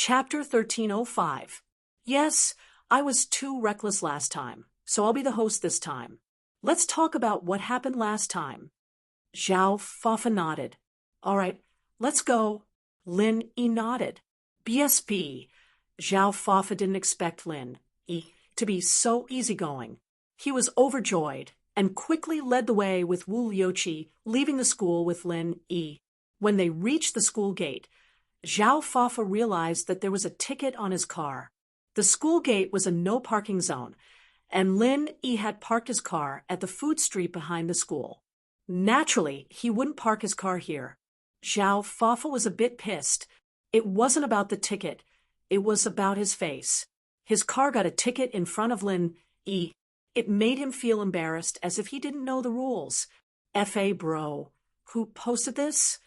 Chapter 1305. Yes, I was too reckless last time, so I'll be the host this time. Let's talk about what happened last time. Zhao Fafa nodded. All right, let's go. Lin Yi nodded. BSB. Zhao Fafa didn't expect Lin Yi to be so easygoing. He was overjoyed and quickly led the way with Wu Liuqi leaving the school with Lin Yi. When they reached the school gate, Zhao Fafa realized that there was a ticket on his car. The school gate was a no parking zone, and Lin Yi had parked his car at the food street behind the school. Naturally, he wouldn't park his car here. Zhao Fafa was a bit pissed. It wasn't about the ticket. It was about his face. His car got a ticket in front of Lin Yi. It made him feel embarrassed, as if he didn't know the rules. F.A. bro. Who posted this?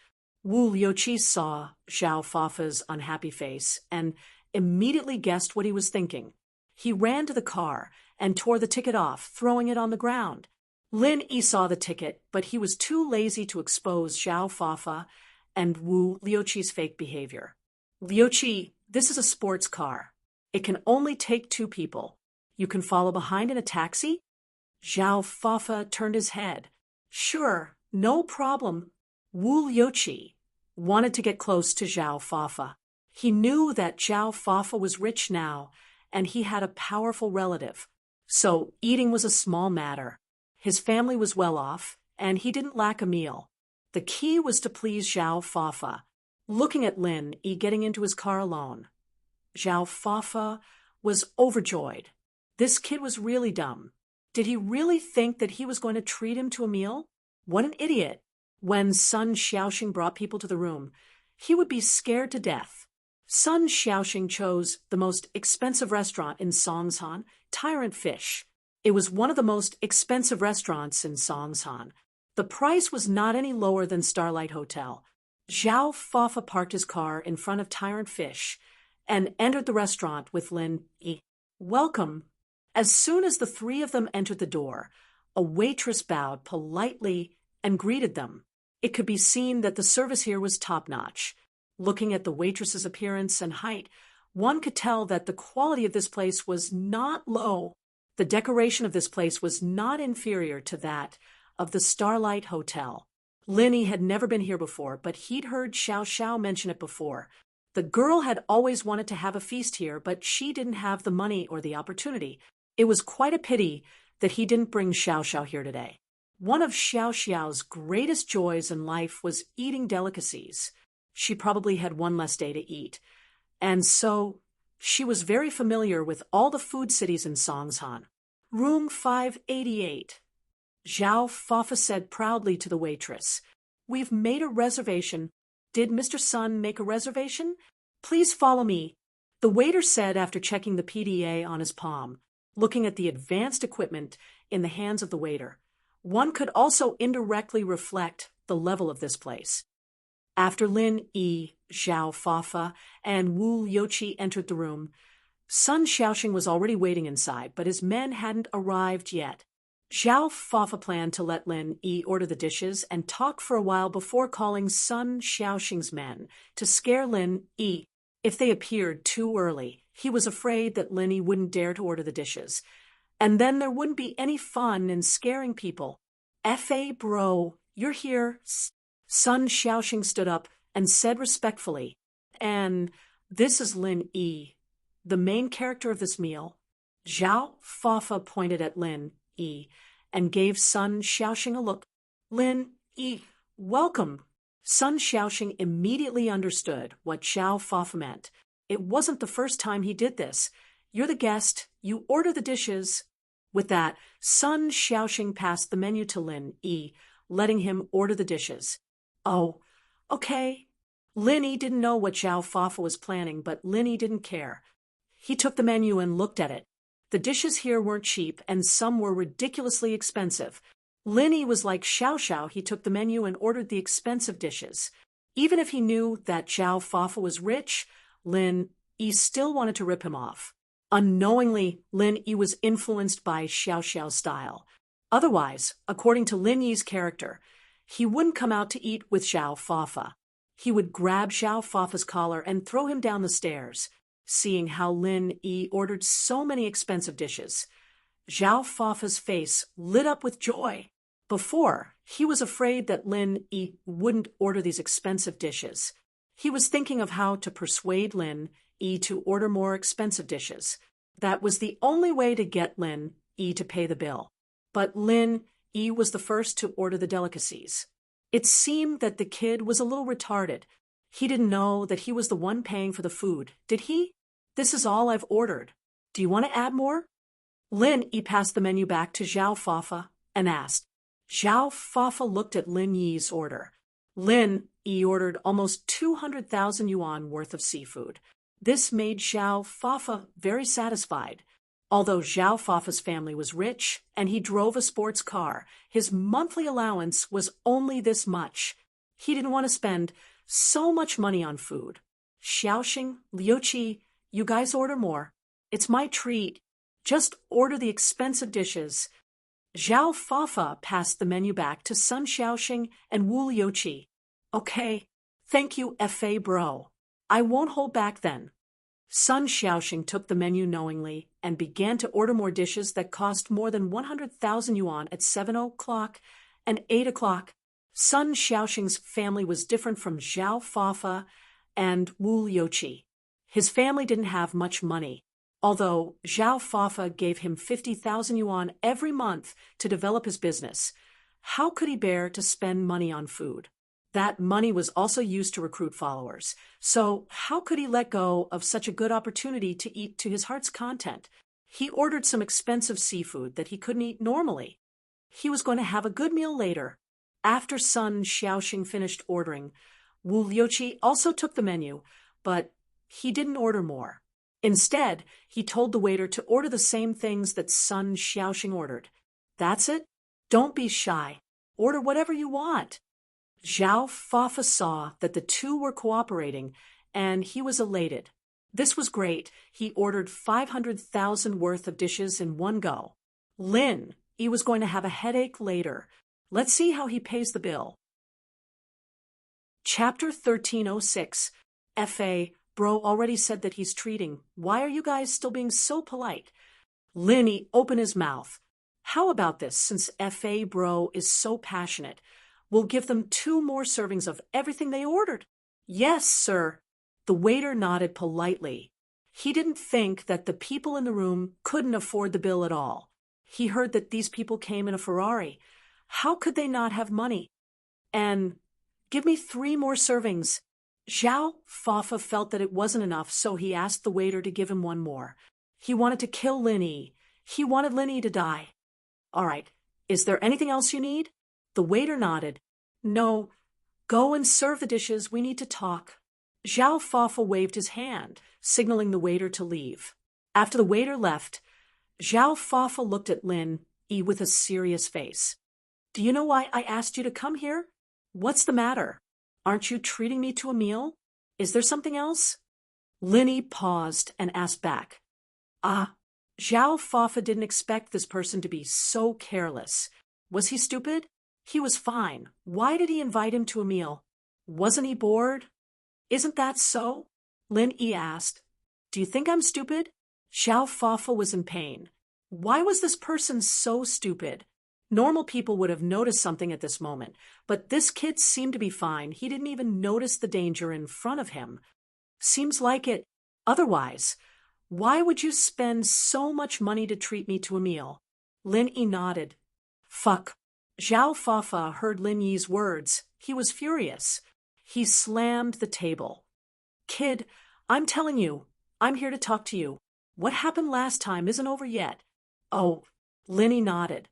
Wu Liuqi saw Zhao Fafa's unhappy face and immediately guessed what he was thinking. He ran to the car and tore the ticket off, throwing it on the ground. Lin Yi saw the ticket, but he was too lazy to expose Zhao Fafa and Wu Liuqi's fake behavior. Liuqi, this is a sports car. It can only take 2 people. You can follow behind in a taxi? Zhao Fafa turned his head. Sure, no problem. Wu Liuqi wanted to get close to Zhao Fafa. He knew that Zhao Fafa was rich now, and he had a powerful relative. So eating was a small matter. His family was well off, and he didn't lack a meal. The key was to please Zhao Fafa. Looking at Lin Yi getting into his car alone, Zhao Fafa was overjoyed. This kid was really dumb. Did he really think that he was going to treat him to a meal? What an idiot. When Sun Xiaoxing brought people to the room, he would be scared to death. Sun Xiaoxing chose the most expensive restaurant in Songshan, Tyrant Fish. It was one of the most expensive restaurants in Songshan. The price was not any lower than Starlight Hotel. Zhao Fafa parked his car in front of Tyrant Fish and entered the restaurant with Lin Yi. Welcome. As soon as the 3 of them entered the door, a waitress bowed politely and greeted them. It could be seen that the service here was top-notch. Looking at the waitress's appearance and height, one could tell that the quality of this place was not low. The decoration of this place was not inferior to that of the Starlight Hotel. Lin Yi had never been here before, but he'd heard Xiao Xiao mention it before. The girl had always wanted to have a feast here, but she didn't have the money or the opportunity. It was quite a pity that he didn't bring Xiao Xiao here today. One of Xiao Xiao's greatest joys in life was eating delicacies. She probably had one less day to eat. And so she was very familiar with all the food cities in Songshan. Room 588. Zhao Fafa said proudly to the waitress, "We've made a reservation. Did Mr. Sun make a reservation? Please follow me," the waiter said after checking the PDA on his palm. Looking at the advanced equipment in the hands of the waiter, one could also indirectly reflect the level of this place. After Lin Yi, Zhao Fafa, and Wu Liuqi entered the room, Sun Xiaoxing was already waiting inside, but his men hadn't arrived yet. Zhao Fafa planned to let Lin Yi order the dishes and talk for a while before calling Sun Xiaoxing's men to scare Lin Yi. If they appeared too early, he was afraid that Lin Yi wouldn't dare to order the dishes, and then there wouldn't be any fun in scaring people. F.A. bro, you're here. Sun Xiaoxing stood up and said respectfully, "And this is Lin Yi, the main character of this meal." Zhao Fafa pointed at Lin Yi and gave Sun Xiaoxing a look. "Lin Yi, welcome." Sun Xiaoxing immediately understood what Zhao Fafa meant. It wasn't the first time he did this. "You're the guest. You order the dishes." With that, Sun Xiaoxing passed the menu to Lin Yi, letting him order the dishes. "Oh, okay." Lin Yi didn't know what Zhao Fafa was planning, but Lin Yi didn't care. He took the menu and looked at it. The dishes here weren't cheap, and some were ridiculously expensive. Lin Yi was like Xiao Xiao. He took the menu and ordered the expensive dishes. Even if he knew that Zhao Fafa was rich, Lin Yi still wanted to rip him off. Unknowingly, Lin Yi was influenced by Xiao Xiao's style. Otherwise, according to Lin Yi's character, he wouldn't come out to eat with Zhao Fafa. He would grab Xiao Fafa's collar and throw him down the stairs. Seeing how Lin Yi ordered so many expensive dishes, Xiao Fafa's face lit up with joy. Before, he was afraid that Lin Yi wouldn't order these expensive dishes. He was thinking of how to persuade Lin Yi to order more expensive dishes. That was the only way to get Lin Yi to pay the bill. But Lin Yi was the first to order the delicacies. It seemed that the kid was a little retarded. He didn't know that he was the one paying for the food, did he? This is all I've ordered. Do you want to add more? Lin Yi passed the menu back to Xiao Fafa and asked. Xiao Fafa looked at Lin Yi's order. Lin Yi ordered almost 200,000 yuan worth of seafood. This made Xiao Fafa very satisfied. Although Xiao Fafa's family was rich and he drove a sports car, his monthly allowance was only this much. He didn't want to spend so much money on food. Xiaoxing, Liuqi, you guys order more. It's my treat. Just order the expensive dishes. Xiao Fafa passed the menu back to Sun Xiaoxing and Wu Liuqi. Okay, thank you, F.A. bro. I won't hold back then. Sun Xiaoxing took the menu knowingly and began to order more dishes that cost more than 100,000 yuan at 7 o'clock and 8 o'clock. Sun Xiaoxing's family was different from Xiao Fafa and Wu Liuqi. His family didn't have much money, although Xiao Fafa gave him 50,000 yuan every month to develop his business. How could he bear to spend money on food? That money was also used to recruit followers, so how could he let go of such a good opportunity to eat to his heart's content? He ordered some expensive seafood that he couldn't eat normally. He was going to have a good meal later. After Sun Xiaoxing finished ordering, Wu Liuqi also took the menu, but he didn't order more. Instead, he told the waiter to order the same things that Sun Xiaoxing ordered. That's it? Don't be shy. Order whatever you want. Xiao Fafa saw that the two were cooperating, and he was elated. This was great. He ordered 500,000 worth of dishes in one go. Lin Yi was going to have a headache later. Let's see how he pays the bill. Chapter 1306. F.A. Bro already said that he's treating. Why are you guys still being so polite? Lin Yi opened his mouth. How about this, since F.A. Bro is so passionate? We'll give them 2 more servings of everything they ordered. Yes, sir. The waiter nodded politely. He didn't think that the people in the room couldn't afford the bill at all. He heard that these people came in a Ferrari. How could they not have money? And give me 3 more servings. Xiao Fafa felt that it wasn't enough, so he asked the waiter to give him 1 more. He wanted to kill Lin Yi. He wanted Lin Yi to die. All right, is there anything else you need? The waiter nodded. No, go and serve the dishes. We need to talk. Xiao Fafa waved his hand, signaling the waiter to leave. After the waiter left, Xiao Fafa looked at Lin Yi with a serious face. Do you know why I asked you to come here? What's the matter? Aren't you treating me to a meal? Is there something else? Lin Yi paused and asked back. Xiao Fafa didn't expect this person to be so careless. Was he stupid? He was fine. Why did he invite him to a meal? Wasn't he bored? Isn't that so? Lin Yi asked. Do you think I'm stupid? Xiao Fafa was in pain. Why was this person so stupid? Normal people would have noticed something at this moment, but this kid seemed to be fine. He didn't even notice the danger in front of him. Seems like it. Otherwise, why would you spend so much money to treat me to a meal? Lin Yi nodded. Fuck. Xiao Fafa heard Lin Yi's words. He was furious. He slammed the table. Kid, I'm telling you, I'm here to talk to you. What happened last time isn't over yet. Oh, Lin Yi nodded.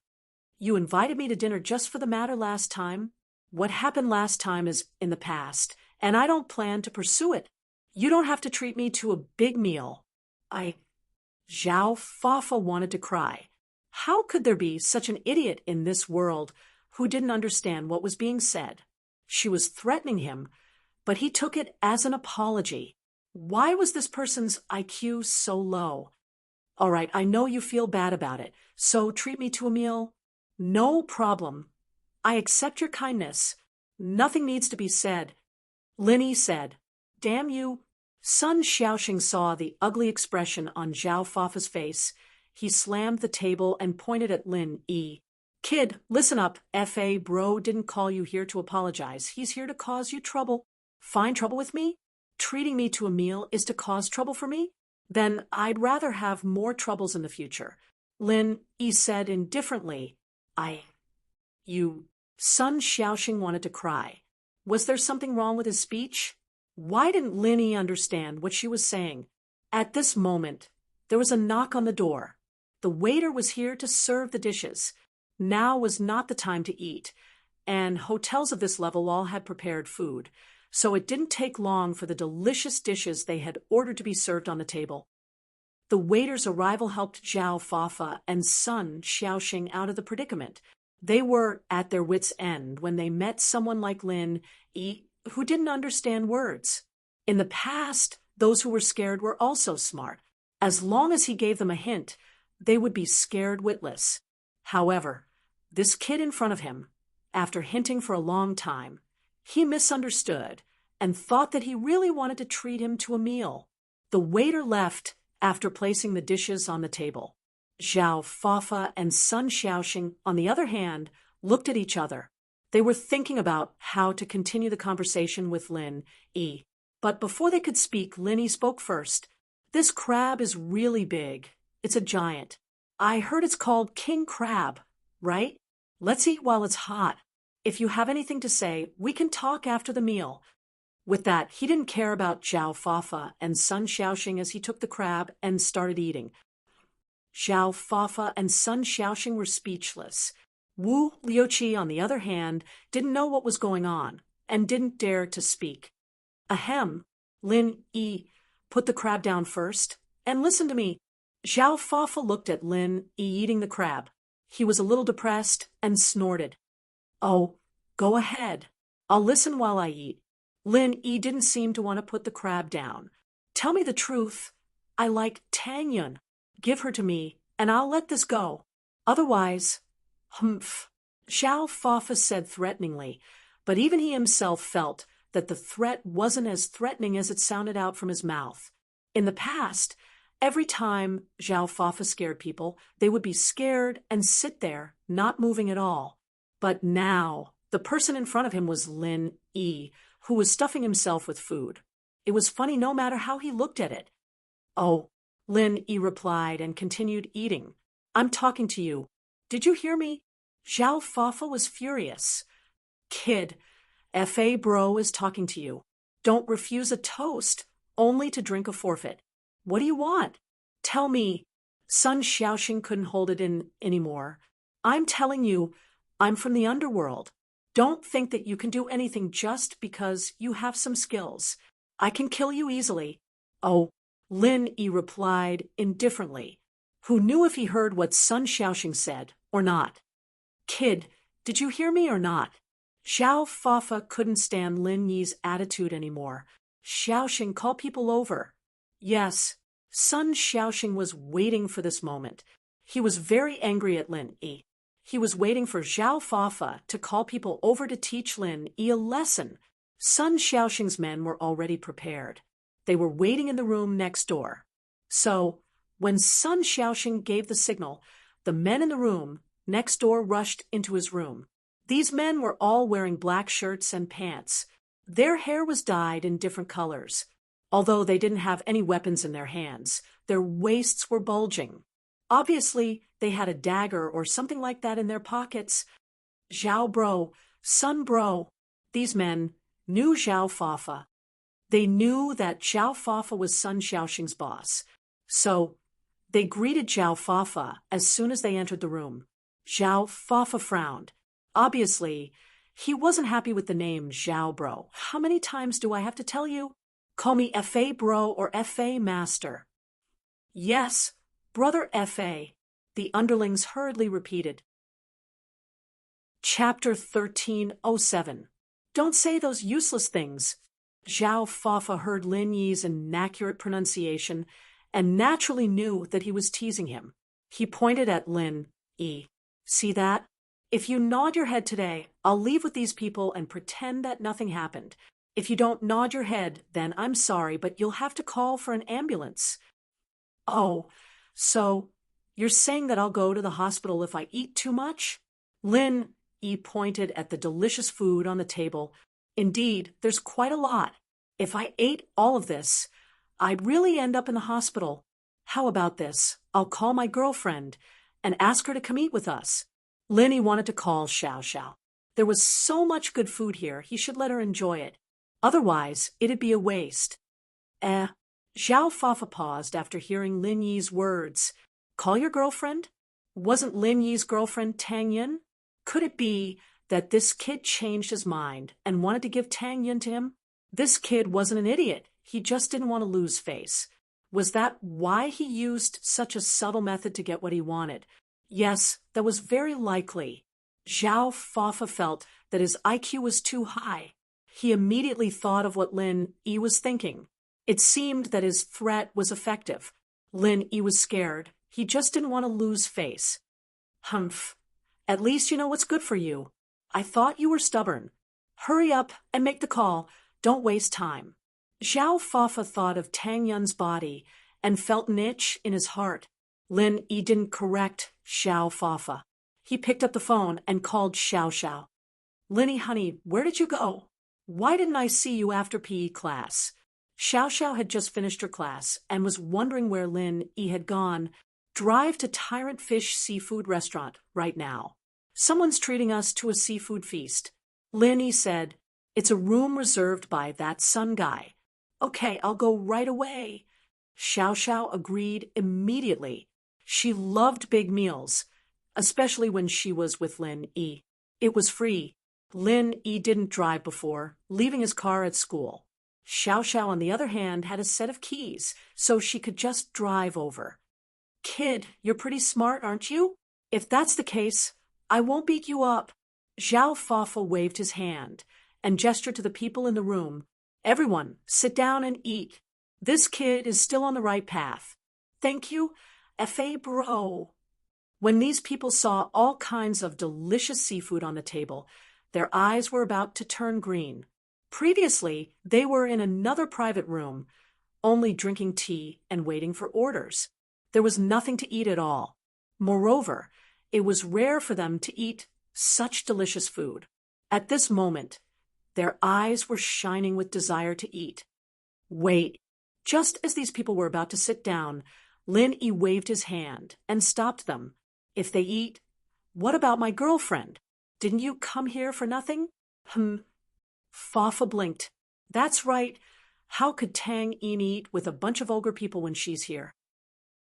You invited me to dinner just for the matter last time? What happened last time is in the past, and I don't plan to pursue it. You don't have to treat me to a big meal. Xiao Fafa wanted to cry. How could there be such an idiot in this world who didn't understand what was being said? She was threatening him, but he took it as an apology. Why was this person's IQ so low? All right, I know you feel bad about it, so treat me to a meal. No problem. I accept your kindness. Nothing needs to be said. Lin Yi said. Damn you. Sun Xiaoxing saw the ugly expression on Zhao Fafa's face. He slammed the table and pointed at Lin Yi. Kid, listen up. F.A. Bro didn't call you here to apologize. He's here to cause you trouble. Find trouble with me? Treating me to a meal is to cause trouble for me? Then I'd rather have more troubles in the future. Lin Yi said indifferently. Sun Xiaoxing wanted to cry. Was there something wrong with his speech? Why didn't Lin Yi understand what she was saying? At this moment, there was a knock on the door. The waiter was here to serve the dishes. Now was not the time to eat, and hotels of this level all had prepared food, so it didn't take long for the delicious dishes they had ordered to be served on the table. The waiter's arrival helped Zhao Fafa and Sun Xiaoxing out of the predicament. They were at their wits' end when they met someone like Lin Yi, who didn't understand words. In the past, those who were scared were also smart. As long as he gave them a hint, they would be scared witless. However, this kid in front of him, after hinting for a long time, he misunderstood and thought that he really wanted to treat him to a meal. The waiter left after placing the dishes on the table. Zhao Fafa and Sun Xiaoxing, on the other hand, looked at each other. They were thinking about how to continue the conversation with Lin Yi. But before they could speak, Lin Yi spoke first. This crab is really big. It's a giant. I heard it's called king crab, right? Let's eat while it's hot. If you have anything to say, we can talk after the meal. With that, he didn't care about Zhao Fafa and Sun Xiaoxing as he took the crab and started eating. Zhao Fafa and Sun Xiaoxing were speechless. Wu Liuqi, on the other hand, didn't know what was going on and didn't dare to speak. Ahem, Lin Yi, put the crab down first and listen to me. Zhao Fafa looked at Lin Yi eating the crab. He was a little depressed and snorted. Oh, go ahead. I'll listen while I eat. Lin Yi didn't seem to want to put the crab down. Tell me the truth. I like Tang Yun. Give her to me, and I'll let this go. Otherwise, humph. Zhao Fafa said threateningly, but even he himself felt that the threat wasn't as threatening as it sounded out from his mouth. In the past, every time Zhao Fafa scared people, they would be scared and sit there, not moving at all. But now, the person in front of him was Lin Yi, who was stuffing himself with food. It was funny no matter how he looked at it. Oh, Lin Yi replied and continued eating. I'm talking to you. Did you hear me? Zhao Fafa was furious. Kid, F.A. Bro is talking to you. Don't refuse a toast, only to drink a forfeit. What do you want? Tell me. Sun Xiaoxing couldn't hold it in anymore. I'm telling you, I'm from the underworld. Don't think that you can do anything just because you have some skills. I can kill you easily. Oh, Lin Yi replied indifferently, who knew if he heard what Sun Xiaoxing said or not. Kid, did you hear me or not? Zhao Fafa couldn't stand Lin Yi's attitude anymore. Xiaoxing, call people over. Yes, Sun Xiaoxing was waiting for this moment. He was very angry at Lin Yi. He was waiting for Zhao Fafa to call people over to teach Lin Yi a lesson. Sun Xiaoxing's men were already prepared. They were waiting in the room next door. So, when Sun Xiaoxing gave the signal, the men in the room next door rushed into his room. These men were all wearing black shirts and pants. Their hair was dyed in different colors. Although they didn't have any weapons in their hands, their waists were bulging. Obviously, they had a dagger or something like that in their pockets. Zhao Bro, Sun Bro. These men knew Zhao Fafa. They knew that Zhao Fafa was Sun Xiaoxing's boss. So, they greeted Zhao Fafa as soon as they entered the room. Zhao Fafa frowned. Obviously, he wasn't happy with the name Zhao Bro. How many times do I have to tell you? Call me F.A. Bro or F.A. Master. Yes, Brother F.A., the underlings hurriedly repeated. Chapter 1307. Don't say those useless things. Zhao Fafa heard Lin Yi's inaccurate pronunciation and naturally knew that he was teasing him. He pointed at Lin Yi. See that? If you nod your head today, I'll leave with these people and pretend that nothing happened. If you don't nod your head, then I'm sorry, but you'll have to call for an ambulance. Oh, so you're saying that I'll go to the hospital if I eat too much? Lin Yi pointed at the delicious food on the table. Indeed, there's quite a lot. If I ate all of this, I'd really end up in the hospital. How about this? I'll call my girlfriend and ask her to come eat with us. Lin Yi wanted to call Xiao Xiao. There was so much good food here, he should let her enjoy it. Otherwise, it'd be a waste. Zhao Fafa paused after hearing Lin Yi's words. Call your girlfriend? Wasn't Lin Yi's girlfriend Tang Yin? Could it be that this kid changed his mind and wanted to give Tang Yin to him? This kid wasn't an idiot. He just didn't want to lose face. Was that why he used such a subtle method to get what he wanted? Yes, that was very likely. Zhao Fafa felt that his IQ was too high. He immediately thought of what Lin Yi was thinking. It seemed that his threat was effective. Lin Yi was scared. He just didn't want to lose face. Humph. At least you know what's good for you. I thought you were stubborn. Hurry up and make the call. Don't waste time. Zhao Fafa thought of Tang Yun's body and felt an itch in his heart. Lin Yi didn't correct Zhao Fafa. He picked up the phone and called Xiao Xiao. Linny, honey, where did you go? Why didn't I see you after PE class? Xiao Xiao had just finished her class and was wondering where Lin Yi had gone. Drive to Tyrant Fish Seafood Restaurant right now. Someone's treating us to a seafood feast. Lin Yi said, it's a room reserved by that Sun guy. Okay, I'll go right away. Xiao Xiao agreed immediately. She loved big meals, especially when she was with Lin Yi. It was free. Lin Yi didn't drive before, leaving his car at school. Xiao Xiao, on the other hand, had a set of keys, so she could just drive over. Kid, you're pretty smart, aren't you? If that's the case, I won't beat you up. Zhao Fafa waved his hand and gestured to the people in the room. Everyone, sit down and eat. This kid is still on the right path. Thank you, F.A. bro. When these people saw all kinds of delicious seafood on the table, their eyes were about to turn green. Previously, they were in another private room, only drinking tea and waiting for orders. There was nothing to eat at all. Moreover, it was rare for them to eat such delicious food. At this moment, their eyes were shining with desire to eat. Wait. Just as these people were about to sit down, Lin Yi waved his hand and stopped them. If they eat, what about my girlfriend? Didn't you come here for nothing? Fafa blinked. That's right. How could Tang Yin eat with a bunch of ogre people when she's here?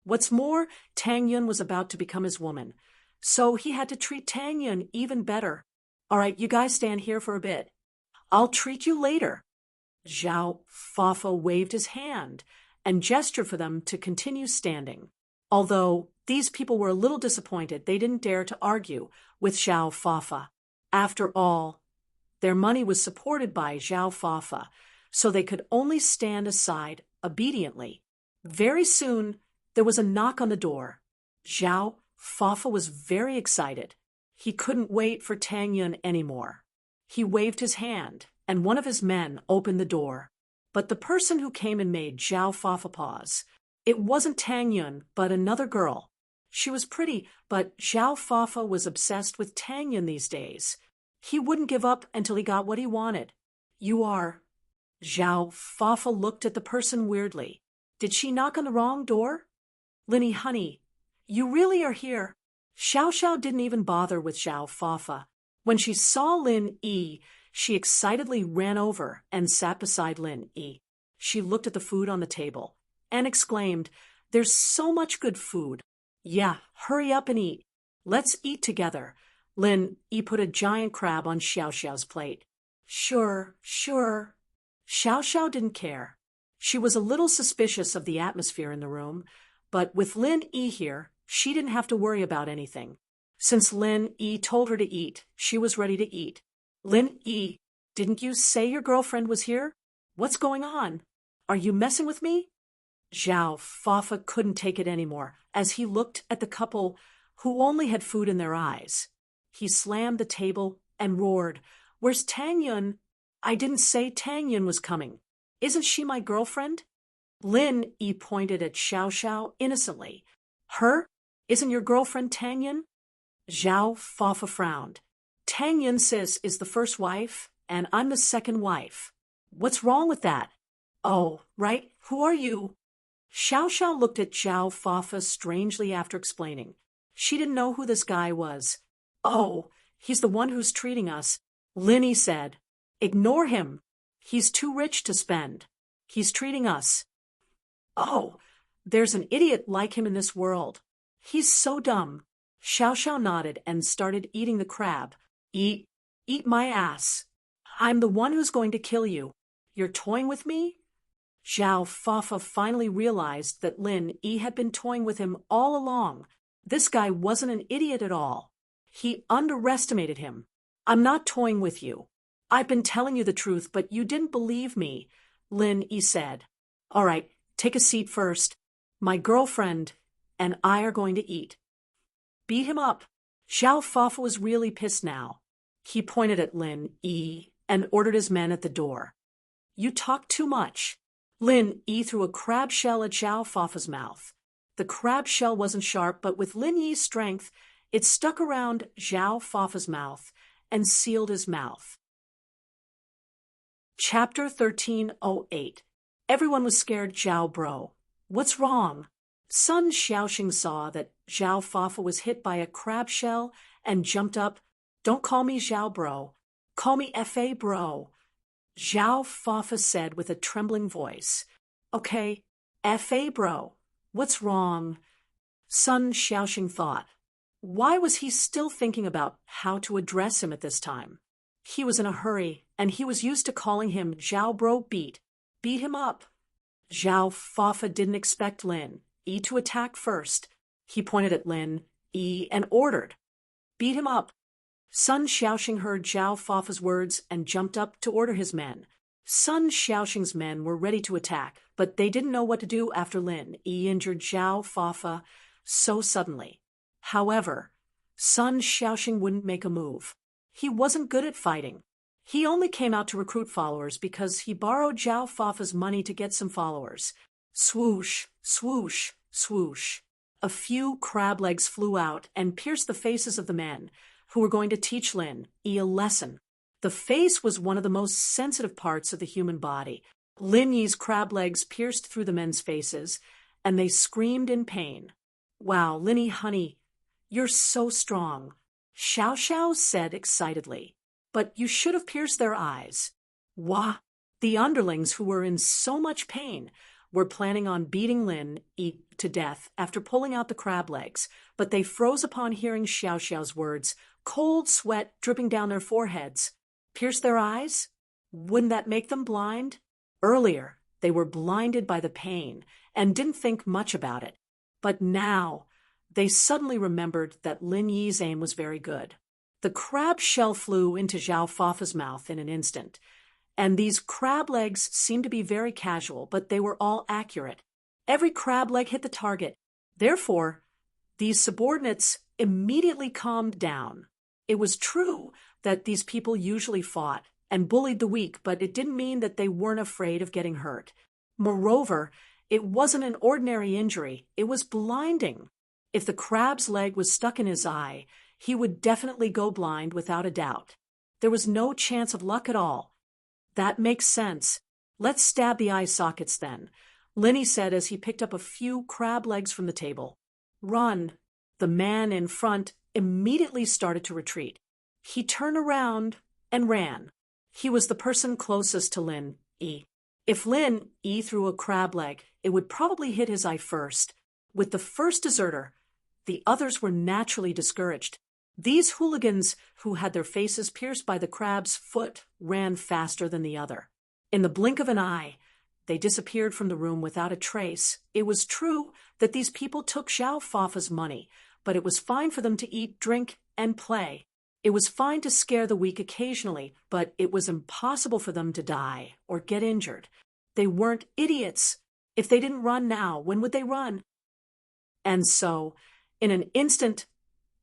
What's more, Tang Yun was about to become his woman, so he had to treat Tang Yun even better. All right, you guys stand here for a bit. I'll treat you later. Zhao Fafa waved his hand and gestured for them to continue standing. Although these people were a little disappointed, they didn't dare to argue with Zhao Fafa. After all, their money was supported by Zhao Fafa, so they could only stand aside obediently. Very soon, there was a knock on the door. Zhao Fafa was very excited. He couldn't wait for Tang Yun anymore. He waved his hand, and one of his men opened the door. But the person who came and made Zhao Fafa pause. It wasn't Tang Yun, but another girl. She was pretty, but Zhao Fafa was obsessed with Tang Yun these days. He wouldn't give up until he got what he wanted. You are... Zhao Fafa looked at the person weirdly. Did she knock on the wrong door? Linny, honey, you really are here. Xiao Xiao didn't even bother with Zhao Fafa. When she saw Lin Yi, she excitedly ran over and sat beside Lin Yi. She looked at the food on the table and exclaimed, there's so much good food. Yeah, hurry up and eat. Let's eat together. Lin Yi put a giant crab on Xiao Xiao's plate. Sure. Xiao Xiao didn't care. She was a little suspicious of the atmosphere in the room, but with Lin Yi here, she didn't have to worry about anything. Since Lin Yi told her to eat, she was ready to eat. Lin Yi, didn't you say your girlfriend was here? What's going on? Are you messing with me? Zhao Fafa couldn't take it anymore as he looked at the couple who only had food in their eyes. He slammed the table and roared, Where's Tang Yun? I didn't say Tang Yin was coming. Isn't she my girlfriend? Lin Yi pointed at Xiao Xiao innocently. Her? Isn't your girlfriend Tang Yin? Zhao Fafa frowned. Tang Yin sis is the first wife, and I'm the second wife. What's wrong with that? Oh, right, who are you? Xiao Xiao looked at Zhao Fafa strangely after explaining. She didn't know who this guy was. Oh, he's the one who's treating us, Lin Yi said. Ignore him. He's too rich to spend. He's treating us. Oh, there's an idiot like him in this world. He's so dumb. Xiao Xiao nodded and started eating the crab. Eat my ass. I'm the one who's going to kill you. You're toying with me? Zhao Fafa finally realized that Lin Yi had been toying with him all along. This guy wasn't an idiot at all. He underestimated him. I'm not toying with you. I've been telling you the truth, but you didn't believe me, Lin Yi said. All right, take a seat first. My girlfriend and I are going to eat. Beat him up. Zhao Fafa was really pissed now. He pointed at Lin Yi and ordered his men at the door. You talk too much. Lin Yi threw a crab shell at Zhao Fafa's mouth. The crab shell wasn't sharp, but with Lin Yi's strength, it stuck around Zhao Fafa's mouth and sealed his mouth. Chapter 1308. Everyone was scared Zhao Bro. What's wrong? Sun Xiaoxing saw that Zhao Fafa was hit by a crab shell and jumped up. Don't call me Zhao Bro. Call me Fa Bro. Zhao Fafa said with a trembling voice. Okay, Fa Bro. What's wrong? Sun Xiaoxing thought. Why was he still thinking about how to address him at this time? He was in a hurry, and he was used to calling him Zhao Bro Beat him up. Zhao Fafa didn't expect Lin Yi to attack first. He pointed at Lin Yi and ordered, beat him up. Sun Xiaoxing heard Zhao Fafa's words and jumped up to order his men. Sun Xiaoxing's men were ready to attack, but they didn't know what to do after Lin Yi injured Zhao Fafa so suddenly. However, Sun Xiaoxing wouldn't make a move. He wasn't good at fighting. He only came out to recruit followers because he borrowed Zhao Fafa's money to get some followers. Swoosh, swoosh, swoosh. A few crab legs flew out and pierced the faces of the men who were going to teach Lin Yi a lesson. The face was one of the most sensitive parts of the human body. Lin Yi's crab legs pierced through the men's faces, and they screamed in pain. Wow, Lin Yi, honey, you're so strong, Xiao Xiao said excitedly. But you should have pierced their eyes. Wah! The underlings who were in so much pain were planning on beating Lin Yi to death after pulling out the crab legs, but they froze upon hearing Xiao Xiao's words, cold sweat dripping down their foreheads. Pierce their eyes? Wouldn't that make them blind? Earlier, they were blinded by the pain and didn't think much about it. But now, they suddenly remembered that Lin Yi's aim was very good. The crab shell flew into Zhao Fafa's mouth in an instant, and these crab legs seemed to be very casual, but they were all accurate. Every crab leg hit the target. Therefore, these subordinates immediately calmed down. It was true that these people usually fought and bullied the weak, but it didn't mean that they weren't afraid of getting hurt. Moreover, it wasn't an ordinary injury. It was blinding. If the crab's leg was stuck in his eye, he would definitely go blind without a doubt. There was no chance of luck at all. That makes sense. Let's stab the eye sockets then, Lin Yi said as he picked up a few crab legs from the table. Run. The man in front immediately started to retreat. He turned around and ran. He was the person closest to Lin Yi. If Lin Yi threw a crab leg, it would probably hit his eye first. With the first deserter, the others were naturally discouraged. These hooligans who had their faces pierced by the crab's foot ran faster than the other. In the blink of an eye, they disappeared from the room without a trace. It was true that these people took Zhao Fafa's money, but it was fine for them to eat, drink, and play. It was fine to scare the weak occasionally, but it was impossible for them to die or get injured. They weren't idiots. If they didn't run now, when would they run? And so, in an instant,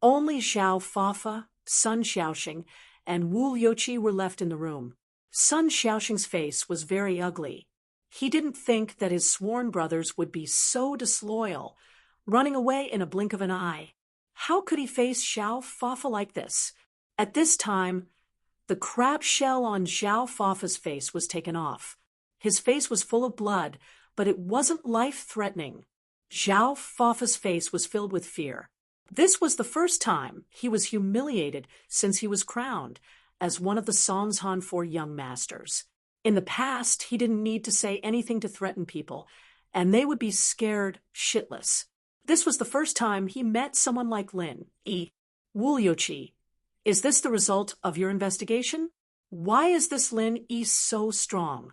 only Zhao Fafa, Sun Xiaoxing, and Wu Youqi were left in the room. Sun Xiaoxing's face was very ugly. He didn't think that his sworn brothers would be so disloyal, running away in a blink of an eye. How could he face Xiao Fafa like this? At this time, the crab shell on Xiao Fafa's face was taken off. His face was full of blood, but it wasn't life-threatening. Xiao Fafa's face was filled with fear. This was the first time he was humiliated since he was crowned as one of the Songshan Four young masters. In the past, he didn't need to say anything to threaten people, and they would be scared shitless. This was the first time he met someone like Lin Yi. Wu Youqi, is this the result of your investigation? Why is this Lin Yi so strong?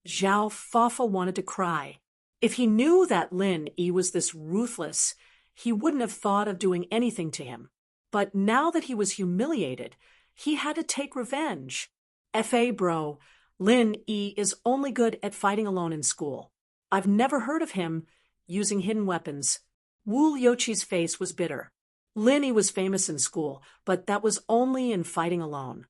Xiao Fafa wanted to cry. If he knew that Lin Yi was this ruthless, he wouldn't have thought of doing anything to him. But now that he was humiliated, he had to take revenge. F.A. bro, Lin Yi is only good at fighting alone in school. I've never heard of him using hidden weapons. Wu Youqi's face was bitter. Lin Yi was famous in school, but that was only in fighting alone.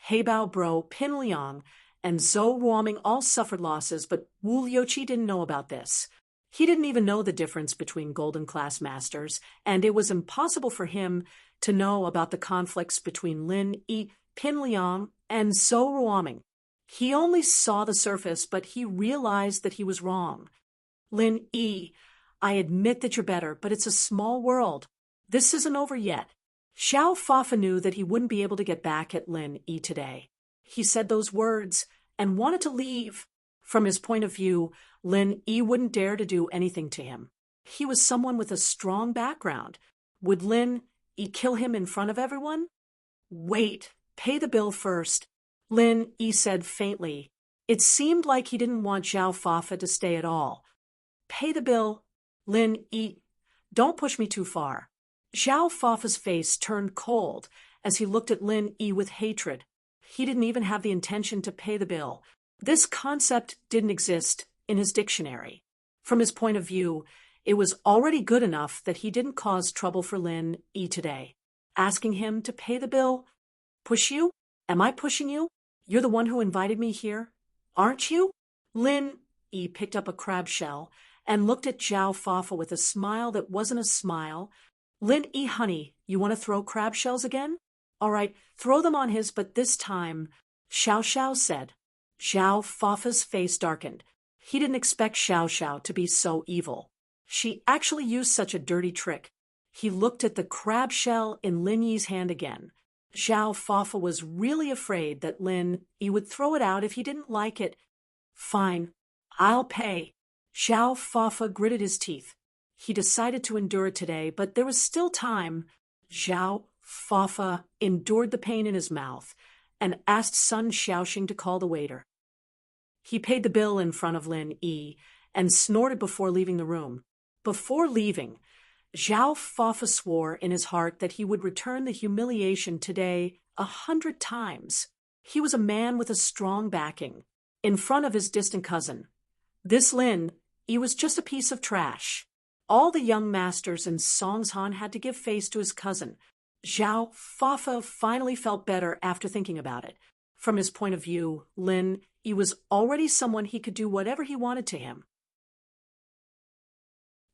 Heibao bro, Pin Liang, and Zhou Ruoming all suffered losses, but Wu Youqi didn't know about this. He didn't even know the difference between golden class masters, and it was impossible for him to know about the conflicts between Lin Yi, Pin Liang, and Zhou Ruoming. He only saw the surface, but he realized that he was wrong. Lin Yi, I admit that you're better, but it's a small world. This isn't over yet. Xiao Fafa knew that he wouldn't be able to get back at Lin Yi today. He said those words and wanted to leave. From his point of view, Lin Yi wouldn't dare to do anything to him. He was someone with a strong background. Would Lin Yi kill him in front of everyone? Wait, pay the bill first, Lin Yi said faintly. It seemed like he didn't want Xiao Fafa to stay at all. Pay the bill, Lin Yi. Don't push me too far. Xiao Fafa's face turned cold as he looked at Lin Yi with hatred. He didn't even have the intention to pay the bill. This concept didn't exist in his dictionary. From his point of view, it was already good enough that he didn't cause trouble for Lin Yi today. Asking him to pay the bill? Push you? Am I pushing you? You're the one who invited me here, aren't you? Lin Yi picked up a crab shell and looked at Xiao Fafa with a smile that wasn't a smile. Lin Yi, honey, you want to throw crab shells again? All right, throw them on his, but this time, Xiao Xiao said. Xiao Fafa's face darkened. He didn't expect Xiao Xiao to be so evil. She actually used such a dirty trick. He looked at the crab shell in Lin Yi's hand again. Xiao Fafa was really afraid that Lin Yi would throw it out if he didn't like it. Fine, I'll pay. Xiao Fafa gritted his teeth. He decided to endure it today, but there was still time. Xiao Fafa endured the pain in his mouth and asked Sun Xiaoxing to call the waiter. He paid the bill in front of Lin Yi and snorted before leaving the room. Before leaving, Xiao Fafa swore in his heart that he would return the humiliation today 100 times. He was a man with a strong backing. In front of his distant cousin, this Lin Yi was just a piece of trash. All the young masters in Songshan had to give face to his cousin. Xiao Fafa finally felt better after thinking about it. From his point of view, Lin Yi was already someone he could do whatever he wanted to him.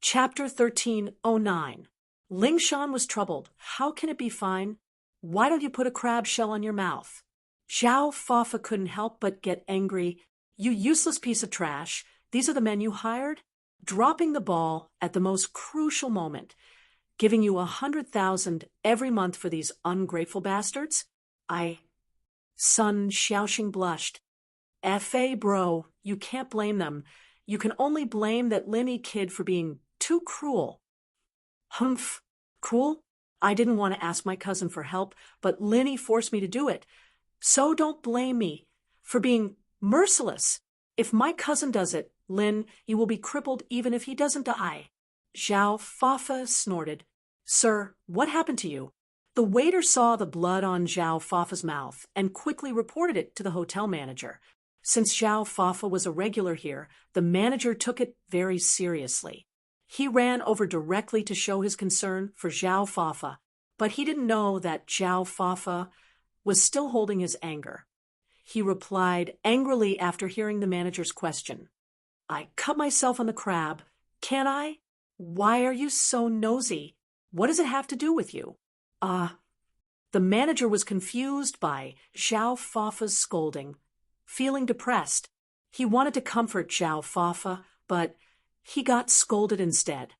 Chapter 1309. Lingshan was troubled. How can it be fine? Why don't you put a crab shell on your mouth? Xiao Fafa couldn't help but get angry. You useless piece of trash. These are the men you hired? Dropping the ball at the most crucial moment. Giving you 100,000 every month for these ungrateful bastards? Sun Xiaoxing blushed. F.A. bro, you can't blame them. You can only blame that Lin Yi kid for being too cruel. Humph, cruel? I didn't want to ask my cousin for help, but Lin Yi forced me to do it. So don't blame me for being merciless. If my cousin does it, Lin Yi will be crippled even if he doesn't die. Xiao Fafa snorted. Sir, what happened to you? The waiter saw the blood on Xiao Fafa's mouth and quickly reported it to the hotel manager. Since Xiao Fafa was a regular here, the manager took it very seriously. He ran over directly to show his concern for Xiao Fafa, but he didn't know that Xiao Fafa was still holding his anger. he replied angrily after hearing the manager's question. I cut myself on the crab. Can I? Why are you so nosy? What does it have to do with you? The manager was confused by Xiao Fafa's scolding. Feeling depressed, he wanted to comfort Xiao Fafa, but he got scolded instead.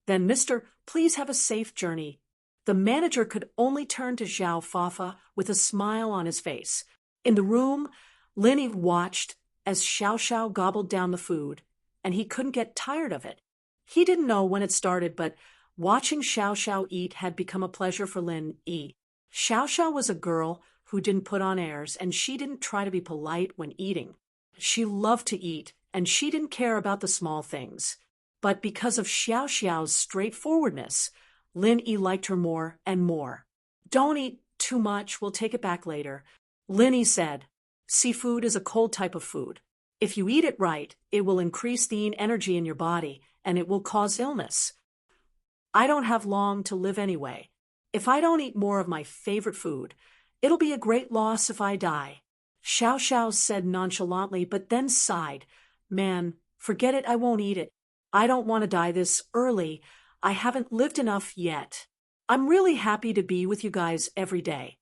Then, Mister, please have a safe journey. The manager could only turn to Xiao Fafa with a smile on his face. In the room, Linny watched as Xiao Xiao gobbled down the food, and he couldn't get tired of it. He didn't know when it started, but watching Xiao Xiao eat had become a pleasure for Lin Yi. Xiao Xiao was a girl who didn't put on airs, and she didn't try to be polite when eating. She loved to eat, and she didn't care about the small things. But because of Xiao Xiao's straightforwardness, Lin Yi liked her more and more. Don't eat too much, we'll take it back later. Lin Yi said, seafood is a cold type of food. If you eat it right, it will increase the yin energy in your body, and it will cause illness. I don't have long to live anyway. If I don't eat more of my favorite food, it'll be a great loss if I die. Xiao Xiao said nonchalantly, but then sighed. Man, forget it, I won't eat it. I don't want to die this early. I haven't lived enough yet. I'm really happy to be with you guys every day.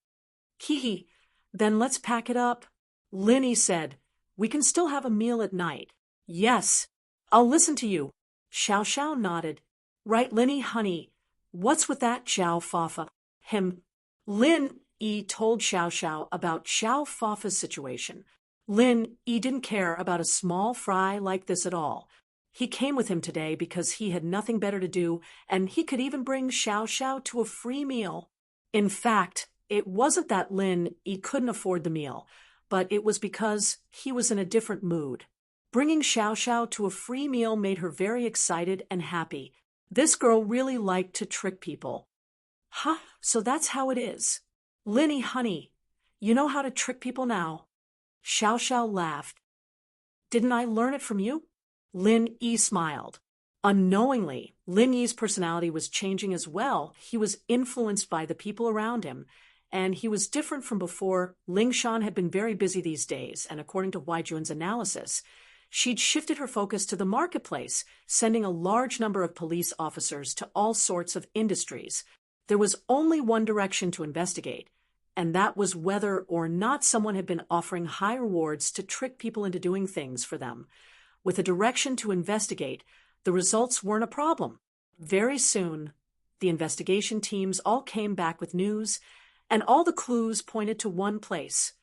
Hee, then let's pack it up. Linny said, we can still have a meal at night. Yes, I'll listen to you. Xiao Xiao nodded. Right, Linny, honey. What's with that Xiao Fafa? Lin Yi told Xiao Xiao about Xiao Fafa's situation. Lin Yi didn't care about a small fry like this at all. He came with him today because he had nothing better to do, and he could even bring Xiao Xiao to a free meal. In fact, it wasn't that Lin Yi couldn't afford the meal, but it was because he was in a different mood. Bringing Xiao Xiao to a free meal made her very excited and happy. This girl really liked to trick people. So that's how it is. Linny, honey, you know how to trick people now. Xiao Xiao laughed. Didn't I learn it from you? Lin Yi smiled. Unknowingly, Lin Yi's personality was changing as well. He was influenced by the people around him, and he was different from before. Ling Shan had been very busy these days, and according to Wai Jun's analysis, she'd shifted her focus to the marketplace, sending a large number of police officers to all sorts of industries. There was only one direction to investigate, and that was whether or not someone had been offering high rewards to trick people into doing things for them. With a direction to investigate, the results weren't a problem. Very soon, the investigation teams all came back with news, and all the clues pointed to one place: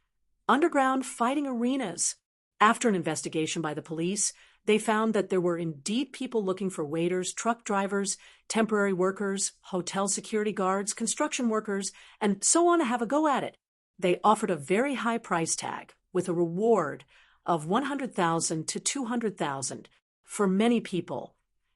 underground fighting arenas. After an investigation by the police, they found that there were indeed people looking for waiters, truck drivers, temporary workers, hotel security guards, construction workers, and so on to have a go at it. They offered a very high price tag, with a reward of 100,000 to 200,000. For many people,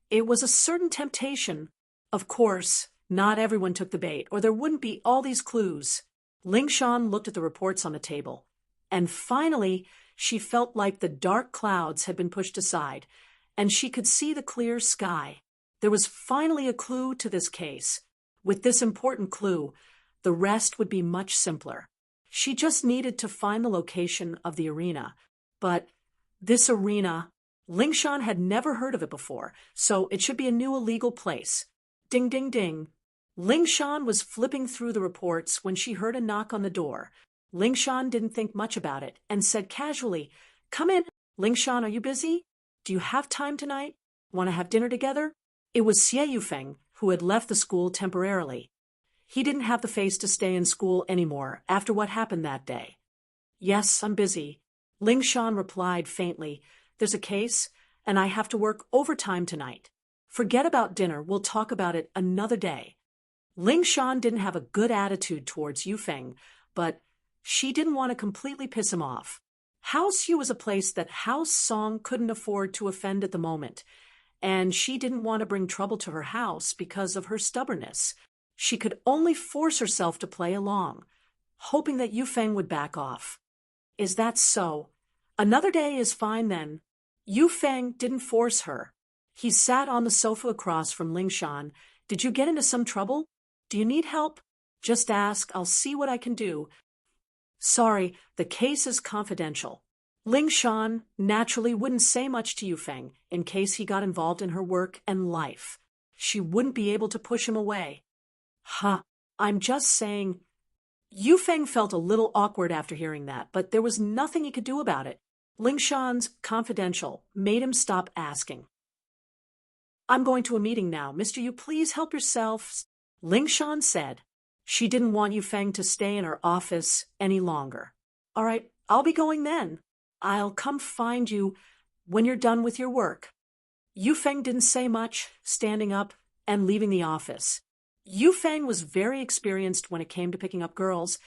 it was a certain temptation. Of course, not everyone took the bait, or there wouldn't be all these clues. Ling Shan looked at the reports on the table, and finally, she felt like the dark clouds had been pushed aside, and she could see the clear sky. There was finally a clue to this case. With this important clue, the rest would be much simpler. She just needed to find the location of the arena. But this arena, Ling Shan had never heard of it before, so it should be a new illegal place. Ding, ding, ding. Ling Shan was flipping through the reports when she heard a knock on the door. Ling Shan didn't think much about it and said casually, "Come in." Ling Shan, are you busy? Do you have time tonight? Want to have dinner together? It was Xie Yufeng, who had left the school temporarily. He didn't have the face to stay in school anymore after what happened that day. Yes, I'm busy. Ling Shan replied faintly, there's a case, and I have to work overtime tonight. Forget about dinner, we'll talk about it another day. Ling Shan didn't have a good attitude towards Yufeng, but she didn't want to completely piss him off. House Yu was a place that House Song couldn't afford to offend at the moment, and she didn't want to bring trouble to her house because of her stubbornness. She could only force herself to play along, hoping that Yufeng would back off. Is that so? Another day is fine then. Yufeng didn't force her. He sat on the sofa across from Ling Shan. Did you get into some trouble? Do you need help? Just ask, I'll see what I can do. Sorry, the case is confidential. Ling Shan naturally wouldn't say much to Yufeng in case he got involved in her work and life. She wouldn't be able to push him away. Ha, I'm just saying. Yufeng felt a little awkward after hearing that, but there was nothing he could do about it. Ling Shan's confidential made him stop asking. I'm going to a meeting now. Mister, you please help yourself, Ling Shan said. She didn't want Yufeng to stay in her office any longer. All right, I'll be going then. I'll come find you when you're done with your work. Yufeng didn't say much, standing up and leaving the office. Yufeng was very experienced when it came to picking up girls,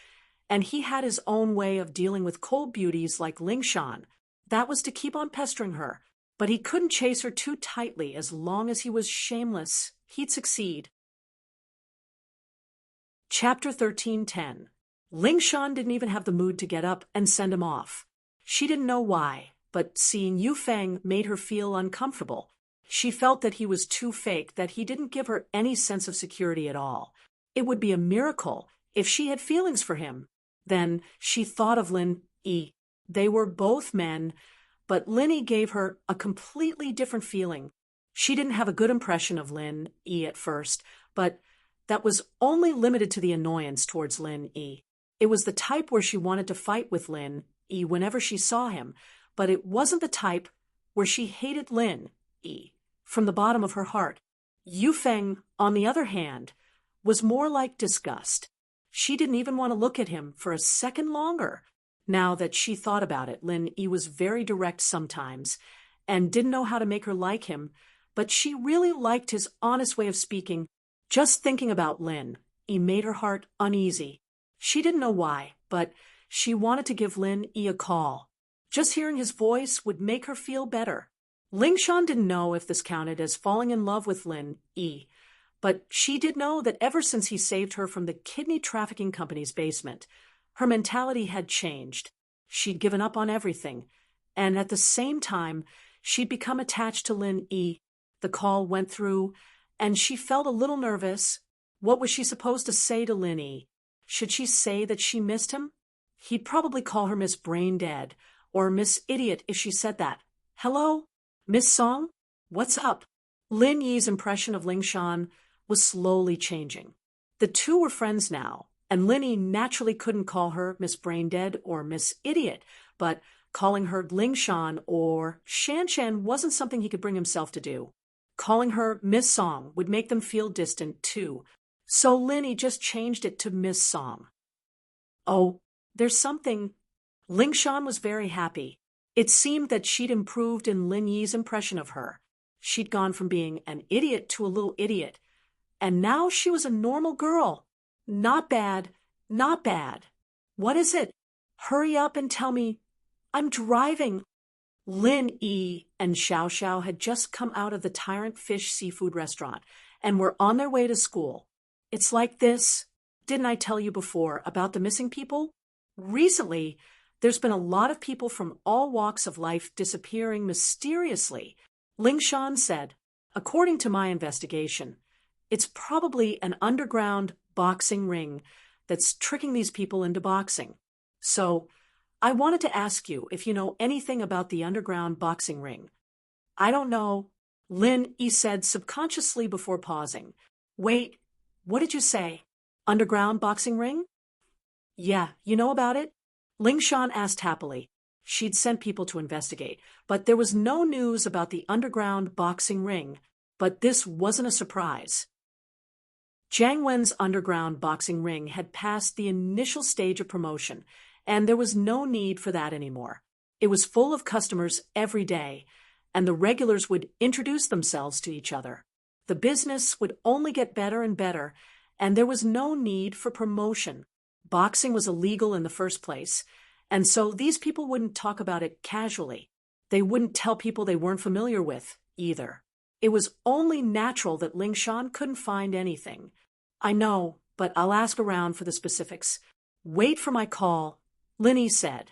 and he had his own way of dealing with cold beauties like Ling Shan. That was to keep on pestering her, but he couldn't chase her too tightly. As long as he was shameless, he'd succeed. Chapter 13:10. Ling Shan didn't even have the mood to get up and send him off. She didn't know why, but seeing Yufeng made her feel uncomfortable. She felt that he was too fake, that he didn't give her any sense of security at all. It would be a miracle if she had feelings for him. Then she thought of Lin Yi. They were both men, but Lin Yi gave her a completely different feeling. She didn't have a good impression of Lin Yi at first, but that was only limited to the annoyance towards Lin Yi. It was the type where she wanted to fight with Lin Yi whenever she saw him, but it wasn't the type where she hated Lin Yi from the bottom of her heart. Yufeng, on the other hand, was more like disgust. She didn't even want to look at him for a second longer. Now that she thought about it, Lin Yi was very direct sometimes and didn't know how to make her like him, but she really liked his honest way of speaking. Just thinking about Lin Yi made her heart uneasy. She didn't know why, but she wanted to give Lin Yi a call. Just hearing his voice would make her feel better. Ling Shan didn't know if this counted as falling in love with Lin Yi, but she did know that ever since he saved her from the kidney trafficking company's basement, her mentality had changed. She'd given up on everything, and at the same time, she'd become attached to Lin Yi. The call went through, and she felt a little nervous. What was she supposed to say to Lin Yi? Should she say that she missed him? He'd probably call her Miss Brain Dead or Miss Idiot if she said that. Hello? Miss Song? What's up? Lin Yi's impression of Ling Shan was slowly changing. The two were friends now, and Lin Yi naturally couldn't call her Miss Brain Dead or Miss Idiot, but calling her Ling Shan or Shan Shan wasn't something he could bring himself to do. Calling her Miss Song would make them feel distant, too. So Lin Yi just changed it to Miss Song. Oh, there's something. Ling Shan was very happy. It seemed that she'd improved in Lin Yi's impression of her. She'd gone from being an idiot to a little idiot. And now she was a normal girl. Not bad, not bad. What is it? Hurry up and tell me. I'm driving. Lin Yi and Xiao Xiao had just come out of the Tyrant Fish seafood restaurant and were on their way to school. It's like this. Didn't I tell you before about the missing people? Recently, there's been a lot of people from all walks of life disappearing mysteriously. Ling Shan said, according to my investigation, it's probably an underground boxing ring that's tricking these people into boxing. So, I wanted to ask you if you know anything about the underground boxing ring. I don't know, Lin Yi said subconsciously before pausing. Wait, what did you say? Underground boxing ring? Yeah, you know about it? Ling Shan asked happily. She'd sent people to investigate, but there was no news about the underground boxing ring. But this wasn't a surprise. Jiang Wen's underground boxing ring had passed the initial stage of promotion, and there was no need for that anymore. It was full of customers every day, and the regulars would introduce themselves to each other. The business would only get better and better, and there was no need for promotion. Boxing was illegal in the first place, and so these people wouldn't talk about it casually. They wouldn't tell people they weren't familiar with, either. It was only natural that Ling Shan couldn't find anything. I know, but I'll ask around for the specifics. Wait for my call, Lin Yi said.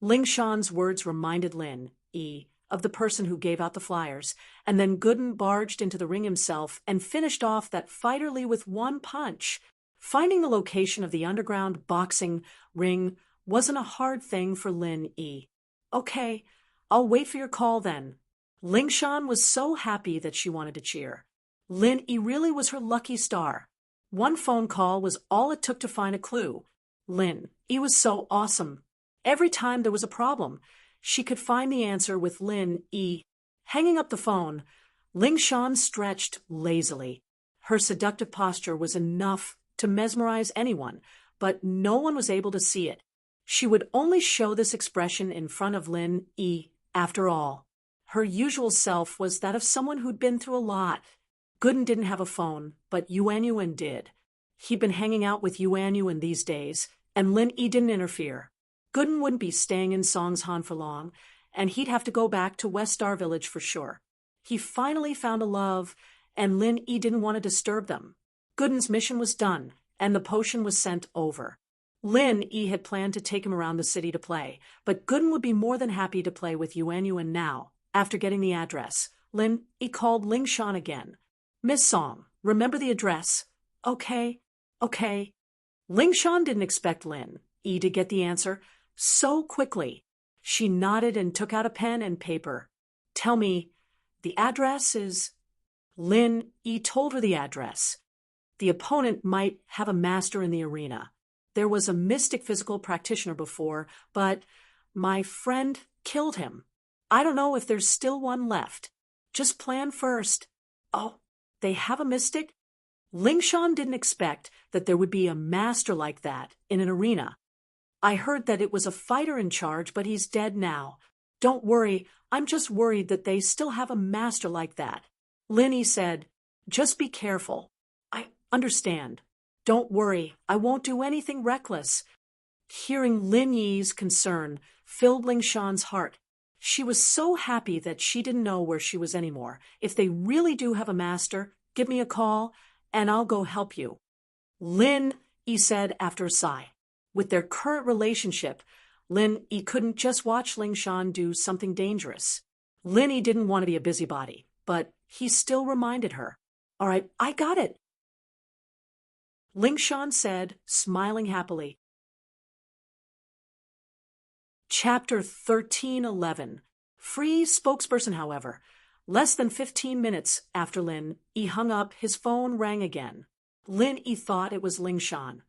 Ling Shan's words reminded Lin Yi of the person who gave out the flyers, and then Gooden barged into the ring himself and finished off that fighterly with one punch. Finding the location of the underground boxing ring wasn't a hard thing for Lin Yi. Okay, I'll wait for your call then. Ling Shan was so happy that she wanted to cheer. Lin Yi really was her lucky star. One phone call was all it took to find a clue. Lin Yi was so awesome. Every time there was a problem, she could find the answer with Lin Yi. Hanging up the phone, Ling Shan stretched lazily. Her seductive posture was enough to mesmerize anyone, but no one was able to see it. She would only show this expression in front of Lin Yi, after all. Her usual self was that of someone who'd been through a lot. Gooden didn't have a phone, but Yuan Yuan did. He'd been hanging out with Yuan Yuan these days, and Lin Yi didn't interfere. Gooden wouldn't be staying in Songshan for long, and he'd have to go back to West Star Village for sure. He finally found a love, and Lin Yi didn't want to disturb them. Gooden's mission was done, and the potion was sent over. Lin Yi had planned to take him around the city to play, but Gooden would be more than happy to play with Yuan Yuan now. After getting the address, Lin Yi called Ling Shan again. Miss Song, remember the address? Okay. Ling Shan didn't expect Lin Yi to get the answer so quickly. She nodded and took out a pen and paper. Tell me, the address is... Lin Yi told her the address. The opponent might have a master in the arena. There was a mystic physical practitioner before, but my friend killed him. I don't know if there's still one left. Just plan first. Oh, they have a mystic? Ling Shan didn't expect that there would be a master like that in an arena. I heard that it was a fighter in charge, but he's dead now. Don't worry, I'm just worried that they still have a master like that. Lin Yi said, just be careful. I understand. Don't worry, I won't do anything reckless. Hearing Lin Yi's concern filled Ling Shan's heart. She was so happy that she didn't know where she was anymore. If they really do have a master, give me a call, and I'll go help you. Lin Yi said after a sigh. With their current relationship, Lin Yi couldn't just watch Ling Shan do something dangerous. Lin Yi didn't want to be a busybody, but he still reminded her. All right, I got it. Ling Shan said, smiling happily. Chapter 13:11. Free spokesperson, however. Less than 15 minutes after Lin Yi hung up, his phone rang again. Lin Yi thought it was Ling Shan,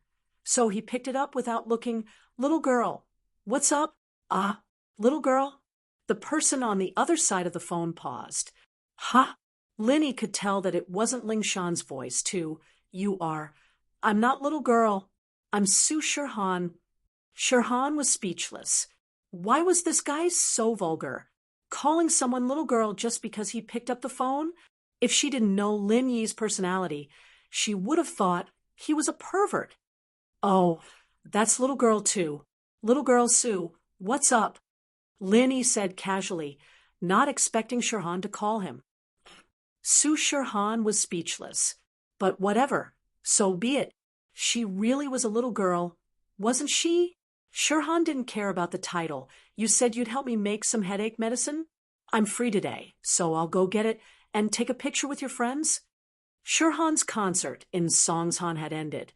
so he picked it up without looking. Little girl, what's up? Ah, little girl? The person on the other side of the phone paused. Huh? Lin Yi could tell that it wasn't Ling Shan's voice, too. You are. I'm not little girl. I'm Su Shirhan. Shirhan was speechless. Why was this guy so vulgar? Calling someone little girl just because he picked up the phone? If she didn't know Lin Yi's personality, she would have thought he was a pervert. Oh, that's little girl too. Little girl Su, what's up? Lin Yi said casually, not expecting Shirhan to call him. Su Shirhan was speechless. But whatever, so be it. She really was a little girl, wasn't she? Shirhan didn't care about the title. You said you'd help me make some headache medicine? I'm free today, so I'll go get it and take a picture with your friends. Shirhan's concert in Songshan had ended,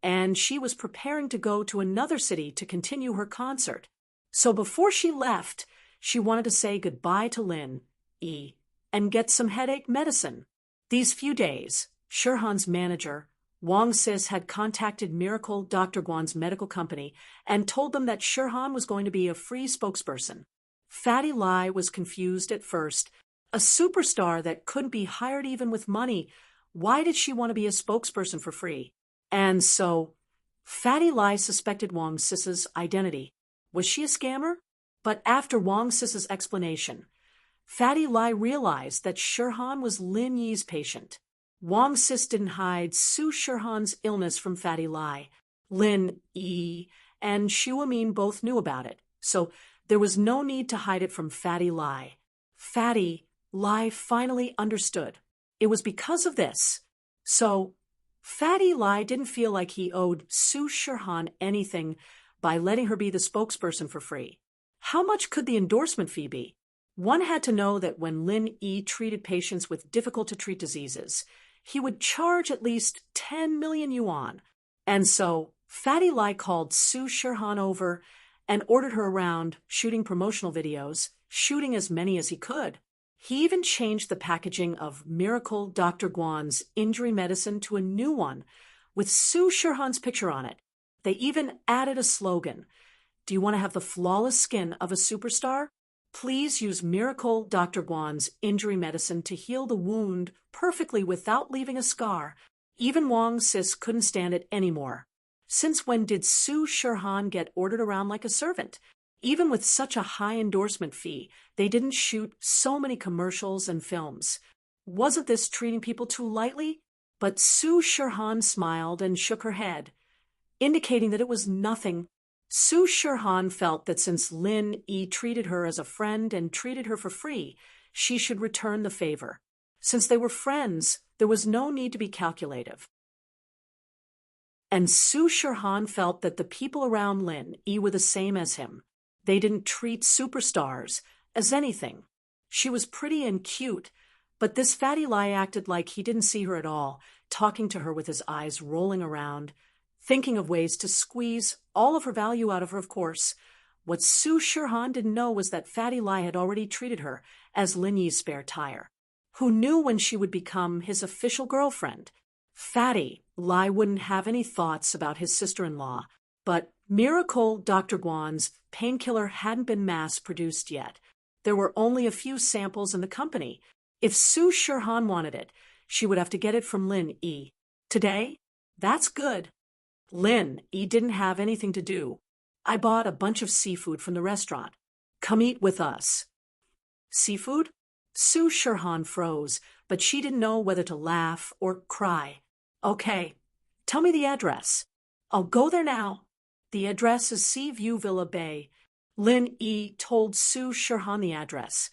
and she was preparing to go to another city to continue her concert. So before she left, she wanted to say goodbye to Lin Yi and get some headache medicine. These few days, Shirhan's manager, Wang Sis, had contacted Miracle Dr. Guan's medical company and told them that Shirhan was going to be a free spokesperson. Fatty Lai was confused at first. A superstar that couldn't be hired even with money, why did she want to be a spokesperson for free? And so, Fatty Lai suspected Wang Sis's identity. Was she a scammer? But after Wang Sis's explanation, Fatty Lai realized that Shirhan was Lin Yi's patient. Wang Sis didn't hide Su Shirhan's illness from Fatty Lai. Lin Yi and Xu Amin both knew about it, so there was no need to hide it from Fatty Lai. Fatty Lai finally understood. It was because of this. So, Fatty Lai didn't feel like he owed Su Shirhan anything by letting her be the spokesperson for free. How much could the endorsement fee be? One had to know that when Lin Yi treated patients with difficult-to-treat diseases, he would charge at least 10 million yuan. And so, Fatty Lai called Su Shirhan over and ordered her around, shooting promotional videos, shooting as many as he could. He even changed the packaging of Miracle Dr. Guan's injury medicine to a new one with Su Shirhan's picture on it. They even added a slogan. Do you want to have the flawless skin of a superstar? Please use Miracle Dr. Guan's injury medicine to heal the wound perfectly without leaving a scar. Even Wang Sis couldn't stand it anymore. Since when did Su Shirhan get ordered around like a servant? Even with such a high endorsement fee, they didn't shoot so many commercials and films. Wasn't this treating people too lightly? But Su Shirhan smiled and shook her head, indicating that it was nothing. Su Shirhan felt that since Lin Yi treated her as a friend and treated her for free, she should return the favor. Since they were friends, there was no need to be calculative. And Su Shirhan felt that the people around Lin Yi were the same as him. They didn't treat superstars as anything. She was pretty and cute, but this fatty Lai acted like he didn't see her at all, talking to her with his eyes rolling around, thinking of ways to squeeze all of her value out of her, of course. What Su Shirhan didn't know was that fatty Lai had already treated her as Lin Yi's spare tire. Who knew when she would become his official girlfriend? Fatty Lai wouldn't have any thoughts about his sister-in-law, but Miracle Dr. Guan's painkiller hadn't been mass-produced yet. There were only a few samples in the company. If Su Shirhan wanted it, she would have to get it from Lin Yi. Today? That's good. Lin Yi didn't have anything to do. I bought a bunch of seafood from the restaurant. Come eat with us. Seafood? Su Shirhan froze, but she didn't know whether to laugh or cry. Okay, tell me the address. I'll go there now. The address is Seaview Villa Bay. Lin Yi told Su Shirhan the address.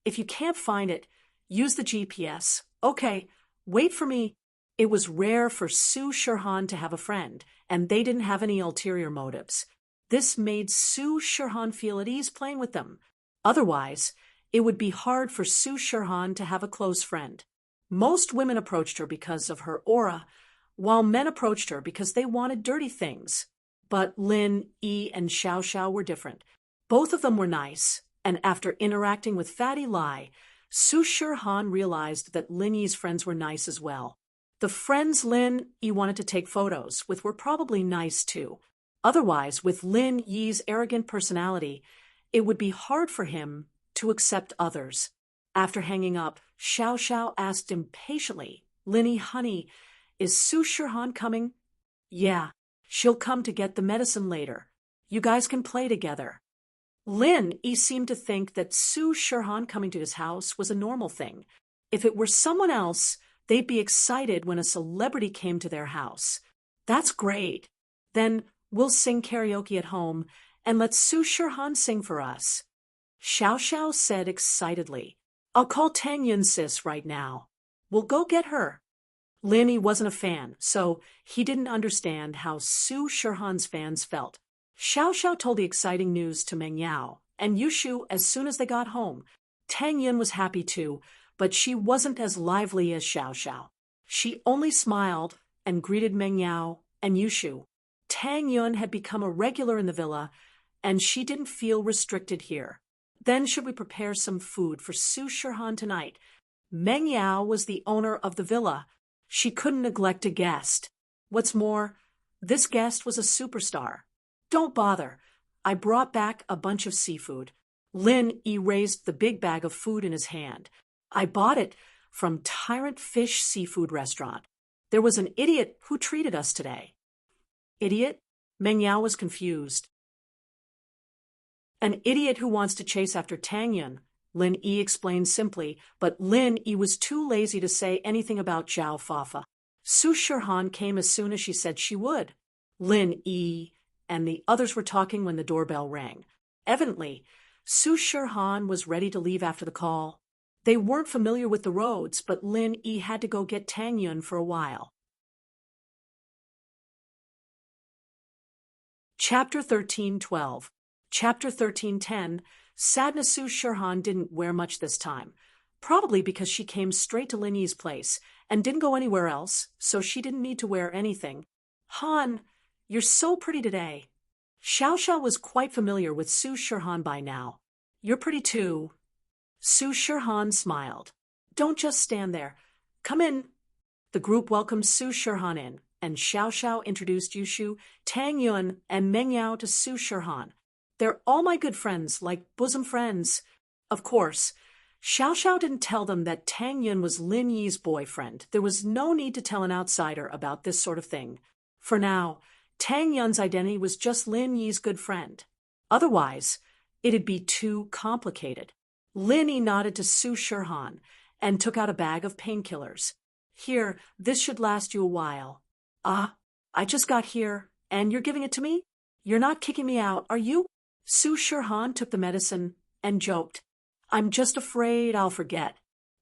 If you can't find it, use the GPS. Okay, wait for me. It was rare for Su Shirhan to have a friend, and they didn't have any ulterior motives. This made Su Shirhan feel at ease playing with them. Otherwise, it would be hard for Su Shirhan to have a close friend. Most women approached her because of her aura, while men approached her because they wanted dirty things. But Lin Yi and Xiao Xiao were different. Both of them were nice, and after interacting with fatty Lai, Su Shirhan realized that Lin Yi's friends were nice as well. The friends Lin Yi wanted to take photos with were probably nice too. Otherwise, with Lin Yi's arrogant personality, it would be hard for him to accept others. After hanging up, Xiao Xiao asked impatiently, Lin Yi, honey, is Su Shirhan coming? Yeah, she'll come to get the medicine later. You guys can play together. Lin Yi seemed to think that Su Shirhan coming to his house was a normal thing. If it were someone else, they'd be excited when a celebrity came to their house. That's great. Then we'll sing karaoke at home and let Su Shirhan sing for us. Xiao Xiao said excitedly, I'll call Tang Yun sis right now. We'll go get her. Lin Yi wasn't a fan, so he didn't understand how Su Shirhan's fans felt. Xiao Xiao told the exciting news to Meng Yao and Yushu as soon as they got home. Tang Yun was happy too, but she wasn't as lively as Xiao Xiao. She only smiled and greeted Meng Yao and Yushu. Tang Yun had become a regular in the villa, and she didn't feel restricted here. Then should we prepare some food for Su Shirhan tonight? Meng Yao was the owner of the villa. She couldn't neglect a guest. What's more, this guest was a superstar. Don't bother. I brought back a bunch of seafood. Lin Yi raised the big bag of food in his hand. I bought it from Tyrant Fish Seafood Restaurant. There was an idiot who treated us today. Idiot? Meng Yao was confused. An idiot who wants to chase after Tang Yun, Lin Yi explained simply, but Lin Yi was too lazy to say anything about Zhao Fafa. Su Shirhan came as soon as she said she would. Lin Yi and the others were talking when the doorbell rang. Evidently, Su Shirhan was ready to leave after the call. They weren't familiar with the roads, but Lin Yi had to go get Tang Yun for a while. Chapter 13:12. Chapter 13:10. Sadness. Su Shirhan didn't wear much this time, probably because she came straight to Lin Yi's place and didn't go anywhere else, so she didn't need to wear anything. Han, you're so pretty today. Xiao Xiao was quite familiar with Su Shirhan by now. You're pretty too. Su Shirhan smiled. Don't just stand there. Come in. The group welcomed Su Shirhan in, and Xiao Xiao introduced Yushu, Tang Yun, and Meng Yao to Su Shirhan. They're all my good friends, like bosom friends. Of course, Xiao Xiao didn't tell them that Tang Yun was Lin Yi's boyfriend. There was no need to tell an outsider about this sort of thing. For now, Tang Yun's identity was just Lin Yi's good friend. Otherwise, it'd be too complicated. Lin Yi nodded to Su Shirhan and took out a bag of painkillers. Here, this should last you a while. I just got here, and you're giving it to me? You're not kicking me out, are you? Su Shirhan took the medicine and joked. I'm just afraid I'll forget.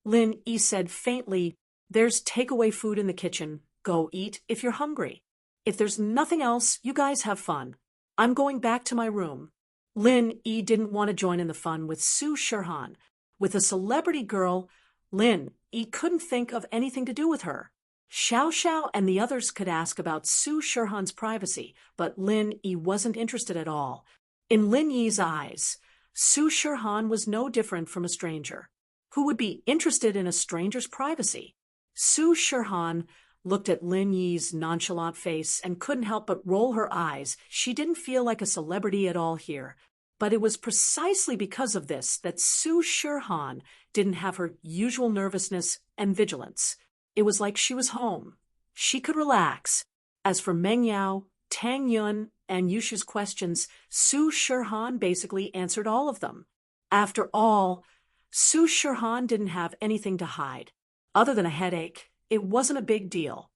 Lin Yi said faintly, there's takeaway food in the kitchen. Go eat if you're hungry. If there's nothing else, you guys have fun. I'm going back to my room. Lin Yi didn't want to join in the fun with Su Shirhan. With a celebrity girl, Lin Yi couldn't think of anything to do with her. Xiao Xiao and the others could ask about Su Shirhan's privacy, but Lin Yi wasn't interested at all. In Lin Yi's eyes, Su Shirhan was no different from a stranger. Who would be interested in a stranger's privacy? Su Shirhan looked at Lin Yi's nonchalant face and couldn't help but roll her eyes. She didn't feel like a celebrity at all here. But it was precisely because of this that Su Shirhan didn't have her usual nervousness and vigilance. It was like she was home. She could relax. As for Meng Yao, Tang Yun, and Yushu's questions, Su Shirhan basically answered all of them. After all, Su Shirhan didn't have anything to hide. Other than a headache, it wasn't a big deal.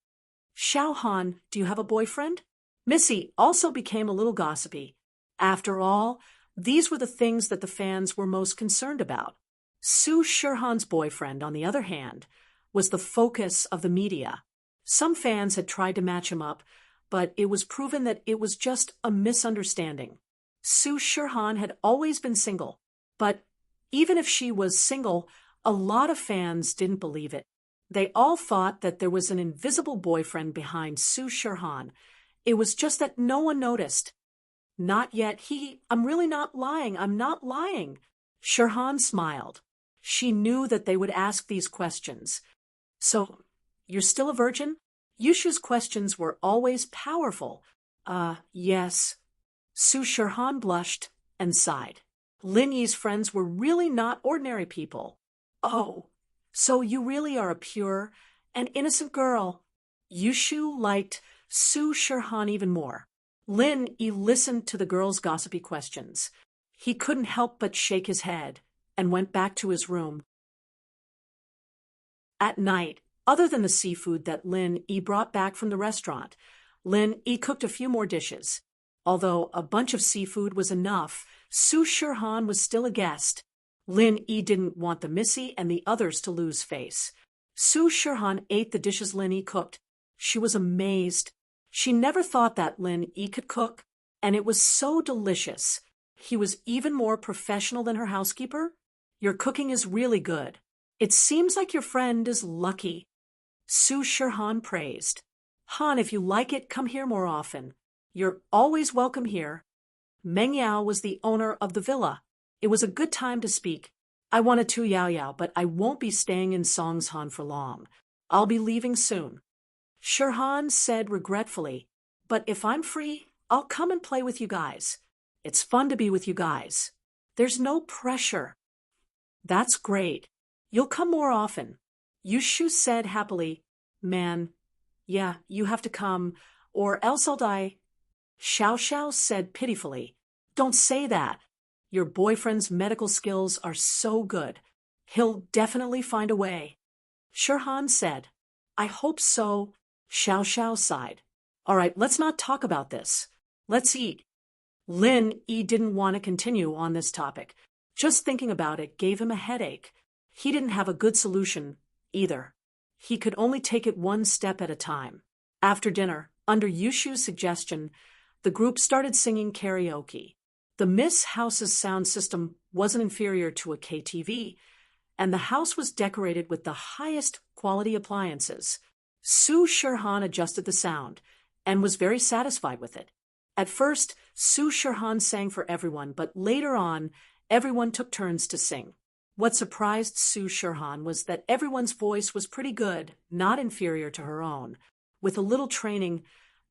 Xiao Han, do you have a boyfriend? Missy also became a little gossipy. After all, these were the things that the fans were most concerned about. Su Shirhan's boyfriend, on the other hand, was the focus of the media. Some fans had tried to match him up, but it was proven that it was just a misunderstanding. Su Shirhan had always been single, but even if she was single, a lot of fans didn't believe it. They all thought that there was an invisible boyfriend behind Su Shirhan. It was just that no one noticed. Not yet. I'm really not lying. I'm not lying. Shirhan smiled. She knew that they would ask these questions. So, you're still a virgin? Yushu's questions were always powerful. Yes. Su Shirhan blushed and sighed. Lin Yi's friends were really not ordinary people. Oh, so you really are a pure and innocent girl. Yushu liked Su Shirhan even more. Lin Yi listened to the girl's gossipy questions. He couldn't help but shake his head and went back to his room. At night, other than the seafood that Lin Yi brought back from the restaurant, Lin Yi cooked a few more dishes. Although a bunch of seafood was enough, Su Shirhan was still a guest. Lin Yi didn't want the Missy and the others to lose face. Su Shirhan ate the dishes Lin Yi cooked. She was amazed. She never thought that Lin Yi could cook, and it was so delicious. He was even more professional than her housekeeper. Your cooking is really good. It seems like your friend is lucky. Su Shirhan praised. Han, if you like it, come here more often. You're always welcome here. Meng Yao was the owner of the villa. It was a good time to speak. I wanted to Yao Yao, but I won't be staying in Songshan for long. I'll be leaving soon. Shirhan said regretfully, but if I'm free, I'll come and play with you guys. It's fun to be with you guys. There's no pressure. That's great. You'll come more often. Yushu said happily, Man, yeah, you have to come, or else I'll die. Xiao Xiao said pitifully, Don't say that. Your boyfriend's medical skills are so good. He'll definitely find a way. Shirhan said, I hope so. Xiao Xiao sighed. All right, let's not talk about this. Let's eat. Lin Yi didn't want to continue on this topic. Just thinking about it gave him a headache. He didn't have a good solution either. He could only take it one step at a time. After dinner, under Yushu's suggestion, the group started singing karaoke. The Miss House's sound system wasn't inferior to a KTV, and the house was decorated with the highest quality appliances. Su Shirhan adjusted the sound and was very satisfied with it. At first, Su Shirhan sang for everyone, but later on, everyone took turns to sing. What surprised Su Shirhan was that everyone's voice was pretty good, not inferior to her own. With a little training,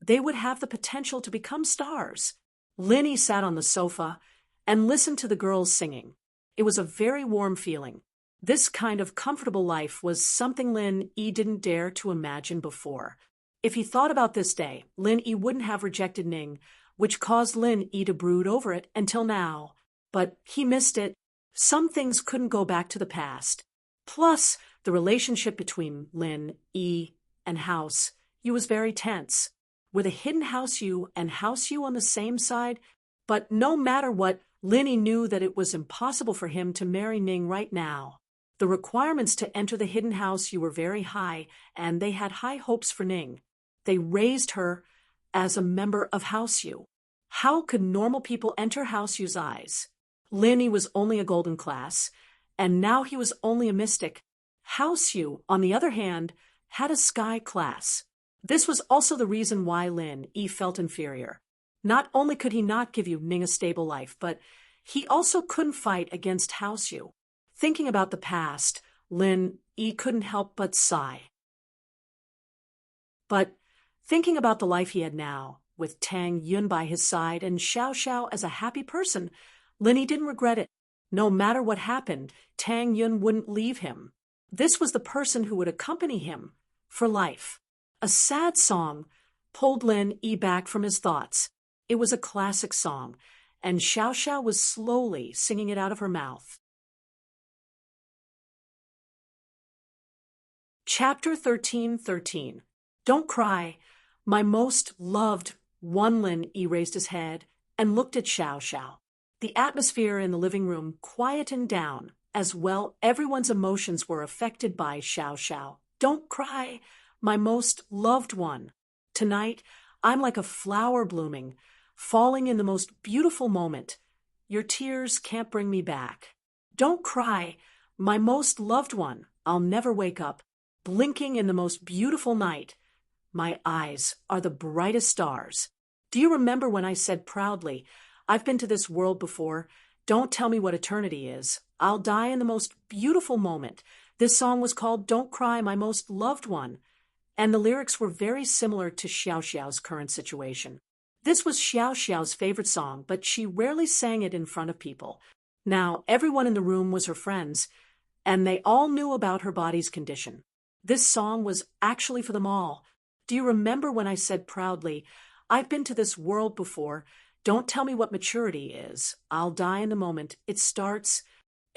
they would have the potential to become stars. Lin Yi sat on the sofa and listened to the girls singing. It was a very warm feeling. This kind of comfortable life was something Lin Yi didn't dare to imagine before. If he thought about this day, Lin Yi wouldn't have rejected Ning, which caused Lin Yi to brood over it until now. But he missed it. Some things couldn't go back to the past. Plus, the relationship between Lin Yi and House Yu was very tense. With a hidden House Yu and House Yu on the same side, but no matter what, Lin Yi knew that it was impossible for him to marry Ning right now. The requirements to enter the hidden House Yu were very high, and they had high hopes for Ning. They raised her as a member of House Yu. How could normal people enter House Yu's eyes? Lin Yi was only a golden class, and now he was only a mystic. House Yu, on the other hand, had a sky class. This was also the reason why Lin Yi felt inferior. Not only could he not give Ning a stable life, but he also couldn't fight against House Yu. Thinking about the past, Lin Yi couldn't help but sigh. But thinking about the life he had now, with Tang Yun by his side and Xiao Xiao as a happy person, Lin Yi didn't regret it. No matter what happened, Tang Yun wouldn't leave him. This was the person who would accompany him for life. A sad song pulled Lin Yi back from his thoughts. It was a classic song, and Xiao Xiao was slowly singing it out of her mouth. Chapter 13:13. Don't cry, my most loved one. Lin Yi raised his head and looked at Xiao Xiao. The atmosphere in the living room quietened down. As well, everyone's emotions were affected by Xiao Xiao. Don't cry, my most loved one. Tonight, I'm like a flower blooming, falling in the most beautiful moment. Your tears can't bring me back. Don't cry, my most loved one. I'll never wake up, blinking in the most beautiful night. My eyes are the brightest stars. Do you remember when I said proudly, I've been to this world before. Don't tell me what eternity is. I'll die in the most beautiful moment. This song was called Don't Cry, My Most Loved One, and the lyrics were very similar to Xiao Xiao's current situation. This was Xiao Xiao's favorite song, but she rarely sang it in front of people. Now, everyone in the room was her friends, and they all knew about her body's condition. This song was actually for them all. Do you remember when I said proudly, I've been to this world before. Don't tell me what maturity is. I'll die in the moment it starts.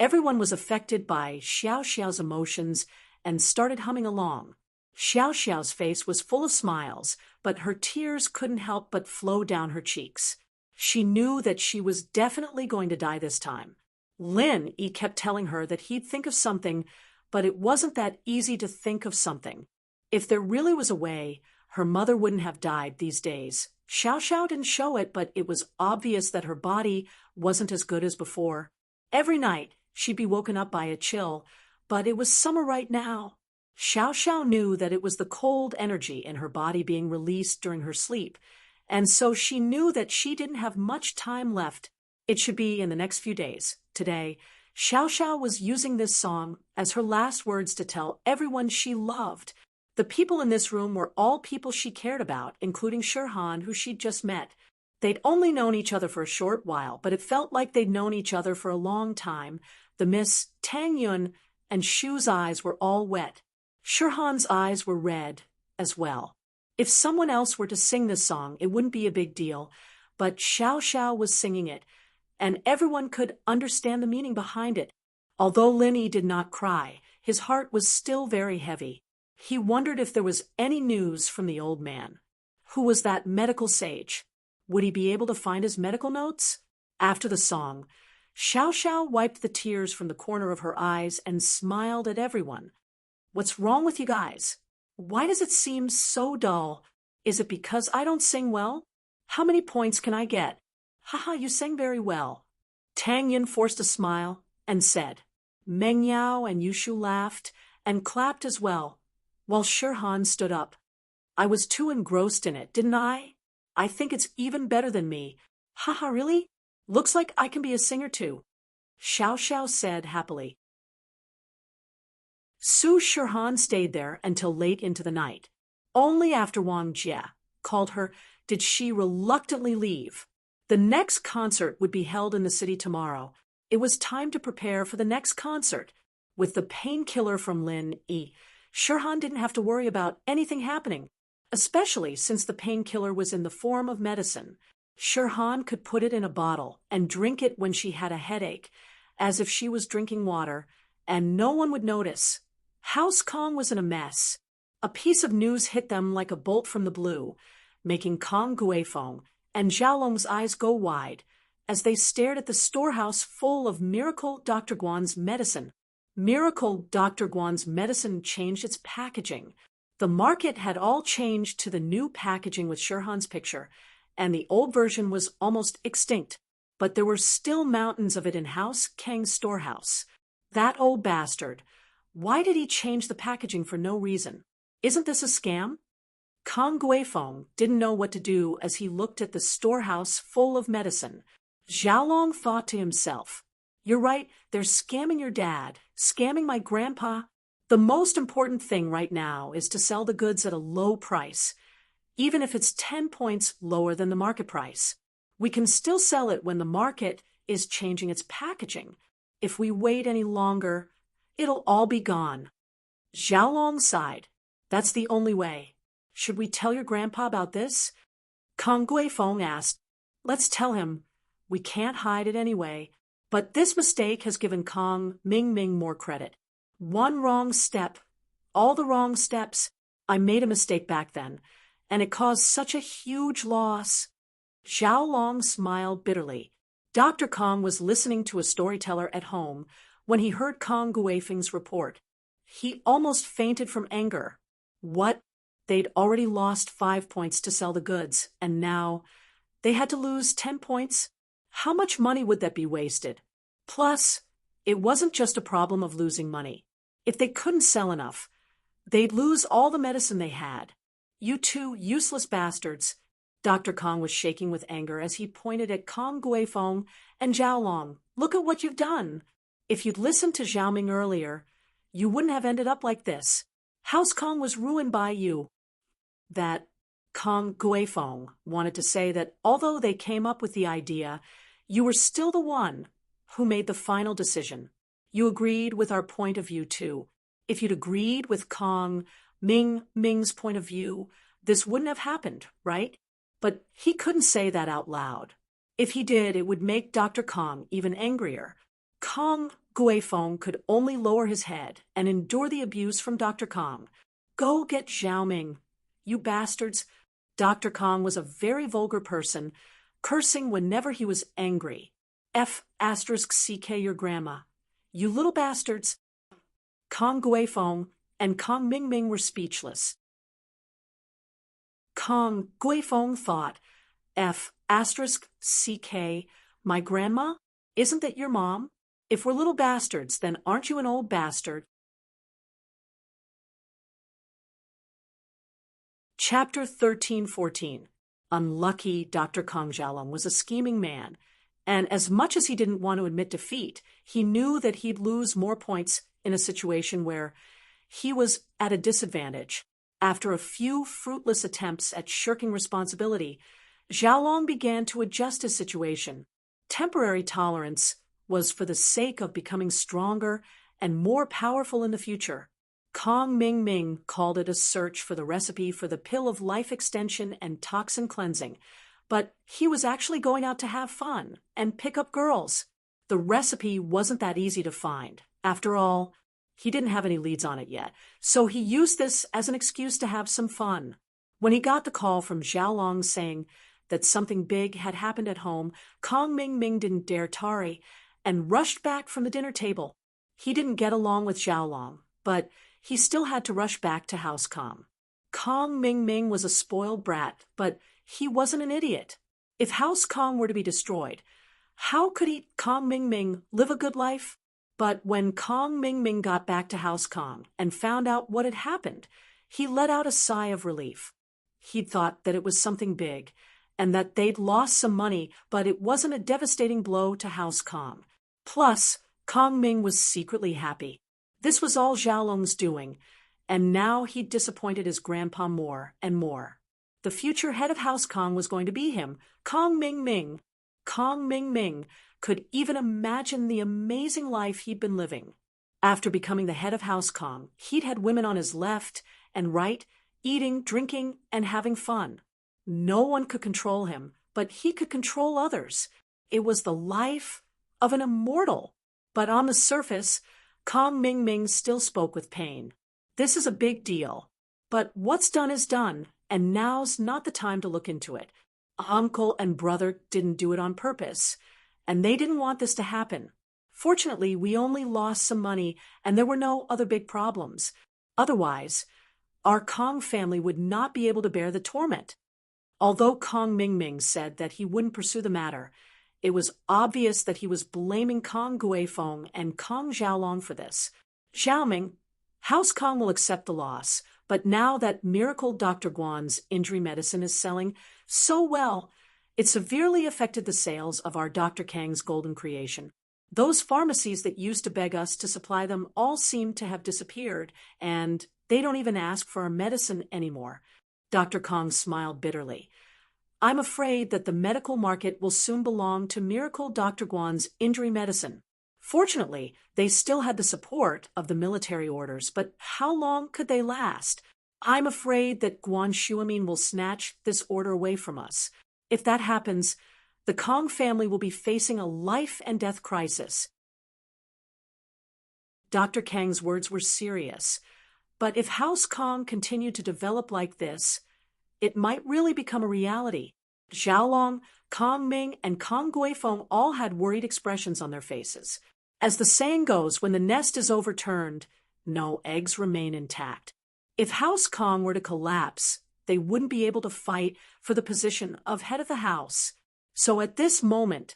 Everyone was affected by Xiao Xiao's emotions and started humming along. Xiao Xiao's face was full of smiles, but her tears couldn't help but flow down her cheeks. She knew that she was definitely going to die this time. Lin Yi kept telling her that he'd think of something, but it wasn't that easy to think of something. If there really was a way, her mother wouldn't have died these days. Xiao Xiao didn't show it, but it was obvious that her body wasn't as good as before. Every night, she'd be woken up by a chill, but it was summer right now. Xiao Xiao knew that it was the cold energy in her body being released during her sleep, and so she knew that she didn't have much time left. It should be in the next few days. Today, Xiao Xiao was using this song as her last words to tell everyone she loved. The people in this room were all people she cared about, including Shirhan, who she'd just met. They'd only known each other for a short while, but it felt like they'd known each other for a long time. The Miss Tang Yun and Shu's eyes were all wet. Shirhan's eyes were red as well. If someone else were to sing this song, it wouldn't be a big deal, but Xiao Xiao was singing it, and everyone could understand the meaning behind it. Although Lin Yi did not cry, his heart was still very heavy. He wondered if there was any news from the old man. Who was that medical sage? Would he be able to find his medical notes? After the song, Xiao Xiao wiped the tears from the corner of her eyes and smiled at everyone. What's wrong with you guys? Why does it seem so dull? Is it because I don't sing well? How many points can I get? Haha, you sang very well. Tang Yin forced a smile and said. Meng Yao and Yushu laughed and clapped as well, while Shirhan stood up. I was too engrossed in it, didn't I? I think it's even better than me. Haha, really? Looks like I can be a singer too. Xiao Xiao said happily. Su Shihan stayed there until late into the night. Only after Wang Jie called her did she reluctantly leave. The next concert would be held in the city tomorrow. It was time to prepare for the next concert. With the painkiller from Lin Yi, Shihan didn't have to worry about anything happening, especially since the painkiller was in the form of medicine. Shihan could put it in a bottle and drink it when she had a headache, as if she was drinking water, and no one would notice. House Kong was in a mess. A piece of news hit them like a bolt from the blue, making Kong Guifeng and Xiaolong's eyes go wide as they stared at the storehouse full of Miracle Dr. Guan's medicine. Miracle Dr. Guan's medicine changed its packaging. The market had all changed to the new packaging with Shihan's picture, and the old version was almost extinct, but there were still mountains of it in House Kang's storehouse. That old bastard. Why did he change the packaging for no reason? Isn't this a scam? Kong Guifeng didn't know what to do as he looked at the storehouse full of medicine. Xiaolong thought to himself, "You're right, they're scamming your dad, scamming my grandpa. The most important thing right now is to sell the goods at a low price, even if it's 10 points lower than the market price. We can still sell it when the market is changing its packaging. If we wait any longer, it'll all be gone." Xiaolong sighed. "That's the only way. Should we tell your grandpa about this?" Kong Guifeng asked. "Let's tell him. We can't hide it anyway." But this mistake has given Kong Mingming more credit. One wrong step, all the wrong steps. I made a mistake back then, and it caused such a huge loss. Xiaolong smiled bitterly. Dr. Kong was listening to a storyteller at home when he heard Kong Guifeng's report. He almost fainted from anger. What? They'd already lost 5 points to sell the goods, and now they had to lose 10 points? How much money would that be wasted? Plus, it wasn't just a problem of losing money. If they couldn't sell enough, they'd lose all the medicine they had. You two useless bastards. Dr. Kong was shaking with anger as he pointed at Kong Guifeng and Xiaolong. Look at what you've done. If you'd listened to Xiaoming earlier, you wouldn't have ended up like this. House Kong was ruined by you. That Kong Guifeng wanted to say that although they came up with the idea, you were still the one who made the final decision. You agreed with our point of view too. If you'd agreed with Kong Ming's point of view, this wouldn't have happened, right? But he couldn't say that out loud. If he did, it would make Dr. Kong even angrier. Kong Guifeng could only lower his head and endure the abuse from Dr. Kong. Go get Xiaoming, you bastards. Dr. Kong was a very vulgar person, cursing whenever he was angry. F***ck your grandma. You little bastards. Kong Guifeng and Kong Mingming were speechless. Kong Guifeng thought, F***ck, my grandma? Isn't that your mom? If we're little bastards, then aren't you an old bastard? Chapter 13-14. Unlucky Dr. Kong Xiaolong was a scheming man, and as much as he didn't want to admit defeat, he knew that he'd lose more points in a situation where he was at a disadvantage. After a few fruitless attempts at shirking responsibility, Xiaolong began to adjust his situation. Temporary tolerance was for the sake of becoming stronger and more powerful in the future. Kong Mingming called it a search for the recipe for the pill of life extension and toxin cleansing, but he was actually going out to have fun and pick up girls. The recipe wasn't that easy to find. After all, he didn't have any leads on it yet, so he used this as an excuse to have some fun. When he got the call from Xiaolong saying that something big had happened at home, Kong Mingming didn't dare tarry and rushed back from the dinner table. He didn't get along with Xiaolong, but he still had to rush back to House Kong. Kong Mingming was a spoiled brat, but he wasn't an idiot. If House Kong were to be destroyed, how could Kong Mingming live a good life? But when Kong Mingming got back to House Kong and found out what had happened, he let out a sigh of relief. He'd thought that it was something big, and that they'd lost some money, but it wasn't a devastating blow to House Kong. Plus, Kong Ming was secretly happy. This was all Xiaolong's doing, and now he'd disappointed his grandpa more and more. The future head of House Kong was going to be him, Kong Ming Ming. Kong Ming Ming could even imagine the amazing life he'd been living. After becoming the head of House Kong, he'd had women on his left and right, eating, drinking, and having fun. No one could control him, but he could control others. It was the life of an immortal. But on the surface, Kong Ming Ming still spoke with pain. This is a big deal. But what's done is done, and now's not the time to look into it. Uncle and brother didn't do it on purpose, and they didn't want this to happen. Fortunately, we only lost some money, and there were no other big problems. Otherwise, our Kong family would not be able to bear the torment. Although Kong Ming Ming said that he wouldn't pursue the matter, it was obvious that he was blaming Kong Guifeng and Kong Xiaolong for this. Xiaoming, House Kong will accept the loss, but now that Miracle Dr. Guan's injury medicine is selling so well, it severely affected the sales of our Dr. Kang's golden creation. Those pharmacies that used to beg us to supply them all seem to have disappeared, and they don't even ask for our medicine anymore. Dr. Kong smiled bitterly. I'm afraid that the medical market will soon belong to Miracle Dr. Guan's injury medicine. Fortunately, they still had the support of the military orders, but how long could they last? I'm afraid that Guan Shuamin will snatch this order away from us. If that happens, the Kong family will be facing a life-and-death crisis. Dr. Kang's words were serious, but if House Kong continued to develop like this, it might really become a reality. Xiaolong, Kong Ming, and Kong Guifeng all had worried expressions on their faces. As the saying goes, when the nest is overturned, no eggs remain intact. If House Kong were to collapse, they wouldn't be able to fight for the position of head of the house. So at this moment,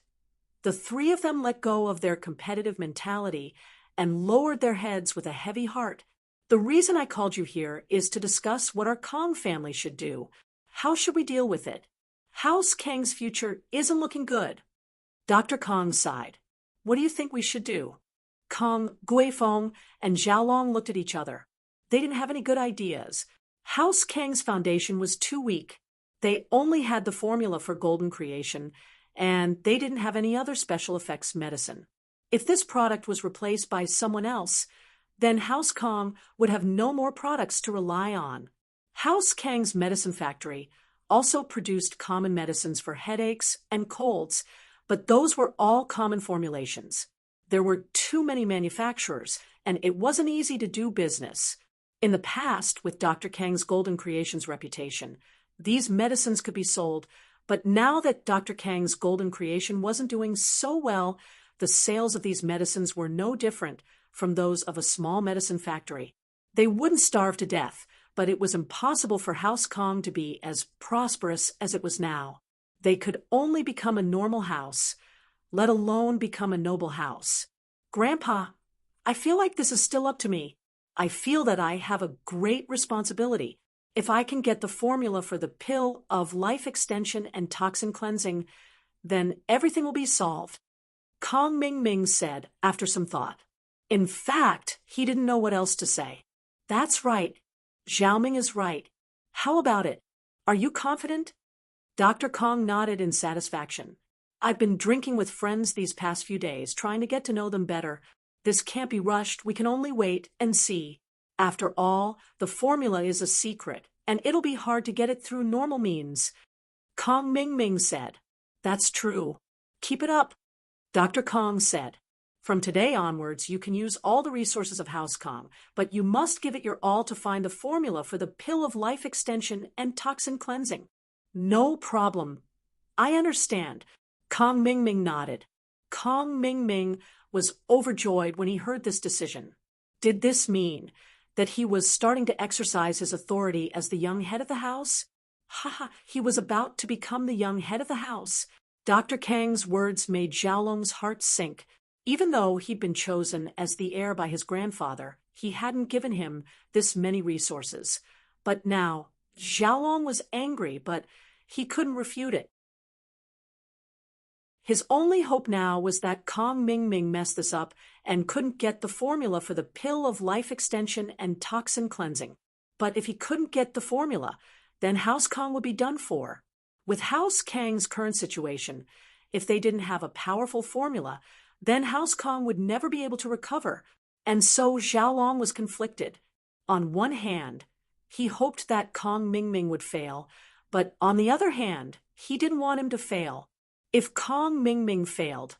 the three of them let go of their competitive mentality and lowered their heads with a heavy heart. The reason I called you here is to discuss what our Kong family should do. How should we deal with it? House Kang's future isn't looking good. Dr. Kong sighed. What do you think we should do? Kong, Guifeng, and Xiaolong looked at each other. They didn't have any good ideas. House Kang's foundation was too weak. They only had the formula for golden creation, and they didn't have any other special effects medicine. If this product was replaced by someone else, then House Kong would have no more products to rely on. House Kang's medicine factory also produced common medicines for headaches and colds, but those were all common formulations. There were too many manufacturers, and it wasn't easy to do business. In the past, with Dr. Kang's Golden Creations reputation, these medicines could be sold, but now that Dr. Kang's Golden Creation wasn't doing so well, the sales of these medicines were no different from those of a small medicine factory. They wouldn't starve to death, but it was impossible for House Kong to be as prosperous as it was now. They could only become a normal house, let alone become a noble house. Grandpa, I feel like this is still up to me. I feel that I have a great responsibility. If I can get the formula for the pill of life extension and toxin cleansing, then everything will be solved. Kong Ming Ming said after some thought. In fact, he didn't know what else to say. That's right. Xiaoming is right. How about it? Are you confident? Dr. Kong nodded in satisfaction. I've been drinking with friends these past few days, trying to get to know them better. This can't be rushed. We can only wait and see. After all, the formula is a secret, and it'll be hard to get it through normal means. Kong Ming Ming said. That's true. Keep it up. Dr. Kong said. From today onwards, you can use all the resources of House Kong, but you must give it your all to find the formula for the pill of life extension and toxin cleansing. No problem. I understand. Kong Ming Ming nodded. Kong Ming Ming was overjoyed when he heard this decision. Did this mean that he was starting to exercise his authority as the young head of the house? He was about to become the young head of the house. Dr. Kang's words made Xiaolong's heart sink. Even though he'd been chosen as the heir by his grandfather, he hadn't given him this many resources. But now, Xiaolong was angry, but he couldn't refute it. His only hope now was that Kong Ming Ming messed this up and couldn't get the formula for the pill of life extension and toxin cleansing. But if he couldn't get the formula, then House Kong would be done for. With House Kang's current situation, if they didn't have a powerful formula, then House Kong would never be able to recover, and so Xiaolong was conflicted. On one hand, he hoped that Kong Ming Ming would fail, but on the other hand, he didn't want him to fail. If Kong Ming Ming failed,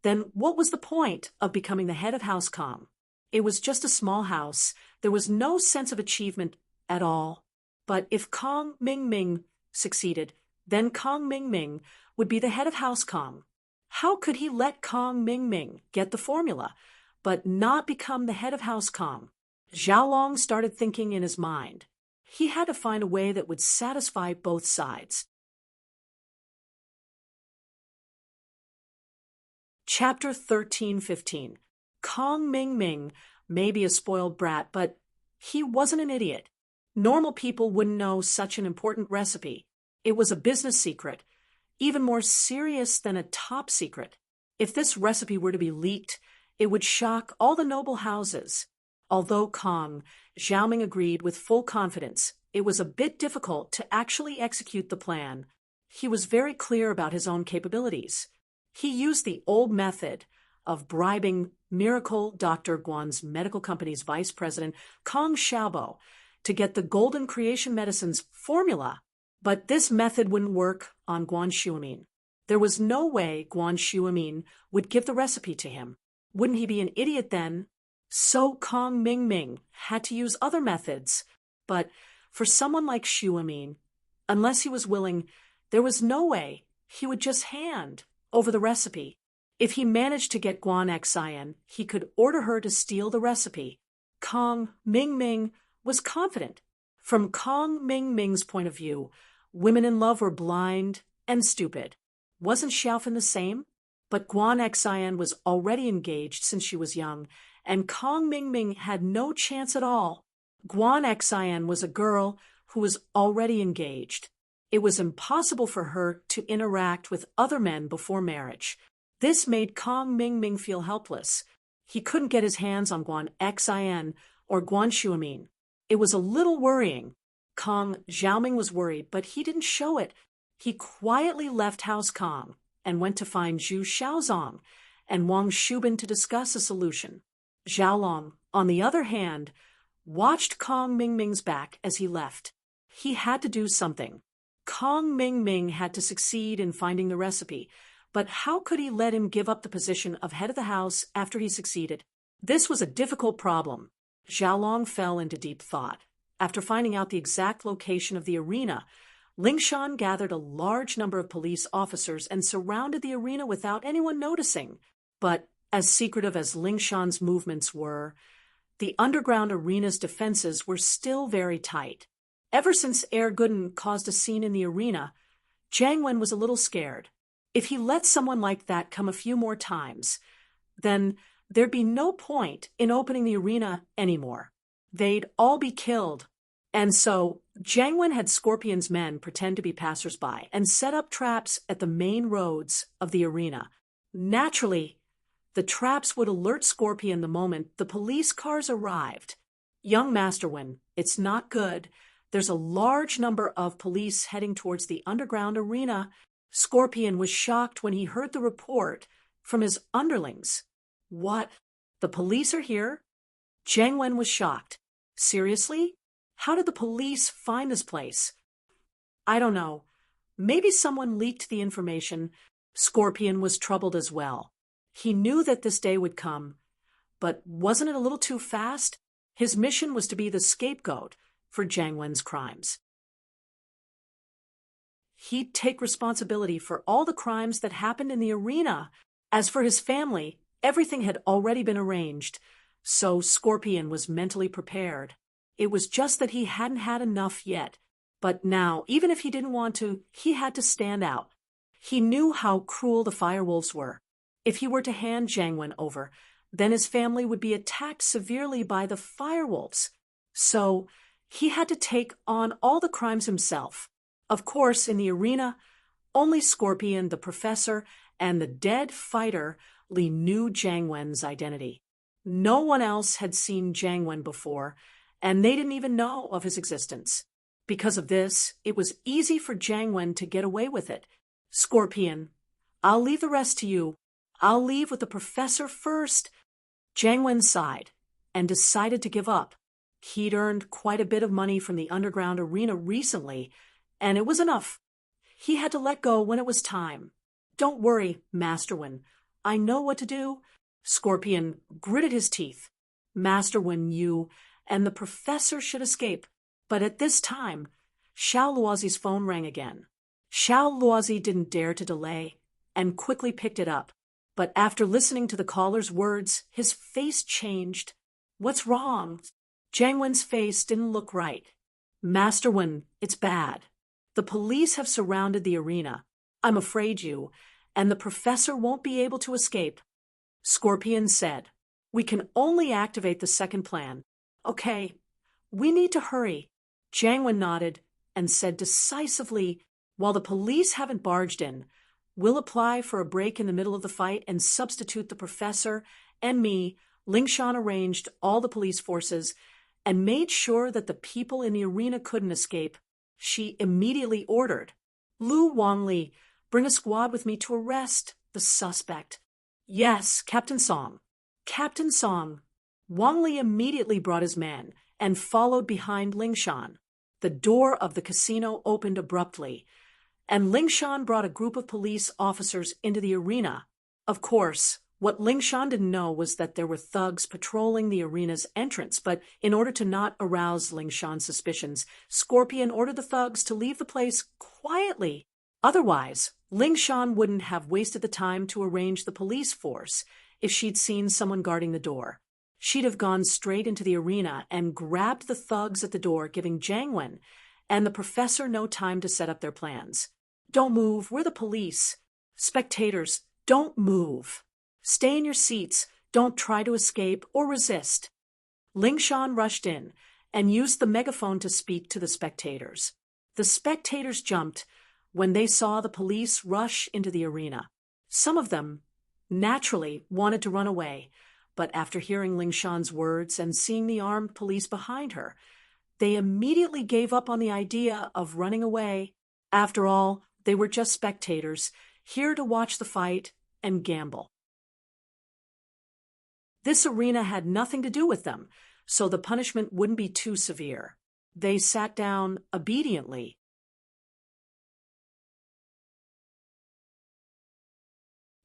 then what was the point of becoming the head of House Kong? It was just a small house. There was no sense of achievement at all. But if Kong Ming Ming succeeded, then Kong Ming Ming would be the head of House Kong. How could he let Kong Ming Ming get the formula, but not become the head of House Kong? Xiaolong started thinking in his mind. He had to find a way that would satisfy both sides. Chapter 13-15. Kong Ming Ming may be a spoiled brat, but he wasn't an idiot. Normal people wouldn't know such an important recipe. It was a business secret, even more serious than a top secret. If this recipe were to be leaked, it would shock all the noble houses. Although Kong Xiaoming agreed with full confidence, it was a bit difficult to actually execute the plan. He was very clear about his own capabilities. He used the old method of bribing Miracle Dr. Guan's medical company's vice president, Kong Xiaobo, to get the Golden Creation Medicine's formula. But this method wouldn't work on Guan Shuimin. There was no way Guan Shuimin would give the recipe to him. Wouldn't he be an idiot then? So Kong Ming Ming had to use other methods. But for someone like Shuimin, unless he was willing, there was no way he would just hand over the recipe. If he managed to get Guan Xian, he could order her to steal the recipe. Kong Ming Ming was confident. From Kong Ming Ming's point of view, women in love were blind and stupid. Wasn't Xiaofan the same? But Guan Xian was already engaged since she was young, and Kong Ming Ming had no chance at all. Guan Xian was a girl who was already engaged. It was impossible for her to interact with other men before marriage. This made Kong Ming Ming feel helpless. He couldn't get his hands on Guan Xian or Guan Shuimin. It was a little worrying. Kong Xiaoming was worried, but he didn't show it. He quietly left House Kong and went to find Zhu Xiaozong and Wang Shubin to discuss a solution. Xiaolong, on the other hand, watched Kong Ming Ming's back as he left. He had to do something. Kong Ming Ming had to succeed in finding the recipe, but how could he let him give up the position of head of the house after he succeeded? This was a difficult problem. Xiaolong fell into deep thought. After finding out the exact location of the arena, Lingshan gathered a large number of police officers and surrounded the arena without anyone noticing. But as secretive as Lingshan's movements were, the underground arena's defenses were still very tight. Ever since Guden caused a scene in the arena, Jiang Wen was a little scared. If he let someone like that come a few more times, then there'd be no point in opening the arena anymore. They'd all be killed. And so Jiang Wen had Scorpion's men pretend to be passers-by and set up traps at the main roads of the arena. Naturally, the traps would alert Scorpion the moment the police cars arrived. Young Master Wen, it's not good. There's a large number of police heading towards the underground arena. Scorpion was shocked when he heard the report from his underlings. What? The police are here? Jiang Wen was shocked. Seriously? How did the police find this place? I don't know. Maybe someone leaked the information. Scorpion was troubled as well. He knew that this day would come, but wasn't it a little too fast? His mission was to be the scapegoat for Jiang Wen's crimes. He'd take responsibility for all the crimes that happened in the arena. As for his family, everything had already been arranged, so Scorpion was mentally prepared. It was just that he hadn't had enough yet. But now, even if he didn't want to, he had to stand out. He knew how cruel the firewolves were. If he were to hand Jiang Wen over, then his family would be attacked severely by the firewolves. So he had to take on all the crimes himself. Of course, in the arena, only Scorpion, the professor, and the dead fighter Li knew Jiang Wen's identity. No one else had seen Jiang Wen before, and they didn't even know of his existence. Because of this, it was easy for Jiang Wen to get away with it. Scorpion, I'll leave the rest to you. I'll leave with the professor first. Jiang Wen sighed and decided to give up. He'd earned quite a bit of money from the underground arena recently, and it was enough. He had to let go when it was time. Don't worry, Master Wen. I know what to do. Scorpion gritted his teeth. Master Wen, you and the professor should escape. But at this time, Xiao Luozi's phone rang again. Xiao Luozi didn't dare to delay and quickly picked it up. But after listening to the caller's words, his face changed. What's wrong? Jiang Wen's face didn't look right. Master Wen, it's bad. The police have surrounded the arena. I'm afraid you and the professor won't be able to escape. Scorpion said, we can only activate the second plan. Okay, we need to hurry. Jiang Wen nodded and said decisively, while the police haven't barged in, we'll apply for a break in the middle of the fight and substitute the professor and me. Lingshan arranged all the police forces and made sure that the people in the arena couldn't escape. She immediately ordered, Lu Wangli, bring a squad with me to arrest the suspect. Yes, Captain Song. Captain Song. Wang Li immediately brought his men and followed behind Lingshan. The door of the casino opened abruptly, and Lingshan brought a group of police officers into the arena. Of course, what Lingshan didn't know was that there were thugs patrolling the arena's entrance, but in order to not arouse Lingshan's suspicions, Scorpion ordered the thugs to leave the place quietly. Otherwise, Lingshan wouldn't have wasted the time to arrange the police force if she'd seen someone guarding the door. She'd have gone straight into the arena and grabbed the thugs at the door, giving Jiang Wen and the professor no time to set up their plans. Don't move, we're the police. Spectators, don't move. Stay in your seats, don't try to escape or resist. Lingshan rushed in and used the megaphone to speak to the spectators. The spectators jumped when they saw the police rush into the arena. Some of them, naturally, wanted to run away, but after hearing Lingshan's words and seeing the armed police behind her, they immediately gave up on the idea of running away. After all, they were just spectators, here to watch the fight and gamble. This arena had nothing to do with them, so the punishment wouldn't be too severe. They sat down obediently.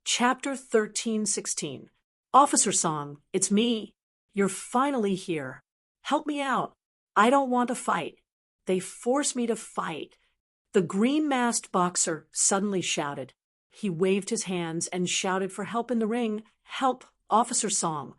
Chapter 13:16. Officer Song, it's me. You're finally here. Help me out. I don't want to fight. They force me to fight. The green-masked boxer suddenly shouted. He waved his hands and shouted for help in the ring. Help, Officer Song.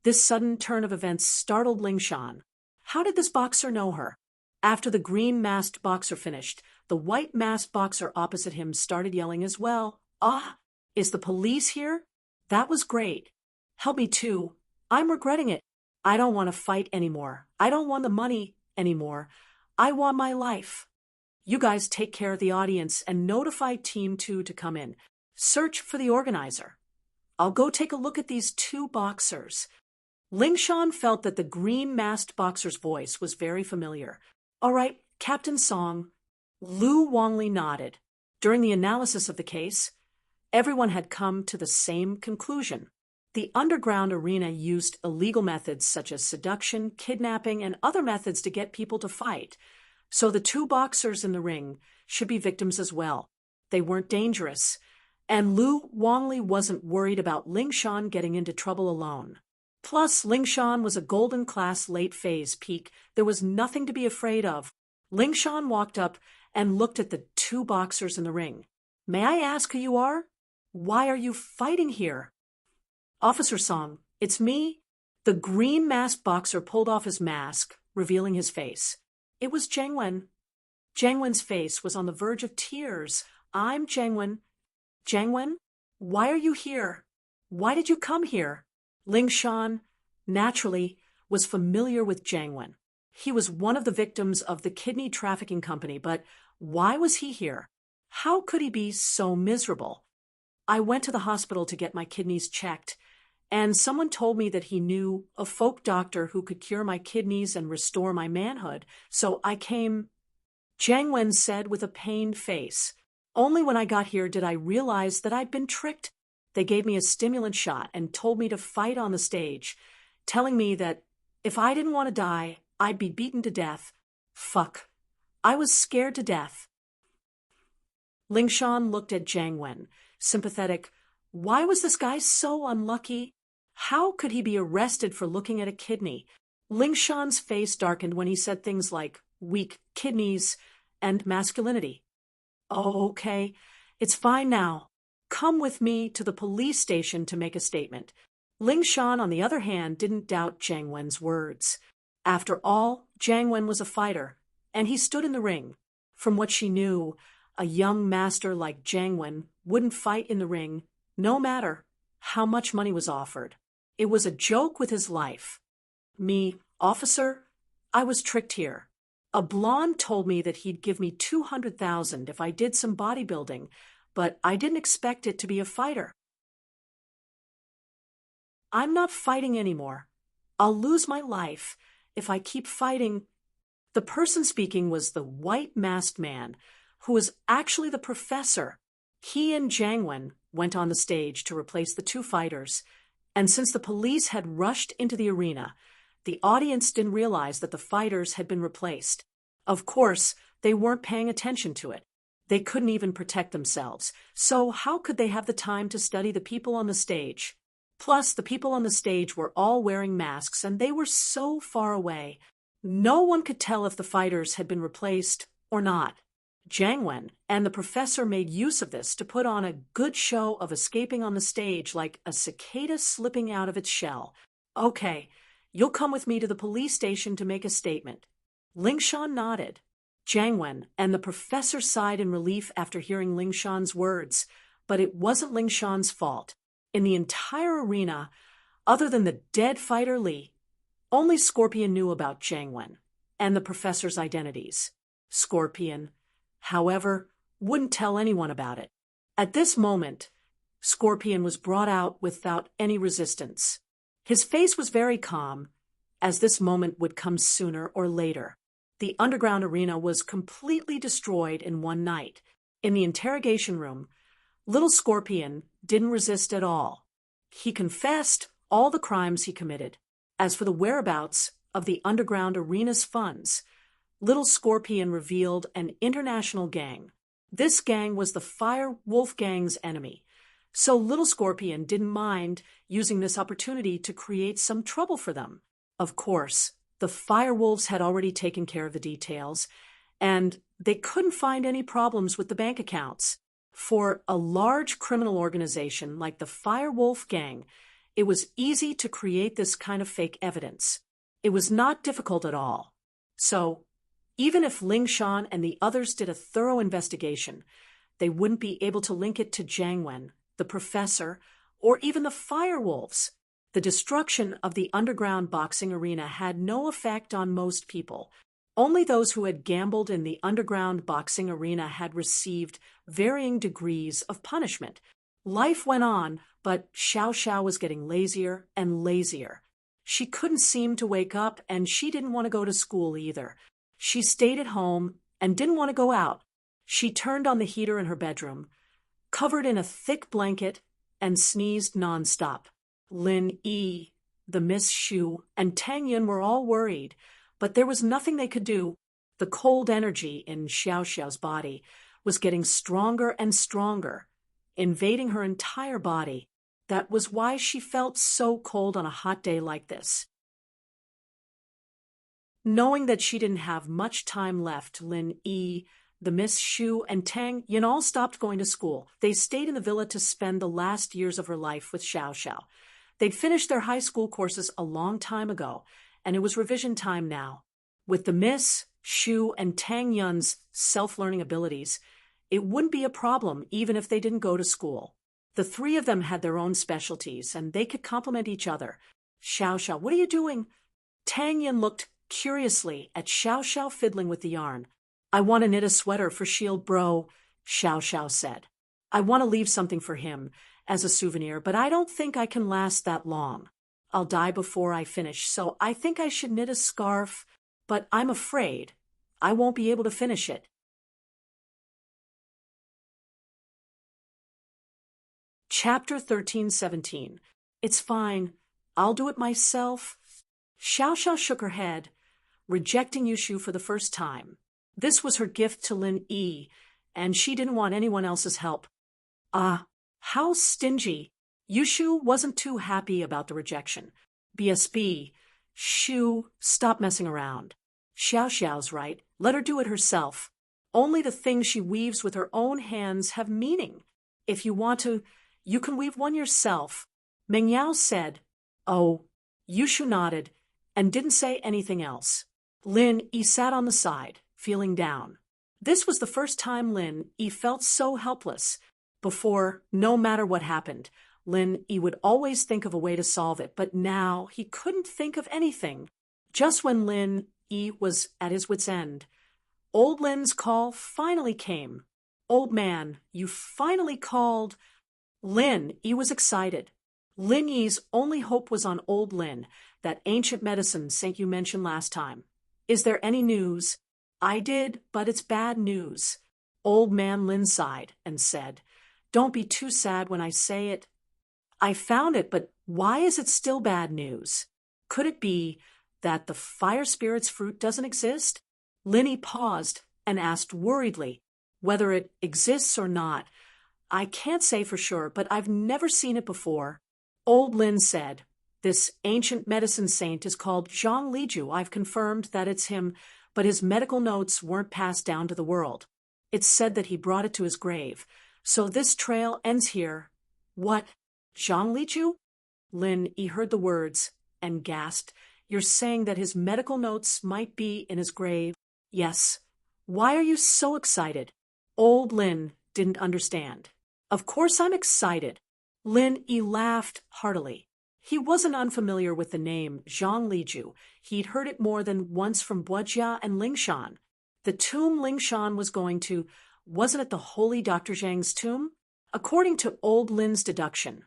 This sudden turn of events startled Lingshan. How did this boxer know her? After the green-masked boxer finished, the white-masked boxer opposite him started yelling as well. Ah, is the police here? That was great. Help me too. I'm regretting it. I don't want to fight anymore. I don't want the money anymore. I want my life. You guys take care of the audience and notify Team 2 to come in. Search for the organizer. I'll go take a look at these two boxers. Lingshan felt that the green-masked boxer's voice was very familiar. All right, Captain Song. Lu Wangli nodded. During the analysis of the case, everyone had come to the same conclusion. The underground arena used illegal methods such as seduction, kidnapping, and other methods to get people to fight. So the two boxers in the ring should be victims as well. They weren't dangerous, and Lu Wangli wasn't worried about Lingshan getting into trouble alone. Plus, Lingshan was a golden class late phase peak. There was nothing to be afraid of. Lingshan walked up and looked at the two boxers in the ring. May I ask who you are? Why are you fighting here? Officer Song, it's me. The green-masked boxer pulled off his mask, revealing his face. It was Jiang Wen. Jiang Wen's face was on the verge of tears. I'm Jiang Wen. Jiang Wen, why are you here? Why did you come here? Lingshan, naturally, was familiar with Jiang Wen. He was one of the victims of the kidney trafficking company, but why was he here? How could he be so miserable? I went to the hospital to get my kidneys checked, and someone told me that he knew a folk doctor who could cure my kidneys and restore my manhood, so I came, Jiang Wen said with a pained face. Only when I got here did I realize that I'd been tricked. They gave me a stimulant shot and told me to fight on the stage, telling me that if I didn't want to die, I'd be beaten to death. Fuck. I was scared to death. Ling Shan looked at Jiang Wen, sympathetic. Why was this guy so unlucky? How could he be arrested for looking at a kidney? Ling Shan's face darkened when he said things like weak kidneys and masculinity. Oh, okay. It's fine now. Come with me to the police station to make a statement. Ling Shan, on the other hand, didn't doubt Jiang Wen's words. After all, Jiang Wen was a fighter, and he stood in the ring. From what she knew, a young master like Jiang Wen wouldn't fight in the ring, no matter how much money was offered. It was a joke with his life. Me, officer, I was tricked here. A blonde told me that he'd give me 200,000 if I did some bodybuilding, but I didn't expect it to be a fighter. I'm not fighting anymore. I'll lose my life if I keep fighting. The person speaking was the white-masked man, who was actually the professor. He and Jiang Wen went on the stage to replace the two fighters, and since the police had rushed into the arena, the audience didn't realize that the fighters had been replaced. Of course, they weren't paying attention to it. They couldn't even protect themselves, so how could they have the time to study the people on the stage? Plus, the people on the stage were all wearing masks, and they were so far away. No one could tell if the fighters had been replaced or not. Jiang Wen and the professor made use of this to put on a good show of escaping on the stage like a cicada slipping out of its shell. Okay, you'll come with me to the police station to make a statement. Ling Shan nodded. Jiang Wen and the professor sighed in relief after hearing Ling Shan's words, but it wasn't Ling Shan's fault. In the entire arena, other than the dead fighter Li, only Scorpion knew about Jiang Wen and the professor's identities. Scorpion, however, wouldn't tell anyone about it. At this moment, Scorpion was brought out without any resistance. His face was very calm, as this moment would come sooner or later. The underground arena was completely destroyed in one night. In the interrogation room, little Scorpion didn't resist at all. He confessed all the crimes he committed. As for the whereabouts of the underground arena's funds, little Scorpion revealed an international gang. This gang was the Fire Wolf Gang's enemy, so little Scorpion didn't mind using this opportunity to create some trouble for them. Of course, the Fire Wolves had already taken care of the details, and they couldn't find any problems with the bank accounts. For a large criminal organization like the Fire Wolf Gang, it was easy to create this kind of fake evidence. It was not difficult at all. So, even if Ling Shan and the others did a thorough investigation, they wouldn't be able to link it to Jiang Wen, the professor, or even the Fire Wolves. The destruction of the underground boxing arena had no effect on most people. Only those who had gambled in the underground boxing arena had received varying degrees of punishment. Life went on, but Xiao Xiao was getting lazier and lazier. She couldn't seem to wake up, and she didn't want to go to school either. She stayed at home and didn't want to go out. She turned on the heater in her bedroom, covered in a thick blanket, and sneezed nonstop. Lin Yi, the Miss Xu, and Tang Yun were all worried, but there was nothing they could do. The cold energy in Xiao Xiao's body was getting stronger and stronger, invading her entire body. That was why she felt so cold on a hot day like this. Knowing that she didn't have much time left, Lin Yi, the Miss Xu, and Tang Yun all stopped going to school. They stayed in the villa to spend the last years of her life with Xiao Xiao. They'd finished their high school courses a long time ago, and it was revision time now. With the Miss Xu and Tang Yun's self-learning abilities, it wouldn't be a problem even if they didn't go to school. The three of them had their own specialties, and they could complement each other. Xiao Xiao, what are you doing? Tang Yun looked curiously at Xiao Xiao fiddling with the yarn. I want to knit a sweater for Shield Bro, Xiao Xiao said. I want to leave something for him as a souvenir, but I don't think I can last that long. I'll die before I finish, so I think I should knit a scarf, but I'm afraid I won't be able to finish it. Chapter 13:17. It's fine. I'll do it myself. Xiao Xiao shook her head, rejecting Yushu for the first time. This was her gift to Lin Yi, and she didn't want anyone else's help. How stingy. Yushu wasn't too happy about the rejection. BSB. Shu, stop messing around. Xiao Xiao's right. Let her do it herself. Only the things she weaves with her own hands have meaning. If you want to, you can weave one yourself. Meng Yao said. Oh. Yushu nodded and didn't say anything else. Lin Yi sat on the side, feeling down. This was the first time Lin Yi felt so helpless. Before, no matter what happened, Lin Yi would always think of a way to solve it, but now he couldn't think of anything. Just when Lin Yi was at his wit's end, old Lin's call finally came. Old man, you finally called. Lin Yi was excited. Lin Yi's only hope was on old Lin, that ancient medicine saint you mentioned last time. Is there any news? I did, but it's bad news. Old man Lin sighed and said, Don't be too sad when I say it. I found it, but why is it still bad news? Could it be that the fire spirit's fruit doesn't exist? Lin Yi paused and asked worriedly, whether it exists or not. I can't say for sure, but I've never seen it before. Old Lin said, This ancient medicine saint is called Zhang Liju. I've confirmed that it's him, but his medical notes weren't passed down to the world. It's said that he brought it to his grave. So this trail ends here. What? Zhang Liju? Lin Yi heard the words and gasped. You're saying that his medical notes might be in his grave? Yes. Why are you so excited? Old Lin didn't understand. Of course I'm excited. Lin Yi laughed heartily. He wasn't unfamiliar with the name Zhang Liju. He'd heard it more than once from Buojia and Lingshan. The tomb Lingshan was going to, wasn't it the holy Dr. Zhang's tomb? According to old Lin's deduction,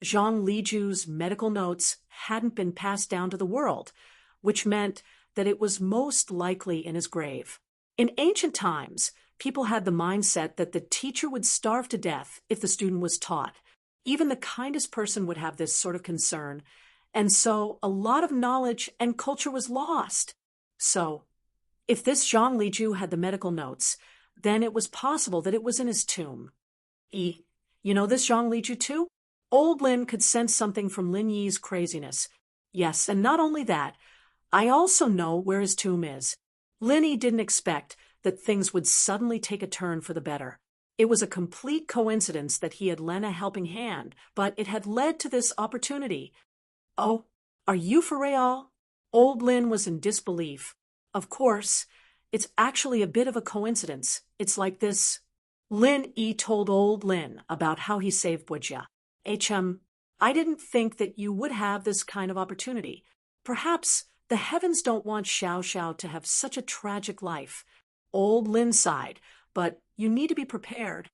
Zhang Liju's medical notes hadn't been passed down to the world, which meant that it was most likely in his grave. In ancient times, people had the mindset that the teacher would starve to death if the student was taught. Even the kindest person would have this sort of concern, and so a lot of knowledge and culture was lost. So, if this Zhang Liju had the medical notes, then it was possible that it was in his tomb. You know this Zhang Liju too? Old Lin could sense something from Lin Yi's craziness. Yes, and not only that, I also know where his tomb is. Lin Yi didn't expect that things would suddenly take a turn for the better. It was a complete coincidence that he had lent a helping hand, but it had led to this opportunity. Oh, are you for real? Old Lin was in disbelief. Of course, it's actually a bit of a coincidence. It's like this. Lin Yi told old Lin about how he saved Buojia. I didn't think that you would have this kind of opportunity. Perhaps the heavens don't want Xiao Xiao to have such a tragic life. Old Lin sighed, but you need to be prepared.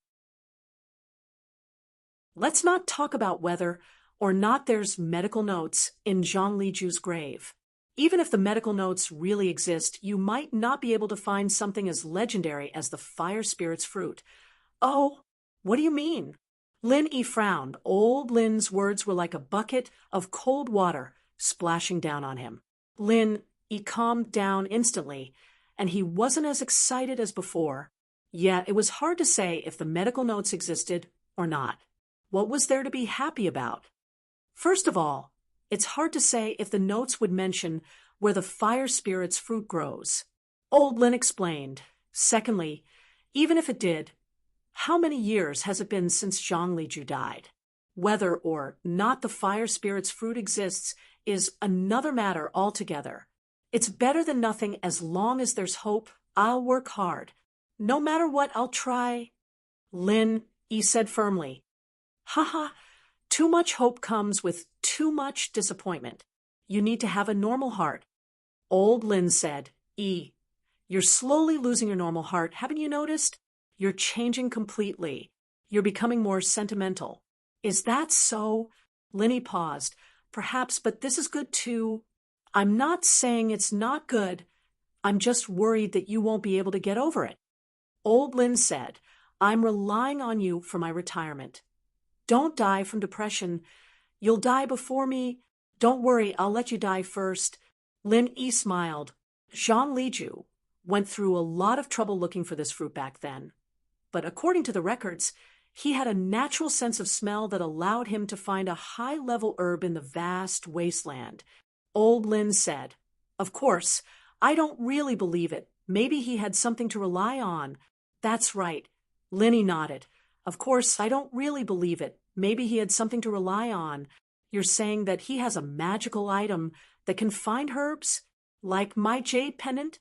Let's not talk about whether or not there's medical notes in Zhang Liju's grave. Even if the medical notes really exist, you might not be able to find something as legendary as the fire spirit's fruit. Oh, what do you mean? Lin Yi frowned. Old Lin's words were like a bucket of cold water splashing down on him. Lin Yi calmed down instantly, and he wasn't as excited as before. Yet it was hard to say if the medical notes existed or not. What was there to be happy about? First of all, it's hard to say if the notes would mention where the fire spirit's fruit grows. Old Lin explained. Secondly, even if it did, how many years has it been since Zhang Liju died? Whether or not the fire spirit's fruit exists is another matter altogether. It's better than nothing. As long as there's hope, I'll work hard. No matter what, I'll try. Lin Yi said firmly. Too much hope comes with too much disappointment. You need to have a normal heart. Old Lin said, You're slowly losing your normal heart. Haven't you noticed? You're changing completely. You're becoming more sentimental. Is that so? Linny paused. Perhaps, but this is good too. I'm not saying it's not good. I'm just worried that you won't be able to get over it. Old Lynn said, I'm relying on you for my retirement. Don't die from depression. You'll die before me. Don't worry, I'll let you die first. Lin E smiled. Jean Liju went through a lot of trouble looking for this fruit back then. But according to the records, he had a natural sense of smell that allowed him to find a high-level herb in the vast wasteland. Old Lin said, Of course, I don't really believe it. Maybe he had something to rely on. That's right. Linny nodded. Of course, I don't really believe it. Maybe he had something to rely on. You're saying that he has a magical item that can find herbs? Like my jade pendant?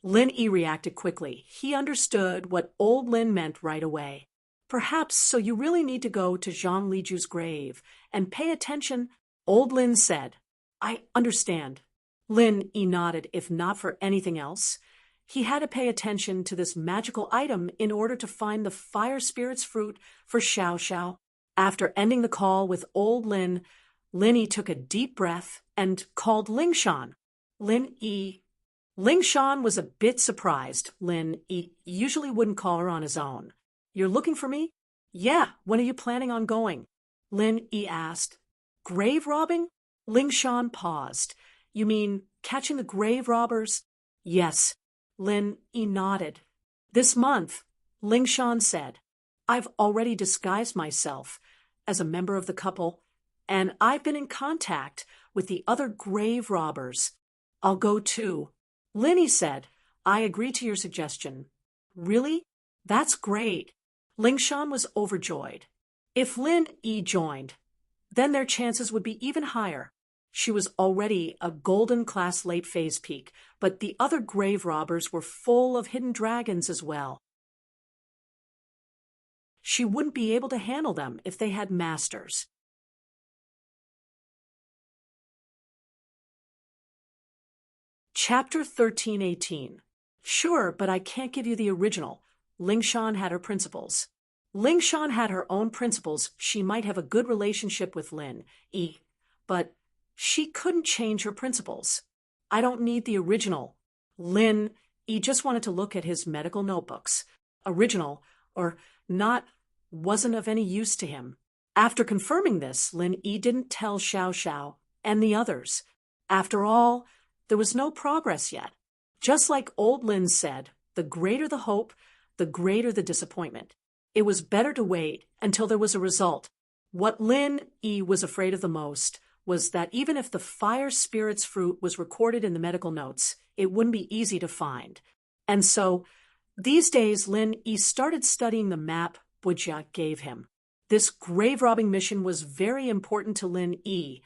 Lin E reacted quickly. He understood what Old Lin meant right away. Perhaps so you really need to go to Jean Liju's grave and pay attention, Old Lin said. I understand. Lin E nodded, if not for anything else. He had to pay attention to this magical item in order to find the fire spirit's fruit for Xiao Xiao. After ending the call with Old Lin, Lin E took a deep breath and called Ling Shan. Lin E. Ling Shan was a bit surprised. Lin E usually wouldn't call her on his own. You're looking for me? Yeah, when are you planning on going? Lin E asked. Grave robbing? Ling Shan paused. You mean catching the grave robbers? Yes. Lin E nodded. This month, Ling Shan said. I've already disguised myself as a member of the couple, and I've been in contact with the other grave robbers. I'll go too. Linny said, I agree to your suggestion. Really? That's great. Ling Shan was overjoyed. If Lin E joined, then their chances would be even higher. She was already a golden class late phase peak, but the other grave robbers were full of hidden dragons as well. She wouldn't be able to handle them if they had masters. Chapter 1318. Sure, but I can't give you the original. Ling Shan had her principles. Ling Shan had her own principles. She might have a good relationship with Lin E, but she couldn't change her principles. I don't need the original. Lin E just wanted to look at his medical notebooks. Original, or not, wasn't of any use to him. After confirming this, Lin E didn't tell Xiao Xiao and the others. After all, there was no progress yet. Just like Old Lin said, the greater the hope, the greater the disappointment. It was better to wait until there was a result. What Lin E was afraid of the most was that even if the fire spirit's fruit was recorded in the medical notes, it wouldn't be easy to find. And so, these days, Lin E started studying the map Bujia gave him. This grave-robbing mission was very important to Lin E,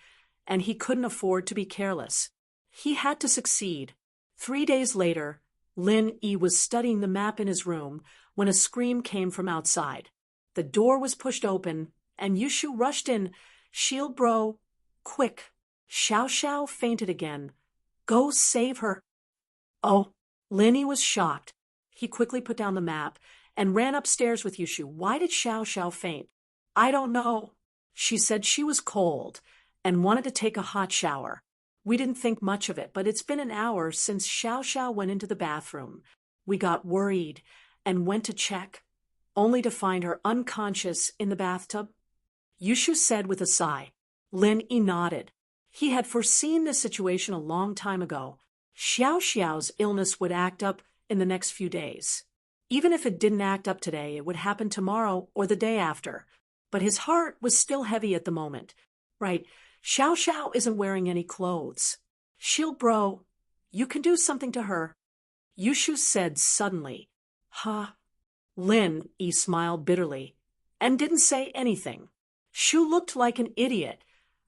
and he couldn't afford to be careless. He had to succeed. 3 days later, Lin E was studying the map in his room when a scream came from outside. The door was pushed open, and Yushu rushed in. Shield bro, quick. Xiao Xiao fainted again. Go save her. Oh, Lin E was shocked. He quickly put down the map and ran upstairs with Yushu. Why did Xiao Xiao faint? I don't know. She said she was cold and wanted to take a hot shower. We didn't think much of it, but it's been an hour since Xiao Xiao went into the bathroom. We got worried and went to check, only to find her unconscious in the bathtub. Yushu said with a sigh. Lin E nodded. He had foreseen this situation a long time ago. Xiao Xiao's illness would act up in the next few days. Even if it didn't act up today, it would happen tomorrow or the day after. But his heart was still heavy at the moment. Right, Xiao Xiao isn't wearing any clothes. Shield bro, you can do something to her. Yushu said suddenly. Huh? Lin E smiled bitterly and didn't say anything. Shu looked like an idiot,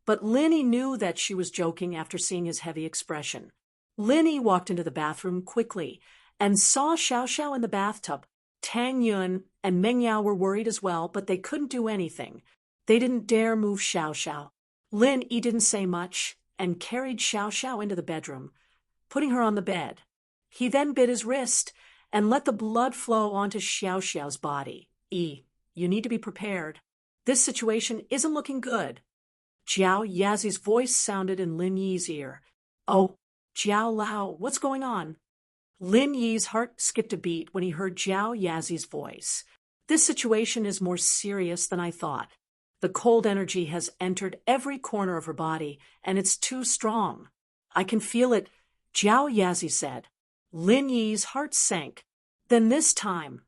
but Lin E knew that she was joking after seeing his heavy expression. Lin E walked into the bathroom quickly and saw Xiao Xiao in the bathtub. Tang Yun and Meng Yao were worried as well, but they couldn't do anything. They didn't dare move Xiao Xiao. Lin E didn't say much and carried Xiao Xiao into the bedroom, putting her on the bed. He then bit his wrist and let the blood flow onto Xiao Xiao's body. you need to be prepared. This situation isn't looking good. Jiao Yazi's voice sounded in Lin Yi's ear. Oh, Jiao Lao, what's going on? Lin Yi's heart skipped a beat when he heard Jiao Yazi's voice. This situation is more serious than I thought. The cold energy has entered every corner of her body, and it's too strong. I can feel it, Jiao Yazi said. Lin Yi's heart sank. Then this time,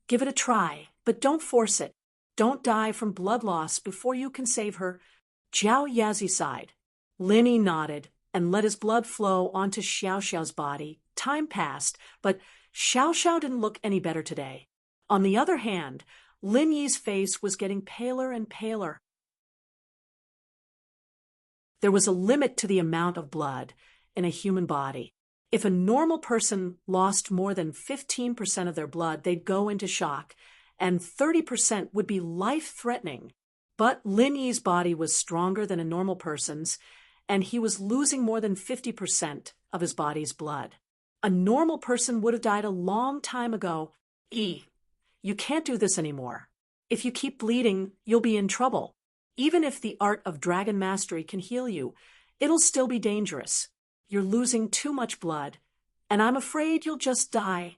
give it a try, but don't force it. Don't die from blood loss before you can save her. Jiao Yazi sighed. Lin Yi nodded and let his blood flow onto Xiao Xiao's body. Time passed, but Xiao Xiao didn't look any better today. On the other hand, Lin Yi's face was getting paler and paler. There was a limit to the amount of blood in a human body. If a normal person lost more than 15% of their blood, they'd go into shock, and 30% would be life-threatening. But Lin Yi's body was stronger than a normal person's, and he was losing more than 50% of his body's blood. A normal person would have died a long time ago. You can't do this anymore. If you keep bleeding, you'll be in trouble. Even if the art of dragon mastery can heal you, it'll still be dangerous. You're losing too much blood, and I'm afraid you'll just die.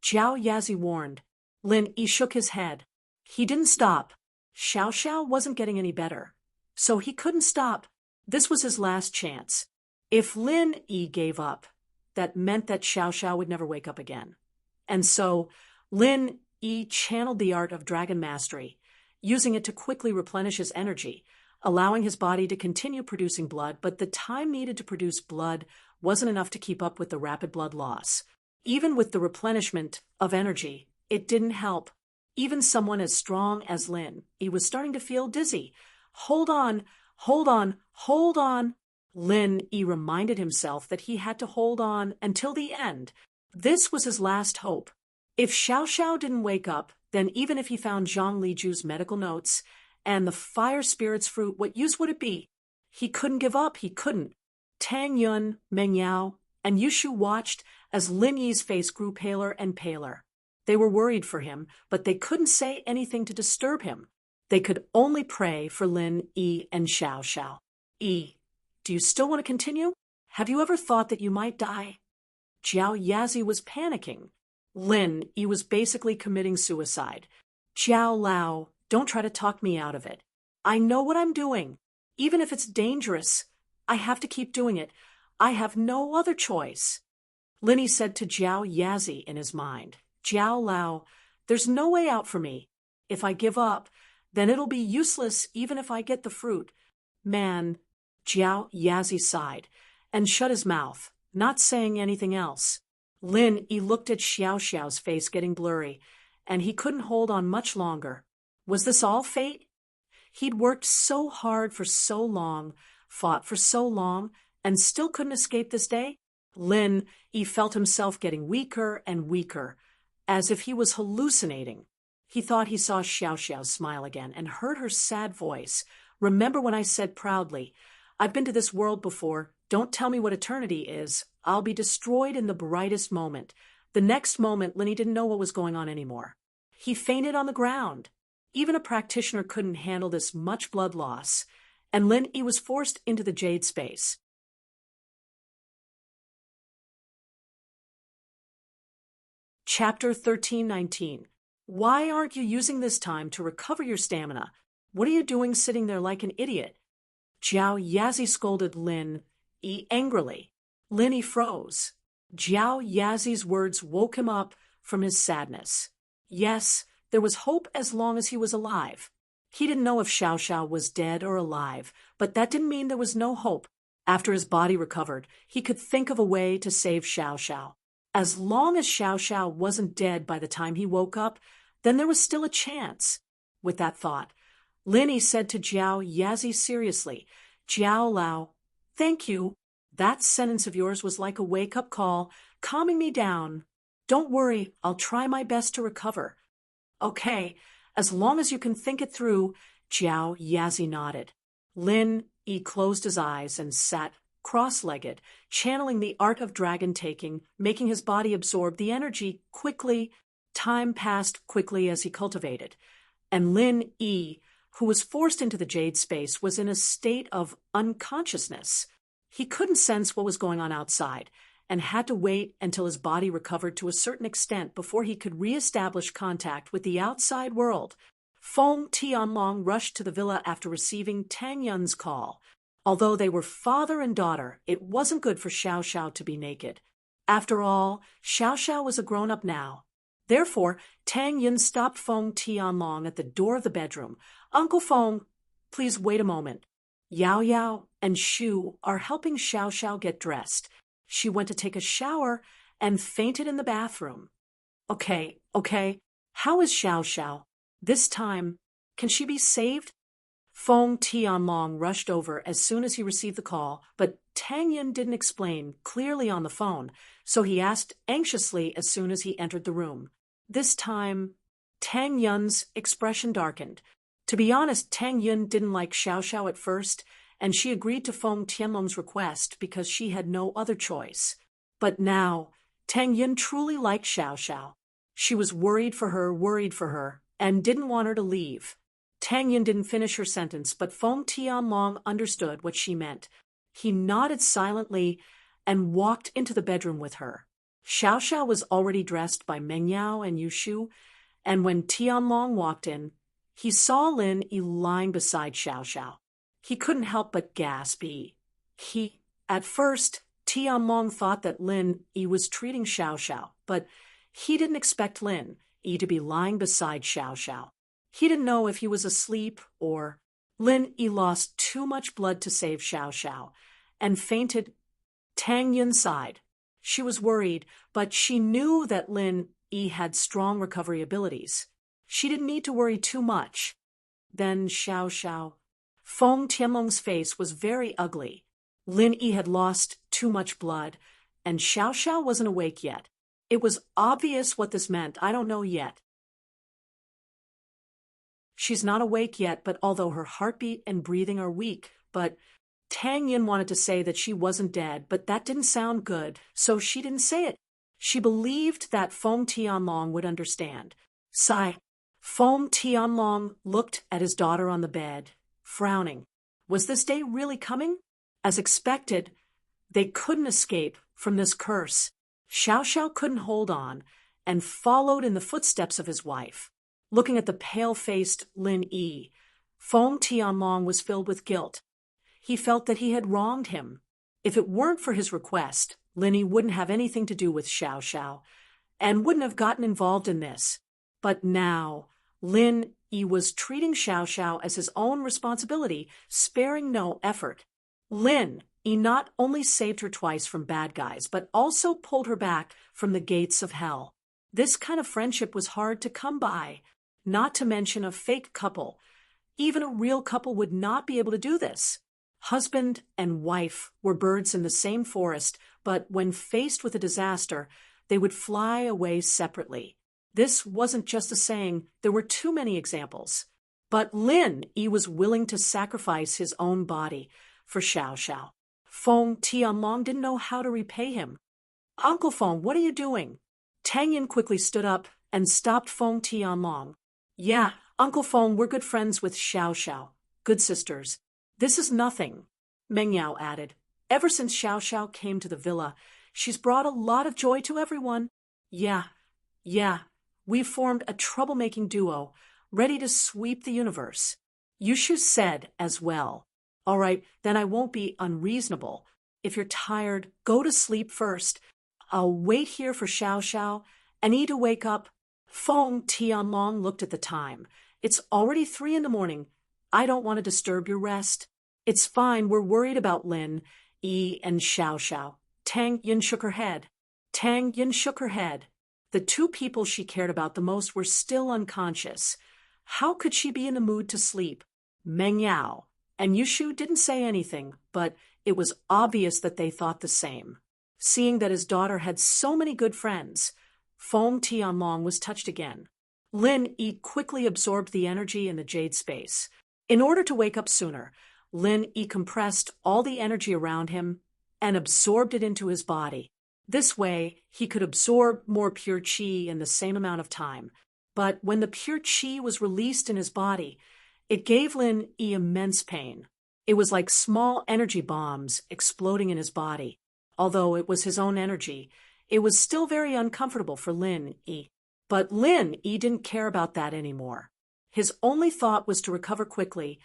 Jiao Yazi warned. Lin Yi shook his head. He didn't stop. Xiao Xiao wasn't getting any better, so he couldn't stop. This was his last chance. If Lin Yi gave up, that meant that Xiao Xiao would never wake up again. And so Lin Yi channeled the art of dragon mastery, using it to quickly replenish his energy, allowing his body to continue producing blood, but the time needed to produce blood wasn't enough to keep up with the rapid blood loss. Even with the replenishment of energy, it didn't help. Even someone as strong as Lin Yi was starting to feel dizzy. Hold on, hold on, hold on. Lin Yi reminded himself that he had to hold on until the end. This was his last hope. If Xiao Xiao didn't wake up, then even if he found Zhang Liju's medical notes and the fire spirit's fruit, what use would it be? He couldn't give up, he couldn't. Tang Yun, Meng Yao, and Yushu watched as Lin Yi's face grew paler and paler. They were worried for him, but they couldn't say anything to disturb him. They could only pray for Lin Yi and Xiao Xiao. Do you still want to continue? Have you ever thought that you might die? Jiao Yazi was panicking. Lin Yi was basically committing suicide. Jiao Lao, don't try to talk me out of it. I know what I'm doing. Even if it's dangerous, I have to keep doing it. I have no other choice. Lin Yi said to Jiao Yazi in his mind. Jiao Lao, there's no way out for me. If I give up, then it'll be useless even if I get the fruit. Man, Jiao Yazi sighed and shut his mouth, not saying anything else. Lin Yi looked at Xiao Xiao's face getting blurry, and he couldn't hold on much longer. Was this all fate? He'd worked so hard for so long, fought for so long, and still couldn't escape this day? Lin Yi felt himself getting weaker and weaker, as if he was hallucinating. He thought he saw Xiao Xiao smile again and heard her sad voice. Remember when I said proudly, I've been to this world before. Don't tell me what eternity is. I'll be destroyed in the brightest moment. The next moment, Lin Yi didn't know what was going on anymore. He fainted on the ground. Even a practitioner couldn't handle this much blood loss, and Lin Yi was forced into the jade space. Chapter 1319. Why aren't you using this time to recover your stamina? What are you doing sitting there like an idiot? Jiao Yazi scolded Lin Yi angrily. Lin Yi froze. Jiao Yazi's words woke him up from his sadness. Yes, there was hope as long as he was alive. He didn't know if Xiao Xiao was dead or alive, but that didn't mean there was no hope. After his body recovered, he could think of a way to save Xiao Xiao. As long as Xiao Xiao wasn't dead by the time he woke up, then there was still a chance. With that thought, Lin Yi said to Jiao Yazi seriously, Jiao Lao, thank you. That sentence of yours was like a wake-up call, calming me down. Don't worry, I'll try my best to recover. Okay, as long as you can think it through, Jiao Yazi nodded. Lin Yi closed his eyes and sat cross-legged, channeling the art of dragon-taking, making his body absorb the energy quickly. Time passed quickly as he cultivated. and Lin Yi, who was forced into the jade space, was in a state of unconsciousness. He couldn't sense what was going on outside, and had to wait until his body recovered to a certain extent before he could re-establish contact with the outside world. Feng Tianlong rushed to the villa after receiving Tang Yun's call. Although they were father and daughter, it wasn't good for Xiao Xiao to be naked. After all, Xiao Xiao was a grown-up now. Therefore, Tang Yun stopped Feng Tianlong at the door of the bedroom. "Uncle Feng, please wait a moment. Yao Yao and Shu are helping Xiao Xiao get dressed. She went to take a shower and fainted in the bathroom." Okay. How is Xiao Xiao? This time, can she be saved?" Feng Tianlong rushed over as soon as he received the call, but Tang Yun didn't explain clearly on the phone, so he asked anxiously as soon as he entered the room. This time, Tang Yun's expression darkened. To be honest, Tang Yun didn't like Xiao Xiao at first, and she agreed to Feng Tianlong's request because she had no other choice. But now, Tang Yun truly liked Xiao Xiao. She was worried for her, and didn't want her to leave. Tang Yun didn't finish her sentence, but Feng Tianlong understood what she meant. He nodded silently and walked into the bedroom with her. Xiao Xiao was already dressed by Meng Yao and Yushu, and when Tianlong walked in, he saw Lin Yi lying beside Xiao Xiao. He couldn't help but gasp. At first, Tianlong thought that Lin Yi was treating Xiao Xiao, but he didn't expect Lin Yi to be lying beside Xiao Xiao. He didn't know if he was asleep or... Lin Yi lost too much blood to save Xiao Xiao and fainted. Tang Yun sighed. She was worried, but she knew that Lin Yi had strong recovery abilities. She didn't need to worry too much. Then Xiao Xiao. Feng Tianlong's face was very ugly. Lin Yi had lost too much blood, and Xiao Xiao wasn't awake yet. It was obvious what this meant. I don't know yet. She's not awake yet, but although her heartbeat and breathing are weak, but Tang Yin wanted to say that she wasn't dead, but that didn't sound good, so she didn't say it. She believed that Feng Tianlong would understand. Sigh. Feng Tianlong looked at his daughter on the bed, frowning. Was this day really coming? As expected, they couldn't escape from this curse. Xiao Xiao couldn't hold on and followed in the footsteps of his wife. Looking at the pale-faced Lin Yi, Feng Tianlong was filled with guilt. He felt that he had wronged him. If it weren't for his request, Lin Yi wouldn't have anything to do with Xiao Xiao and wouldn't have gotten involved in this. But now, Lin Yi was treating Xiao Xiao as his own responsibility, sparing no effort. Lin Yi not only saved her twice from bad guys, but also pulled her back from the gates of hell. This kind of friendship was hard to come by. Not to mention a fake couple. Even a real couple would not be able to do this. Husband and wife were birds in the same forest, but when faced with a disaster, they would fly away separately. This wasn't just a saying, there were too many examples. But Lin Yi was willing to sacrifice his own body for Xiao Xiao. Feng Tianlong didn't know how to repay him. "Uncle Feng, what are you doing?" Tang Yin quickly stood up and stopped Feng Tianlong. "Yeah, Uncle Feng, we're good friends with Xiao Xiao. Good sisters. This is nothing," Meng Yao added. "Ever since Xiao Xiao came to the villa, she's brought a lot of joy to everyone. Yeah, we've formed a troublemaking duo, ready to sweep the universe." Yushu said as well. "All right, then I won't be unreasonable. If you're tired, go to sleep first. I'll wait here for Xiao Xiao and Yi to wake up." Feng Tianlong looked at the time. "It's already 3 a.m. I don't want to disturb your rest." "It's fine, we're worried about Lin Yi and Xiao Xiao." Tang Yin shook her head. The two people she cared about the most were still unconscious. How could she be in the mood to sleep? Meng Yao and Yushu didn't say anything, but it was obvious that they thought the same. Seeing that his daughter had so many good friends, Feng Tianlong was touched again. Lin Yi quickly absorbed the energy in the jade space. In order to wake up sooner, Lin Yi compressed all the energy around him and absorbed it into his body. This way, he could absorb more pure qi in the same amount of time. But when the pure qi was released in his body, it gave Lin Yi immense pain. It was like small energy bombs exploding in his body. Although it was his own energy, it was still very uncomfortable for Lin Yi. But Lin Yi didn't care about that anymore. His only thought was to recover quickly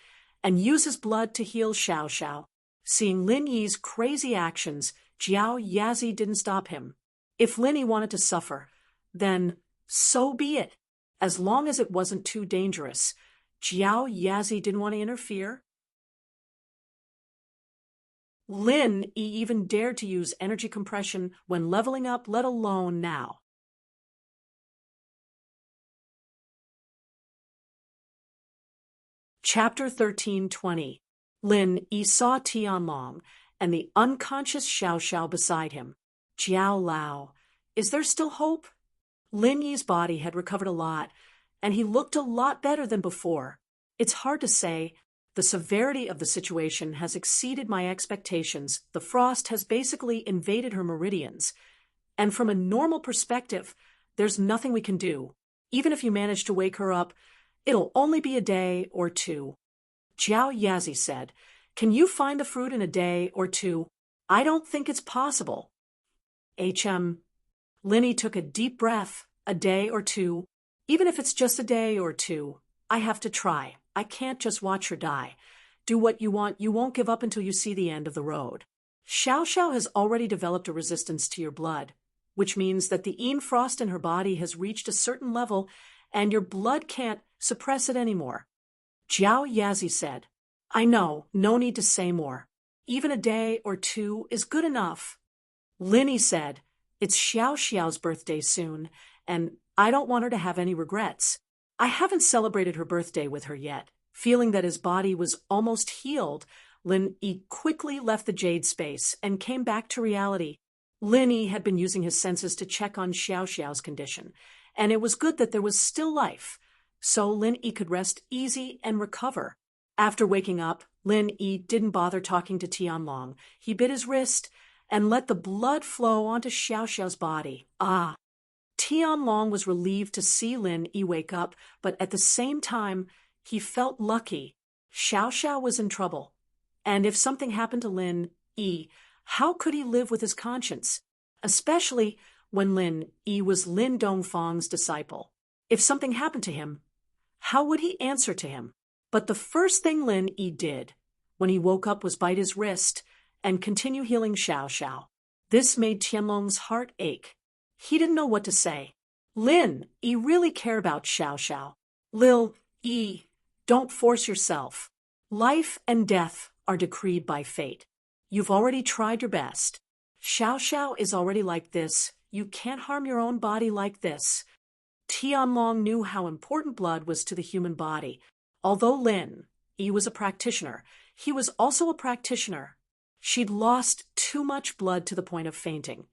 and use his blood to heal Xiao Xiao. Seeing Lin Yi's crazy actions, Jiao Yazi didn't stop him. If Lin Yi wanted to suffer, then so be it. As long as it wasn't too dangerous, Jiao Yazi didn't want to interfere. Lin Yi even dared to use energy compression when leveling up, let alone now. Chapter 13:20. Lin Yi saw Tianlong and the unconscious Xiao Xiao beside him. Jiao Lao, is there still hope? Lin Yi's body had recovered a lot, and he looked a lot better than before. It's hard to say. The severity of the situation has exceeded my expectations. The frost has basically invaded her meridians. And from a normal perspective, there's nothing we can do. Even if you manage to wake her up, it'll only be a day or two. Jiao Yazi said, can you find the fruit in a day or two? I don't think it's possible. Lin Yi took a deep breath. A day or two. Even if it's just a day or two, I have to try. I can't just watch her die. Do what you want. You won't give up until you see the end of the road. Xiao Xiao has already developed a resistance to your blood, which means that the Yin frost in her body has reached a certain level and your blood can't suppress it anymore. Jiao Yazi said, I know, no need to say more. Even a day or two is good enough. Lin Yi said, it's Xiao Xiao's birthday soon, and I don't want her to have any regrets. I haven't celebrated her birthday with her yet. Feeling that his body was almost healed, Lin Yi quickly left the jade space and came back to reality. Lin Yi had been using his senses to check on Xiao Xiao's condition, and it was good that there was still life, so Lin Yi could rest easy and recover. After waking up, Lin Yi didn't bother talking to Tianlong. He bit his wrist and let the blood flow onto Xiao Xiao's body. Tianlong was relieved to see Lin Yi wake up, but at the same time, he felt lucky. Xiao Xiao was in trouble. And if something happened to Lin Yi, how could he live with his conscience? Especially when Lin Yi was Lin Dongfang's disciple. If something happened to him, how would he answer to him? But the first thing Lin Yi did when he woke up was bite his wrist and continue healing Xiao Xiao. This made Tianlong's heart ache. He didn't know what to say. Lin Yi really cared about Xiao Xiao. Lil Yi, don't force yourself. Life and death are decreed by fate. You've already tried your best. Xiao Xiao is already like this. You can't harm your own body like this. Tianlong knew how important blood was to the human body. Although Lin Yi was a practitioner, he was also a practitioner. She'd lost too much blood to the point of fainting,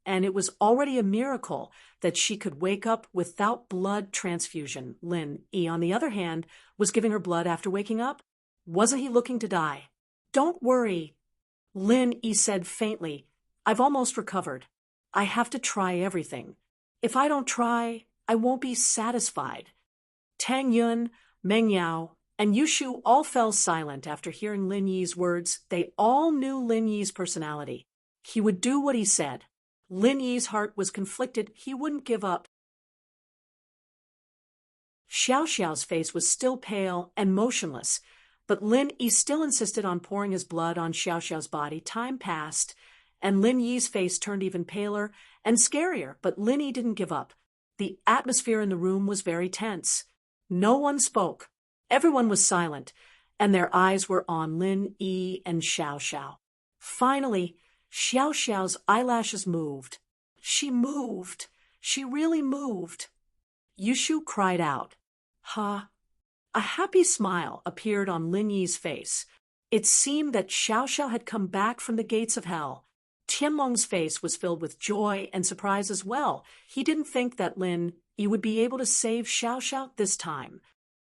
and it was already a miracle that she could wake up without blood transfusion. Lin Yi, on the other hand, was giving her blood after waking up. Wasn't he looking to die? Don't worry, Lin Yi said faintly. I've almost recovered. I have to try everything. If I don't try, I won't be satisfied. Tang Yun, Meng Yao, and Yushu all fell silent after hearing Lin Yi's words. They all knew Lin Yi's personality. He would do what he said. Lin Yi's heart was conflicted. He wouldn't give up. Xiao Xiao's face was still pale and motionless, but Lin Yi still insisted on pouring his blood on Xiao Xiao's body. Time passed, and Lin Yi's face turned even paler and scarier, but Lin Yi didn't give up. The atmosphere in the room was very tense. No one spoke. Everyone was silent, and their eyes were on Lin Yi and Xiao Xiao. Finally, Xiao Xiao's eyelashes moved. She moved. She really moved. Yushu cried out. Ha! A happy smile appeared on Lin Yi's face. It seemed that Xiao Xiao had come back from the gates of hell. Tianlong's face was filled with joy and surprise as well. He didn't think that Lin Yi would be able to save Xiao Xiao this time.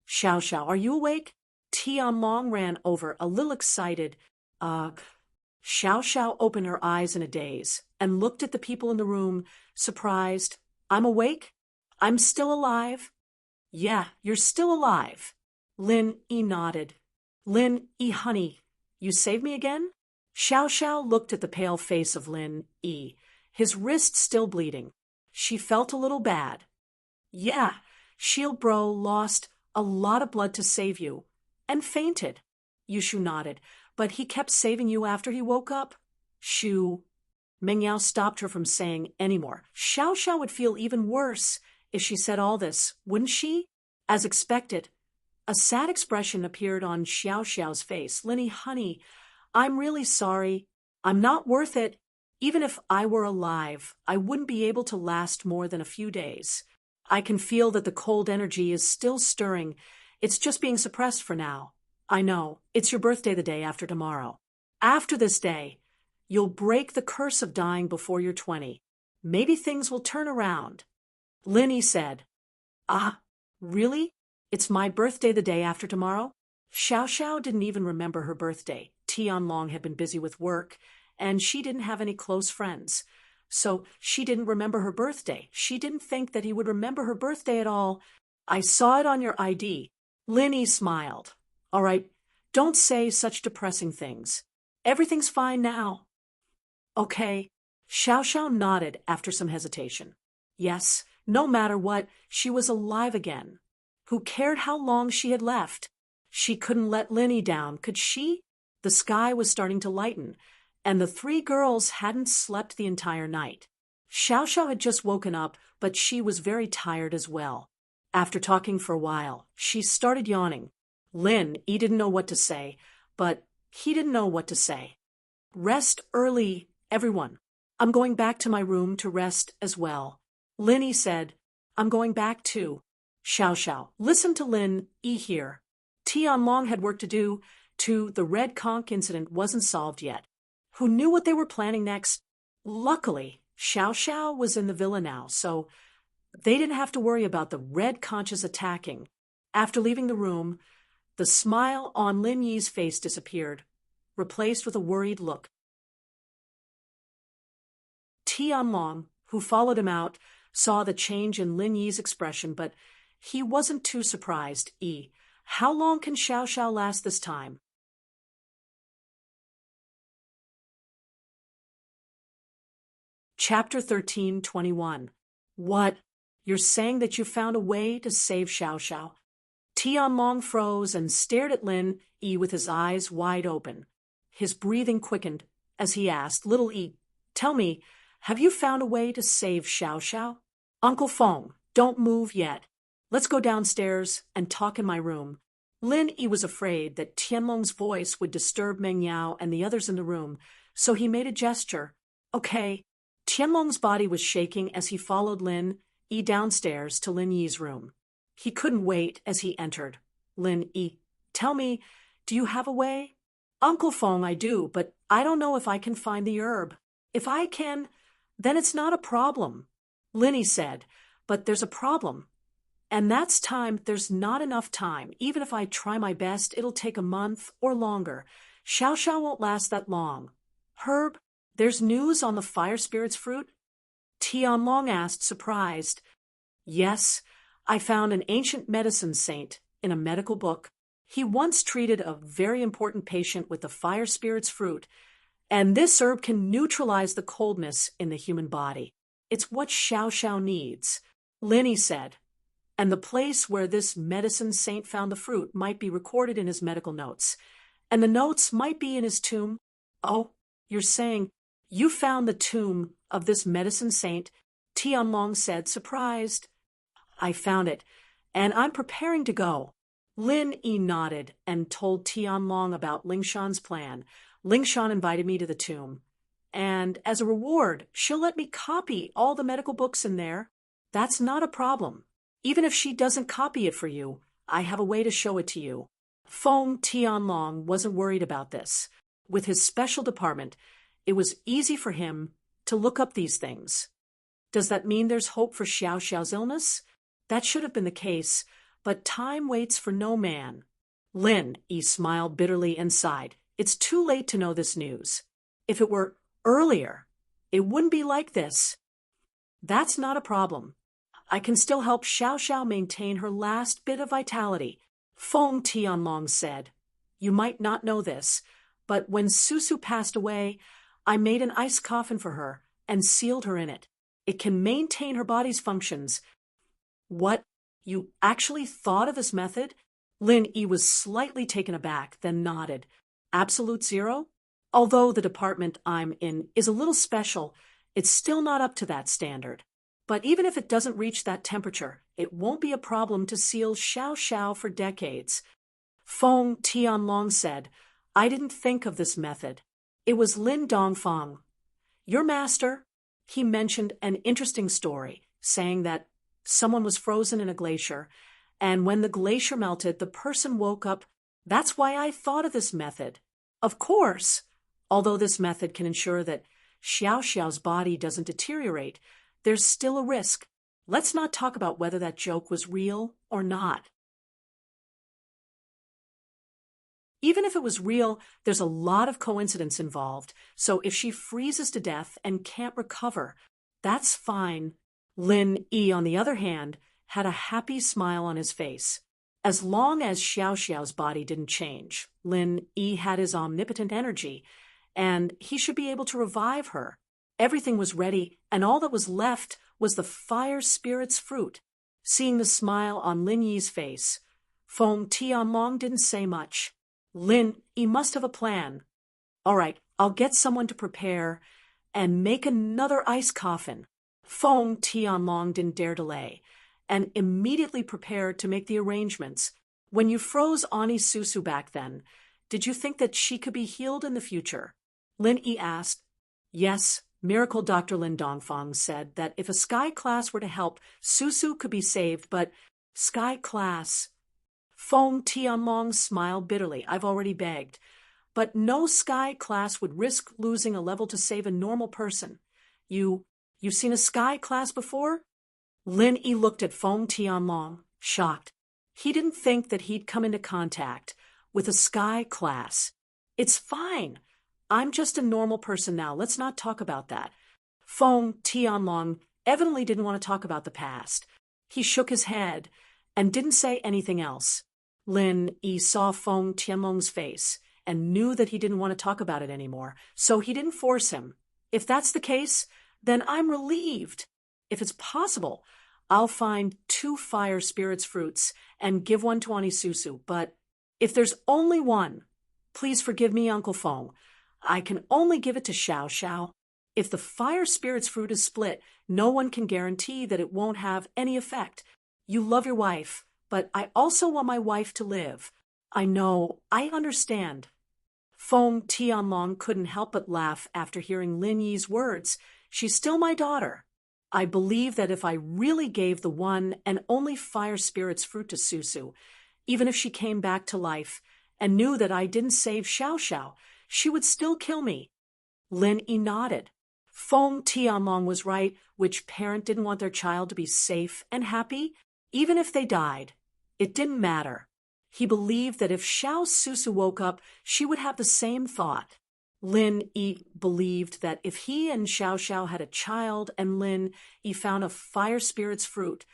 Xiao Xiao, are you awake? Tianlong ran over, a little excited. Xiao Xiao opened her eyes in a daze and looked at the people in the room, surprised. I'm awake? I'm still alive? Yeah, you're still alive. Lin Yi nodded. Lin Yi, honey, you saved me again? Xiao Xiao looked at the pale face of Lin Yi, his wrist still bleeding. She felt a little bad. Yeah, Shield Bro lost a lot of blood to save you, and fainted. Yushu nodded, but he kept saving you after he woke up? Shu. Meng Yao stopped her from saying any more. Xiao Xiao would feel even worse if she said all this, wouldn't she? As expected, a sad expression appeared on Xiao Xiao's face. Linny, honey, I'm really sorry. I'm not worth it. Even if I were alive, I wouldn't be able to last more than a few days. I can feel that the cold energy is still stirring. It's just being suppressed for now. I know. It's your birthday the day after tomorrow. After this day, you'll break the curse of dying before you're 20. Maybe things will turn around. Linny said, Ah, really? It's my birthday the day after tomorrow? Xiao Xiao didn't even remember her birthday. Tianlong had been busy with work, and she didn't have any close friends. So she didn't remember her birthday. She didn't think that he would remember her birthday at all. I saw it on your ID. Linny smiled. All right, don't say such depressing things. Everything's fine now. Okay. Xiao Xiao nodded after some hesitation. Yes, no matter what, she was alive again. Who cared how long she had left? She couldn't let Linny down, could she? The sky was starting to lighten, and the three girls hadn't slept the entire night. Xiao Xiao had just woken up, but she was very tired as well. After talking for a while, she started yawning. He didn't know what to say, but he didn't know what to say. Rest early, everyone. I'm going back to my room to rest as well. Linny said, I'm going back too. Xiao Xiao, listen to Lin Yi here. Tianlong had work to do, too. The Red Conch incident wasn't solved yet. Who knew what they were planning next? Luckily, Xiao Xiao was in the villa now, so they didn't have to worry about the Red Conches attacking. After leaving the room, the smile on Lin Yi's face disappeared, replaced with a worried look. Tianlong, who followed him out, saw the change in Lin Yi's expression, but he wasn't too surprised. How long can Xiao Xiao last this time? Chapter 13:21. What? You're saying that you found a way to save Xiao Xiao? Tianlong froze and stared at Lin Yi with his eyes wide open. His breathing quickened as he asked, Little Yi, tell me, have you found a way to save Xiao Xiao? Uncle Feng, don't move yet. Let's go downstairs and talk in my room. Lin Yi was afraid that Tianlong's voice would disturb Meng Yao and the others in the room, so he made a gesture. Okay. Tianlong's body was shaking as he followed Lin Yi downstairs to Lin Yi's room. He couldn't wait as he entered. Lin Yi, tell me, do you have a way? Uncle Feng, I do, but I don't know if I can find the herb. If I can, then it's not a problem. Linny said, but there's a problem. And that's time. There's not enough time. Even if I try my best, it'll take a month or longer. Xiao Xiao won't last that long. Herb, there's news on the fire spirit's fruit? Tianlong asked, surprised. Yes, I found an ancient medicine saint in a medical book. He once treated a very important patient with the fire spirit's fruit, and this herb can neutralize the coldness in the human body. It's what Xiao Xiao needs. Linny said, and the place where this medicine saint found the fruit might be recorded in his medical notes, and the notes might be in his tomb. Oh, you're saying you found the tomb of this medicine saint? Tianlong said, surprised. I found it, and I'm preparing to go. Lin Yi nodded and told Tianlong about Lingshan's plan. Lingshan invited me to the tomb, and as a reward, she'll let me copy all the medical books in there. That's not a problem. Even if she doesn't copy it for you, I have a way to show it to you. Feng Tianlong wasn't worried about this. With his special department, it was easy for him to look up these things. Does that mean there's hope for Xiao Xiao's illness? That should have been the case, but time waits for no man. Lin Yi smiled bitterly and sighed. It's too late to know this news. If it were earlier, it wouldn't be like this. That's not a problem. I can still help Xiao Xiao maintain her last bit of vitality. Feng Tianlong said. You might not know this, but when Susu passed away, I made an ice coffin for her and sealed her in it. It can maintain her body's functions. What? You actually thought of this method? Lin Yi was slightly taken aback, then nodded. Absolute zero? Although the department I'm in is a little special, it's still not up to that standard. But even if it doesn't reach that temperature, it won't be a problem to seal Xiao Xiao for decades. Feng Tianlong said, I didn't think of this method. It was Lin Dongfang. Your master? He mentioned an interesting story, saying that someone was frozen in a glacier, and when the glacier melted, the person woke up. That's why I thought of this method. Of course, although this method can ensure that Xiao Xiao's body doesn't deteriorate, there's still a risk. Let's not talk about whether that joke was real or not. Even if it was real, there's a lot of coincidence involved, so if she freezes to death and can't recover, that's fine. Lin Yi, on the other hand, had a happy smile on his face. As long as Xiao Xiao's body didn't change, Lin Yi had his omnipotent energy, and he should be able to revive her. Everything was ready, and all that was left was the fire spirit's fruit. Seeing the smile on Lin Yi's face, Feng Tianlong didn't say much. Lin Yi must have a plan. All right, I'll get someone to prepare and make another ice coffin. Feng Tianlong didn't dare delay, and immediately prepared to make the arrangements. When you froze Ani Susu back then, did you think that she could be healed in the future? Lin Yi asked. Yes, Miracle Dr. Lin Dongfang said that if a Sky class were to help, Susu could be saved, but Sky class... Feng Tianlong smiled bitterly. I've already begged. But no Sky class would risk losing a level to save a normal person. You've seen a Sky class before? Lin Yi looked at Feng Tianlong, shocked. He didn't think that he'd come into contact with a Sky class. It's fine. I'm just a normal person now. Let's not talk about that. Feng Tianlong evidently didn't want to talk about the past. He shook his head and didn't say anything else. Lin Yi saw Feng Tianlong's face and knew that he didn't want to talk about it anymore, so he didn't force him. If that's the case, then I'm relieved. If it's possible, I'll find 2 fire spirits fruits and give one to Anisusu, but if there's only one, please forgive me, Uncle Feng. I can only give it to Xiao Xiao. If the fire spirit's fruit is split, no one can guarantee that it won't have any effect. You love your wife, but I also want my wife to live. I know, I understand. Feng Tianlong couldn't help but laugh after hearing Lin Yi's words. She's still my daughter. I believe that if I really gave the one and only fire spirit's fruit to Susu, even if she came back to life and knew that I didn't save Xiao Xiao, she would still kill me. Lin Yi nodded. Feng Tianlong was right. Which parent didn't want their child to be safe and happy? Even if they died, it didn't matter. He believed that if Xiao Susu woke up, she would have the same thought. Lin Yi believed that if he and Xiao Xiao had a child and Lin Yi found a fire spirit's fruit,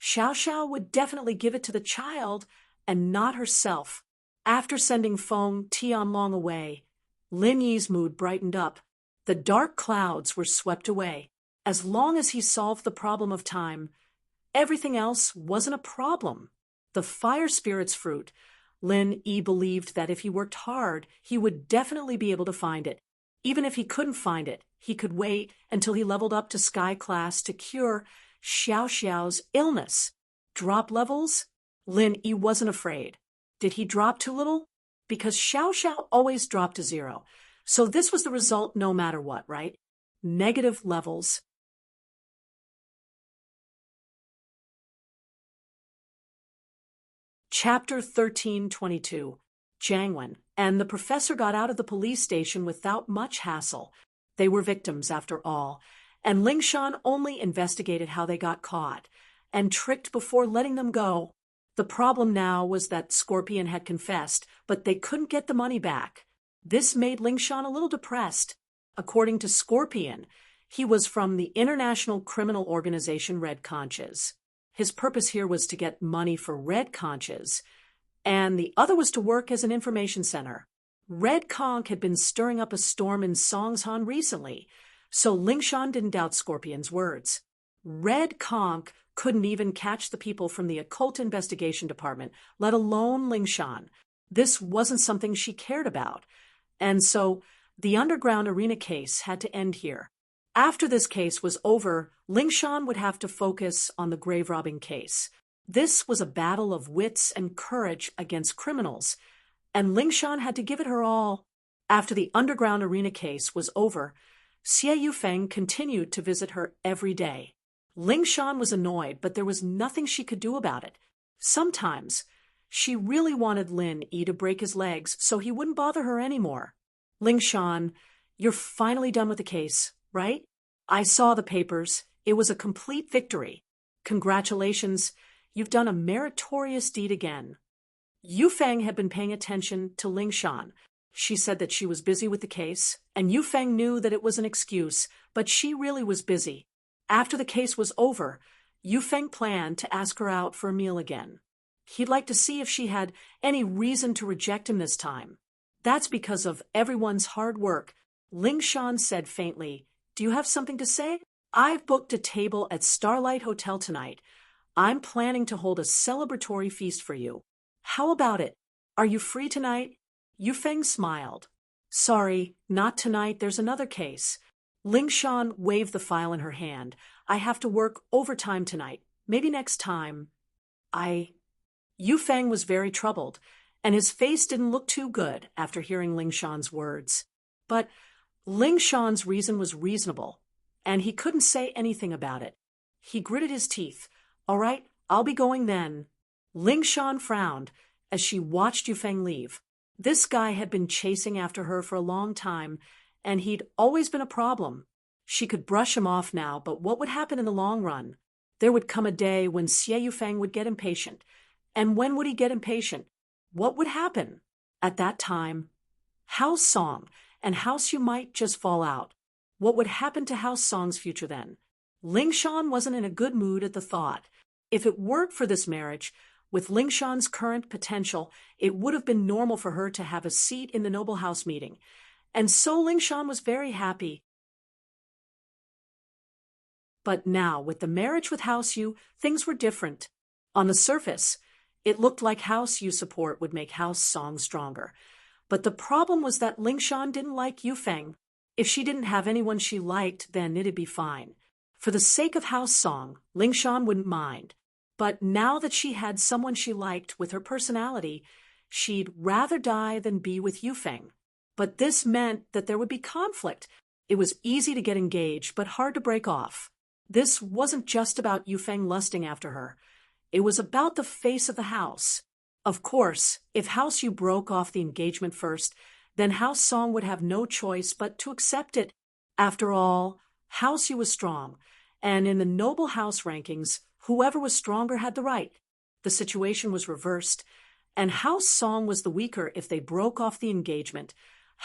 Xiao Xiao would definitely give it to the child and not herself. After sending Feng Tianlong away, Lin Yi's mood brightened up. The dark clouds were swept away. As long as he solved the problem of time, everything else wasn't a problem. The fire spirit's fruit, Lin Yi believed that if he worked hard, he would definitely be able to find it. Even if he couldn't find it, he could wait until he leveled up to Sky class to cure Xiao Xiao's illness. Drop levels? Lin Yi wasn't afraid. Did he drop too little? Because Xiao Xiao always dropped to 0. So this was the result no matter what, right? Negative levels. Chapter 1322. Jiangwen and the professor got out of the police station without much hassle. They were victims, after all, and Lingshan only investigated how they got caught and tricked before letting them go. The problem now was that Scorpion had confessed, but they couldn't get the money back. This made Lingshan a little depressed. According to Scorpion, He was from the international criminal organization Red Conches. His purpose here was to get money for Red Conches, and the other was to work as an information center. Red Conch had been stirring up a storm in Songshan recently, so Lingshan didn't doubt Scorpion's words. Red Conch couldn't even catch the people from the occult investigation department, let alone Lingshan. This wasn't something she cared about. And so the underground arena case had to end here. After this case was over, Lingshan would have to focus on the grave robbing case. This was a battle of wits and courage against criminals, and Lingshan had to give it her all. After the underground arena case was over, Xie Yufeng continued to visit her every day. Lingshan was annoyed, but there was nothing she could do about it. Sometimes, she really wanted Lin Yi to break his legs so he wouldn't bother her anymore. Lingshan, you're finally done with the case, right? I saw the papers. It was a complete victory. Congratulations, you've done a meritorious deed again. Yufeng had been paying attention to Lingshan. She said that she was busy with the case, and Yufeng knew that it was an excuse, but she really was busy. After the case was over, Yufeng planned to ask her out for a meal again. He'd like to see if she had any reason to reject him this time. That's because of everyone's hard work. Lingshan said faintly, "Do you have something to say? I've booked a table at Starlight Hotel tonight. I'm planning to hold a celebratory feast for you. How about it? Are you free tonight?" Yufeng smiled. "Sorry, not tonight. There's another case." Lingshan waved the file in her hand. "I have to work overtime tonight. Maybe next time." Yufeng was very troubled, and his face didn't look too good after hearing Lingshan's words. But Lingshan's reason was reasonable, and he couldn't say anything about it. He gritted his teeth. "All right, I'll be going then." Lingshan frowned as she watched Yufeng leave. This guy had been chasing after her for a long time, and he'd always been a problem. She could brush him off now, but what would happen in the long run? There would come a day when Xie Yufeng would get impatient. And when would he get impatient? What would happen? At that time, House Song and House Yu might just fall out. What would happen to House Song's future then? Lingshan wasn't in a good mood at the thought. If it weren't for this marriage, with Lingshan's current potential, it would have been normal for her to have a seat in the Noble House meeting. And so Lingshan was very happy. But now, with the marriage with House Yu, things were different. On the surface, it looked like House Yu support would make House Song stronger. But the problem was that Lingshan didn't like Yufeng. If she didn't have anyone she liked, then it'd be fine. For the sake of House Song, Lingshan wouldn't mind. But now that she had someone she liked with her personality, she'd rather die than be with Yufeng. But this meant that there would be conflict. It was easy to get engaged, but hard to break off. This wasn't just about Yufeng lusting after her. It was about the face of the house. Of course, if House Yu broke off the engagement first, then House Song would have no choice but to accept it. After all, House Yu was strong, and in the noble house rankings, whoever was stronger had the right. The situation was reversed, and House Song was the weaker if they broke off the engagement.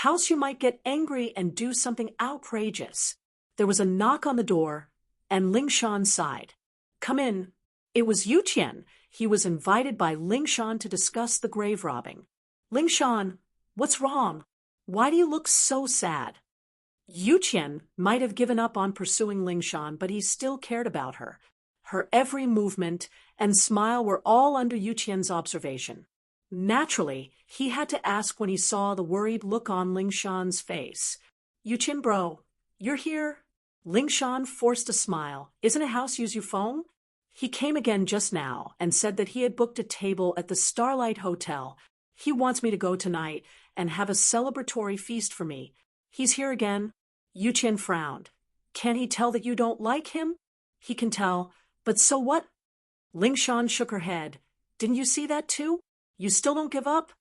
House Yu might get angry and do something outrageous. There was a knock on the door, and Lingshan sighed. "Come in." It was Yu Qian. He was invited by Lingshan to discuss the grave robbing. "Lingshan, what's wrong? Why do you look so sad?" Yu Qian might have given up on pursuing Lingshan, but he still cared about her. Her every movement and smile were all under Yu Qian's observation. Naturally, he had to ask when he saw the worried look on Lingshan's face. "Yu Qian bro, you're here?" Lingshan forced a smile. "Isn't it House Yu's phone?" He came again just now and said that he had booked a table at the Starlight Hotel. "He wants me to go tonight and have a celebratory feast for me. He's here again." Yu Qian frowned. "Can he tell that you don't like him?" "He can tell, but so what?" Lingshan shook her head. "Didn't you see that too? You still don't give up?"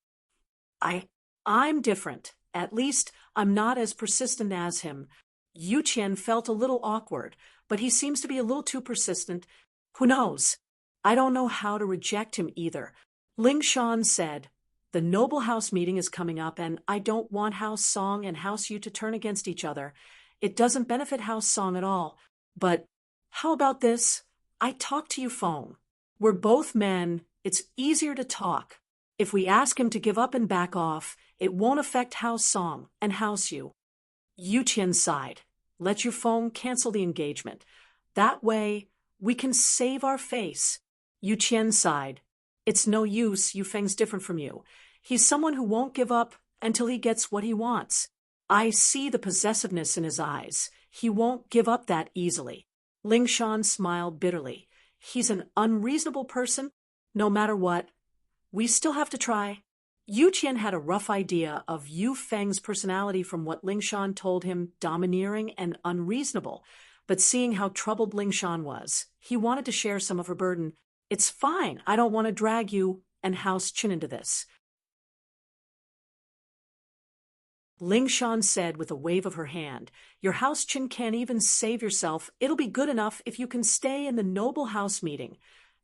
I'm different. At least I'm not as persistent as him." Yu Qian felt a little awkward, but he seems to be a little too persistent. "Who knows? I don't know how to reject him either." Lingshan said, "The Noble House meeting is coming up, and I don't want House Song and House Yu to turn against each other. It doesn't benefit House Song at all. But how about this? I talk to you phone. We're both men. It's easier to talk. If we ask him to give up and back off, it won't affect House Song and House you. Yu Qian sighed. Let your phone cancel the engagement. That way, we can save our face. Yu Qian sighed. It's no use, Yu Feng's different from you. He's someone who won't give up until he gets what he wants. I see the possessiveness in his eyes. He won't give up that easily. Ling Shan smiled bitterly. He's an unreasonable person, no matter what. We still have to try. Yu Qian had a rough idea of Yu Feng's personality from what Ling Shan told him, domineering and unreasonable. But seeing how troubled Ling Shan was, he wanted to share some of her burden. It's fine. I don't want to drag you and House Qin into this. Ling Shan said with a wave of her hand, Your House Qin can't even save yourself. It'll be good enough if you can stay in the noble house meeting.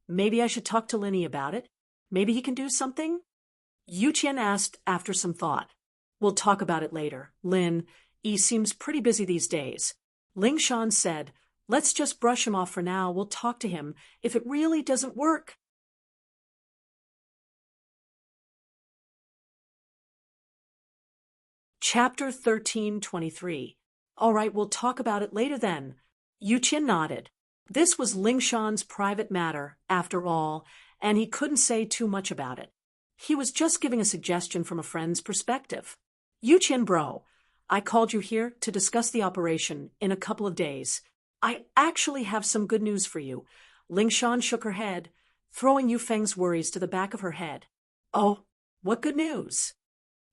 Maybe I should talk to Linny about it. Maybe he can do something? Yu Qian asked after some thought. We'll talk about it later. Lin, he seems pretty busy these days. Ling Shan said, Let's just brush him off for now. We'll talk to him if it really doesn't work. Chapter 13:23. All right, we'll talk about it later then. Yu Qian nodded. This was Ling Shan's private matter, after all, and he couldn't say too much about it. He was just giving a suggestion from a friend's perspective. Yu Qian bro, I called you here to discuss the operation in a couple of days. I actually have some good news for you. Ling Shan shook her head, throwing Yu Feng's worries to the back of her head. Oh, what good news?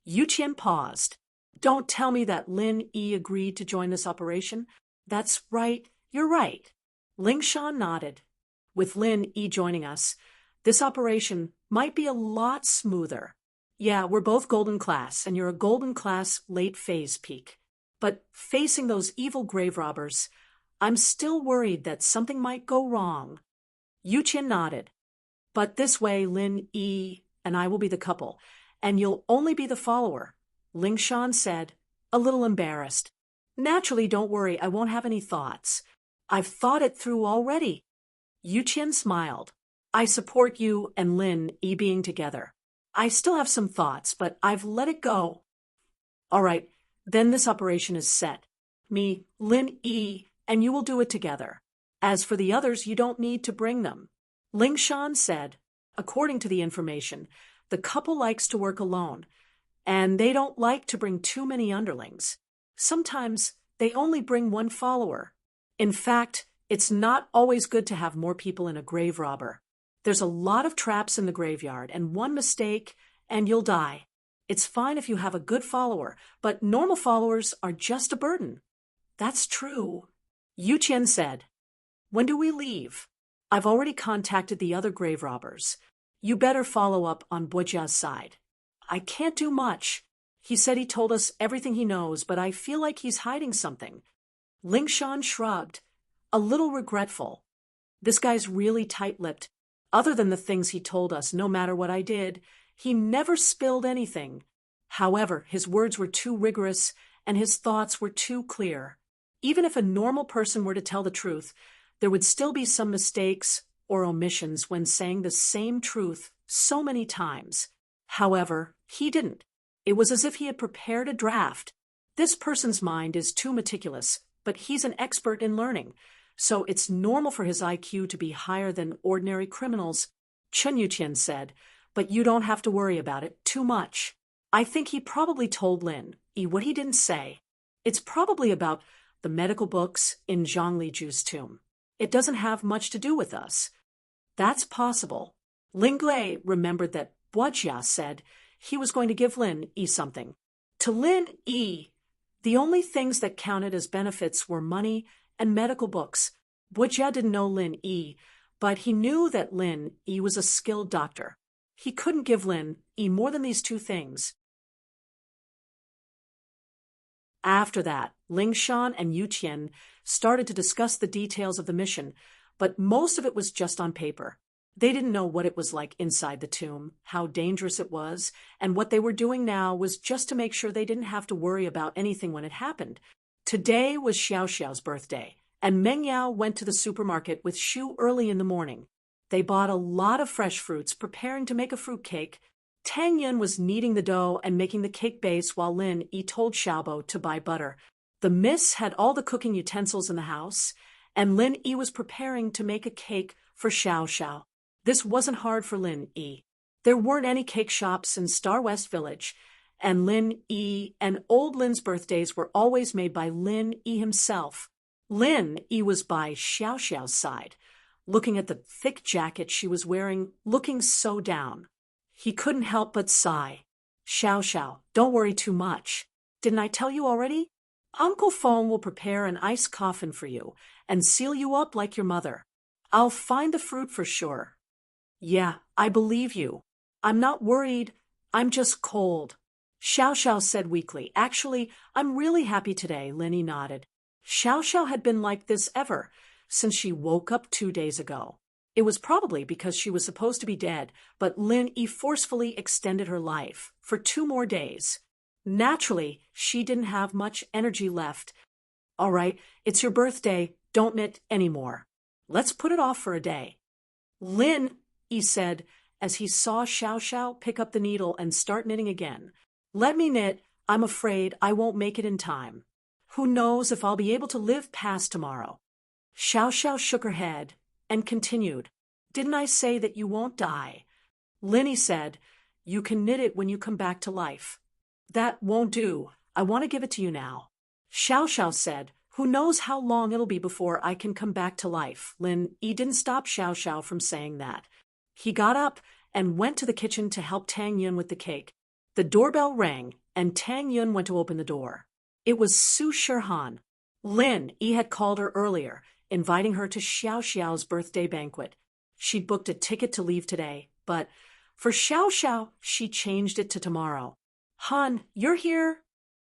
Yu Qian paused. Don't tell me that Lin Yi agreed to join this operation. That's right, you're right. Ling Shan nodded. With Lin Yi joining us, this operation might be a lot smoother. Yeah, we're both golden class, and you're a golden class late phase peak. But facing those evil grave robbers, I'm still worried that something might go wrong. Yu Qian nodded. But this way, Lin Yi and I will be the couple, and you'll only be the follower. Ling Shan said, a little embarrassed. Naturally, don't worry, I won't have any thoughts. I've thought it through already. Yu Qian smiled. I support you and Lin Yi being together. I still have some thoughts, but I've let it go. All right, then this operation is set. Me, Lin Yi, and you will do it together. As for the others, you don't need to bring them. Ling Shan said, according to the information, the couple likes to work alone, and they don't like to bring too many underlings. Sometimes they only bring one follower. In fact, it's not always good to have more people in a grave robber. There's a lot of traps in the graveyard, and one mistake, and you'll die. It's fine if you have a good follower, but normal followers are just a burden. That's true. Yu Qian said, When do we leave? I've already contacted the other grave robbers. You better follow up on Bojia's side. I can't do much. He said he told us everything he knows, but I feel like he's hiding something. Ling Shan shrugged, a little regretful. This guy's really tight-lipped. Other than the things he told us, no matter what I did, he never spilled anything. However, his words were too rigorous and his thoughts were too clear. Even if a normal person were to tell the truth, there would still be some mistakes or omissions when saying the same truth so many times. However, he didn't. It was as if he had prepared a draft. This person's mind is too meticulous, but he's an expert in learning, so it's normal for his IQ to be higher than ordinary criminals, Chen Yuqian said, but you don't have to worry about it too much. I think he probably told Lin Yi what he didn't say. It's probably about the medical books in Zhang Liju's tomb. It doesn't have much to do with us. That's possible. Ling Gui remembered that Bojia said he was going to give Lin Yi something. To Lin Yi, the only things that counted as benefits were money and medical books. Bojia didn't know Lin Yi, but he knew that Lin Yi was a skilled doctor. He couldn't give Lin Yi more than these two things. After that, Ling Shan and Yu Qian started to discuss the details of the mission, but most of it was just on paper. They didn't know what it was like inside the tomb, how dangerous it was, and what they were doing now was just to make sure they didn't have to worry about anything when it happened. Today was Xiao Xiao's birthday, and Meng Yao went to the supermarket with Shu early in the morning. They bought a lot of fresh fruits, preparing to make a fruit cake. Tang Yun was kneading the dough and making the cake base while Lin Yi told Xiaobo to buy butter. The miss had all the cooking utensils in the house, and Lin Yi was preparing to make a cake for Xiao Xiao. This wasn't hard for Lin Yi. There weren't any cake shops in Star West Village, and Lin Yi and old Lin's birthdays were always made by Lin Yi himself. Lin Yi was by Xiao Xiao's side, looking at the thick jacket she was wearing, looking so down. He couldn't help but sigh. Xiao Xiao, don't worry too much. Didn't I tell you already? Uncle Feng will prepare an ice coffin for you and seal you up like your mother. I'll find the fruit for sure. Yeah, I believe you. I'm not worried. I'm just cold. Xiao Xiao said weakly. Actually, I'm really happy today, Lin Yi nodded. Xiao Xiao had been like this ever since she woke up 2 days ago. It was probably because she was supposed to be dead, but Lin Yi forcefully extended her life for 2 more days. Naturally, she didn't have much energy left. All right, it's your birthday. Don't knit anymore. Let's put it off for a day. Lin Yi said as he saw Xiao Xiao pick up the needle and start knitting again. Let me knit. I'm afraid I won't make it in time. Who knows if I'll be able to live past tomorrow. Xiao Xiao shook her head and continued. Didn't I say that you won't die? Lin Yi said, you can knit it when you come back to life. That won't do. I want to give it to you now. Xiao Xiao said, who knows how long it'll be before I can come back to life. Lin Yi didn't stop Xiao Xiao from saying that. He got up and went to the kitchen to help Tang Yun with the cake. The doorbell rang, and Tang Yun went to open the door. It was Su Shirhan. Lin Yi had called her earlier, inviting her to Xiao Xiao's birthday banquet. She'd booked a ticket to leave today, but for Xiao Xiao, she changed it to tomorrow. Han, you're here?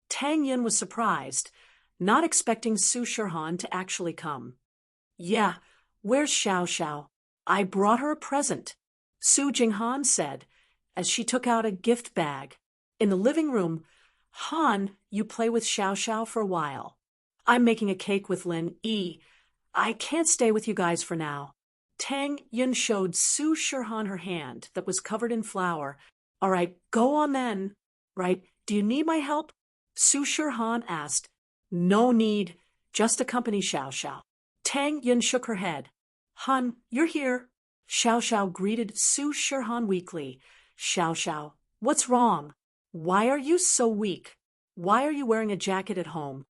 Tang Yun was surprised, not expecting Su Shirhan to actually come. Yeah, where's Xiao Xiao? I brought her a present, Su Jinghan said, as she took out a gift bag. In the living room, Han, you play with Xiao Xiao for a while. I'm making a cake with Lin Yi. I can't stay with you guys for now. Tang Yun showed Su Shirhan her hand that was covered in flour. All right, go on then. Right, do you need my help? Su Shirhan asked. No need, just accompany Xiao Xiao. Tang Yun shook her head. Han, you're here. Xiao Xiao greeted Su Shirhan weakly. Xiao Xiao, what's wrong? Why are you so weak? Why are you wearing a jacket at home?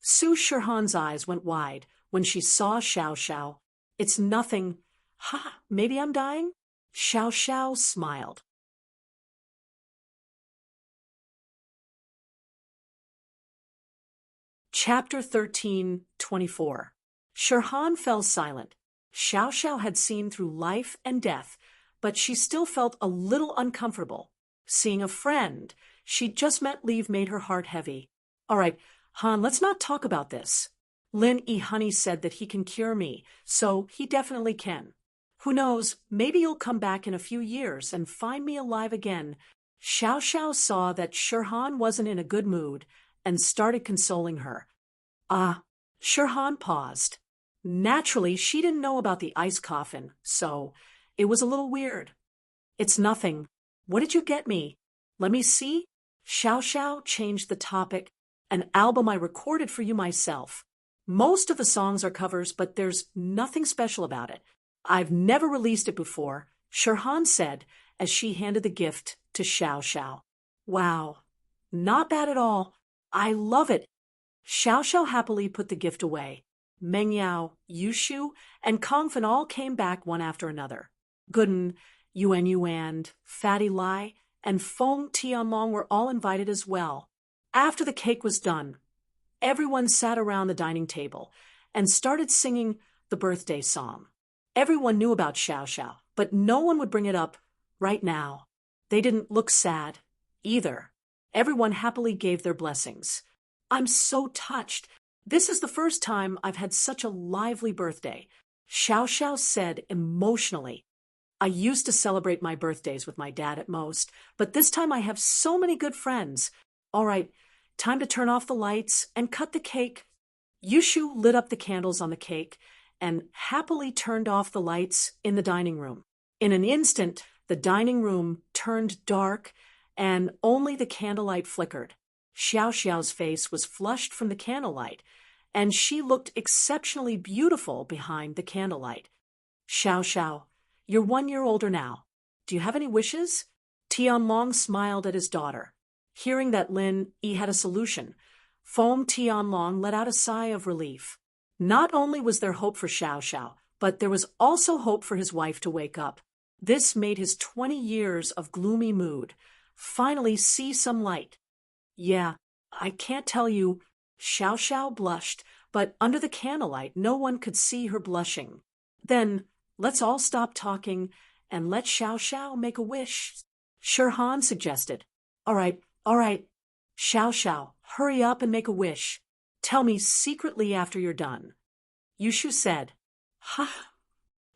Su Shirhan's eyes went wide when she saw Xiao Xiao. It's nothing. Ha, maybe I'm dying? Xiao Xiao smiled. Chapter 13:24. Shirhan fell silent. Xiao Xiao had seen through life and death, but she still felt a little uncomfortable. Seeing a friend she'd just met leave made her heart heavy. All right, Han, let's not talk about this. Lin Yi Honey said that he can cure me, so he definitely can. Who knows, maybe you'll come back in a few years and find me alive again. Xiao Xiao saw that Shirhan wasn't in a good mood and started consoling her. Shirhan paused. Naturally, she didn't know about the ice coffin, so it was a little weird. It's nothing. What did you get me? Let me see. Xiao Xiao changed the topic. An album I recorded for you myself. Most of the songs are covers, but there's nothing special about it. I've never released it before, Shirhan said as she handed the gift to Xiao Xiao. Wow, not bad at all. I love it. Xiao Xiao happily put the gift away. Meng Yao, Yushu, and Kongfen all came back one after another. Gooden, Yuan Yuan, Fatty Lai, and Feng Tianlong were all invited as well. After the cake was done, everyone sat around the dining table and started singing the birthday song. Everyone knew about Xiao Xiao, but no one would bring it up right now. They didn't look sad either. Everyone happily gave their blessings. I'm so touched. This is the first time I've had such a lively birthday, Xiao Xiao said emotionally. I used to celebrate my birthdays with my dad at most, but this time I have so many good friends. All right, time to turn off the lights and cut the cake. Yushu lit up the candles on the cake and happily turned off the lights in the dining room. In an instant, the dining room turned dark and only the candlelight flickered. Xiao Xiao's face was flushed from the candlelight, and she looked exceptionally beautiful behind the candlelight. Xiao Xiao, you're 1 year older now. Do you have any wishes? Tianlong smiled at his daughter. Hearing that Lin Yi had a solution, Foam Tianlong let out a sigh of relief. Not only was there hope for Xiao Xiao, but there was also hope for his wife to wake up. This made his 20 years of gloomy mood finally see some light. Yeah, I can't tell you. Xiao Xiao blushed, but under the candlelight no one could see her blushing. Then, let's all stop talking and let Xiao Xiao make a wish. Shirhan suggested. All right. Xiao Xiao, hurry up and make a wish. Tell me secretly after you're done. Yushu said. Ha!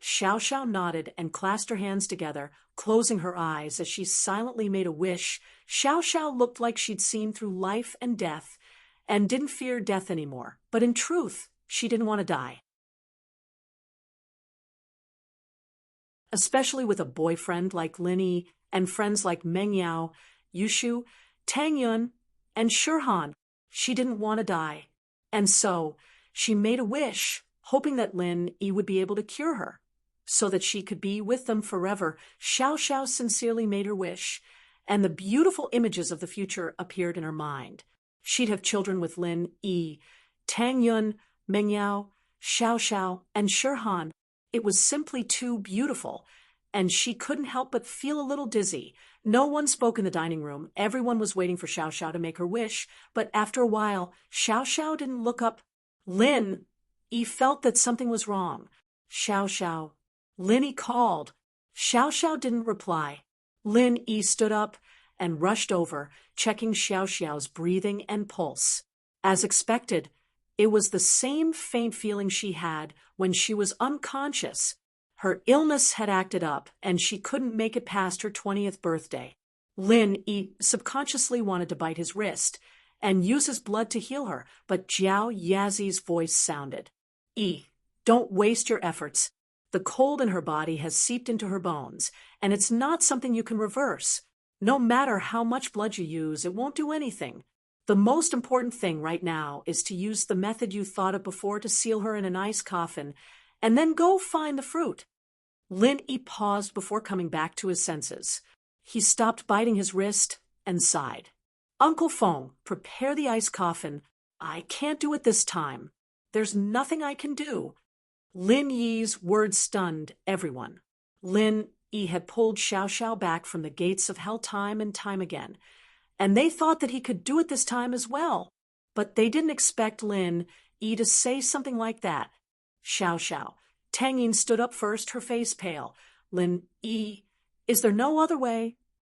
Xiao Xiao nodded and clasped her hands together, closing her eyes as she silently made a wish. Xiao Xiao looked like she'd seen through life and death and didn't fear death anymore, but in truth, she didn't want to die. Especially with a boyfriend like Lin Yi and friends like Meng Yao, Yushu, Tang Yun, and Shirhan, she didn't want to die. And so, she made a wish, hoping that Lin Yi would be able to cure her, so that she could be with them forever. Xiao Xiao sincerely made her wish, and the beautiful images of the future appeared in her mind. She'd have children with Lin Yi, Tang Yun, Meng Yao, Xiao Xiao, and Shirhan. It was simply too beautiful, and she couldn't help but feel a little dizzy. No one spoke in the dining room. Everyone was waiting for Xiao Xiao to make her wish, but after a while, Xiao Xiao didn't look up. Lin Yi felt that something was wrong. Xiao Xiao. Lin Yi called. Xiao Xiao didn't reply. Lin Yi stood up and rushed over, checking Xiao Xiao's breathing and pulse. As expected, it was the same faint feeling she had when she was unconscious. Her illness had acted up, and she couldn't make it past her 20th birthday. Lin Yi subconsciously wanted to bite his wrist and use his blood to heal her, but Jiao Yazi's voice sounded. Yi, don't waste your efforts. The cold in her body has seeped into her bones, and it's not something you can reverse. No matter how much blood you use, it won't do anything. The most important thing right now is to use the method you thought of before to seal her in an ice coffin, and then go find the fruit. Lin Yi paused before coming back to his senses. He stopped biting his wrist and sighed. Uncle Feng, prepare the ice coffin. I can't do it this time. There's nothing I can do. Lin Yi's words stunned everyone. Lin Yi had pulled Xiao Xiao back from the gates of hell time and time again, and they thought that he could do it this time as well. But they didn't expect Lin Yi to say something like that. Xiao Xiao. Tang Yin stood up first, her face pale. Lin Yi, is there no other way?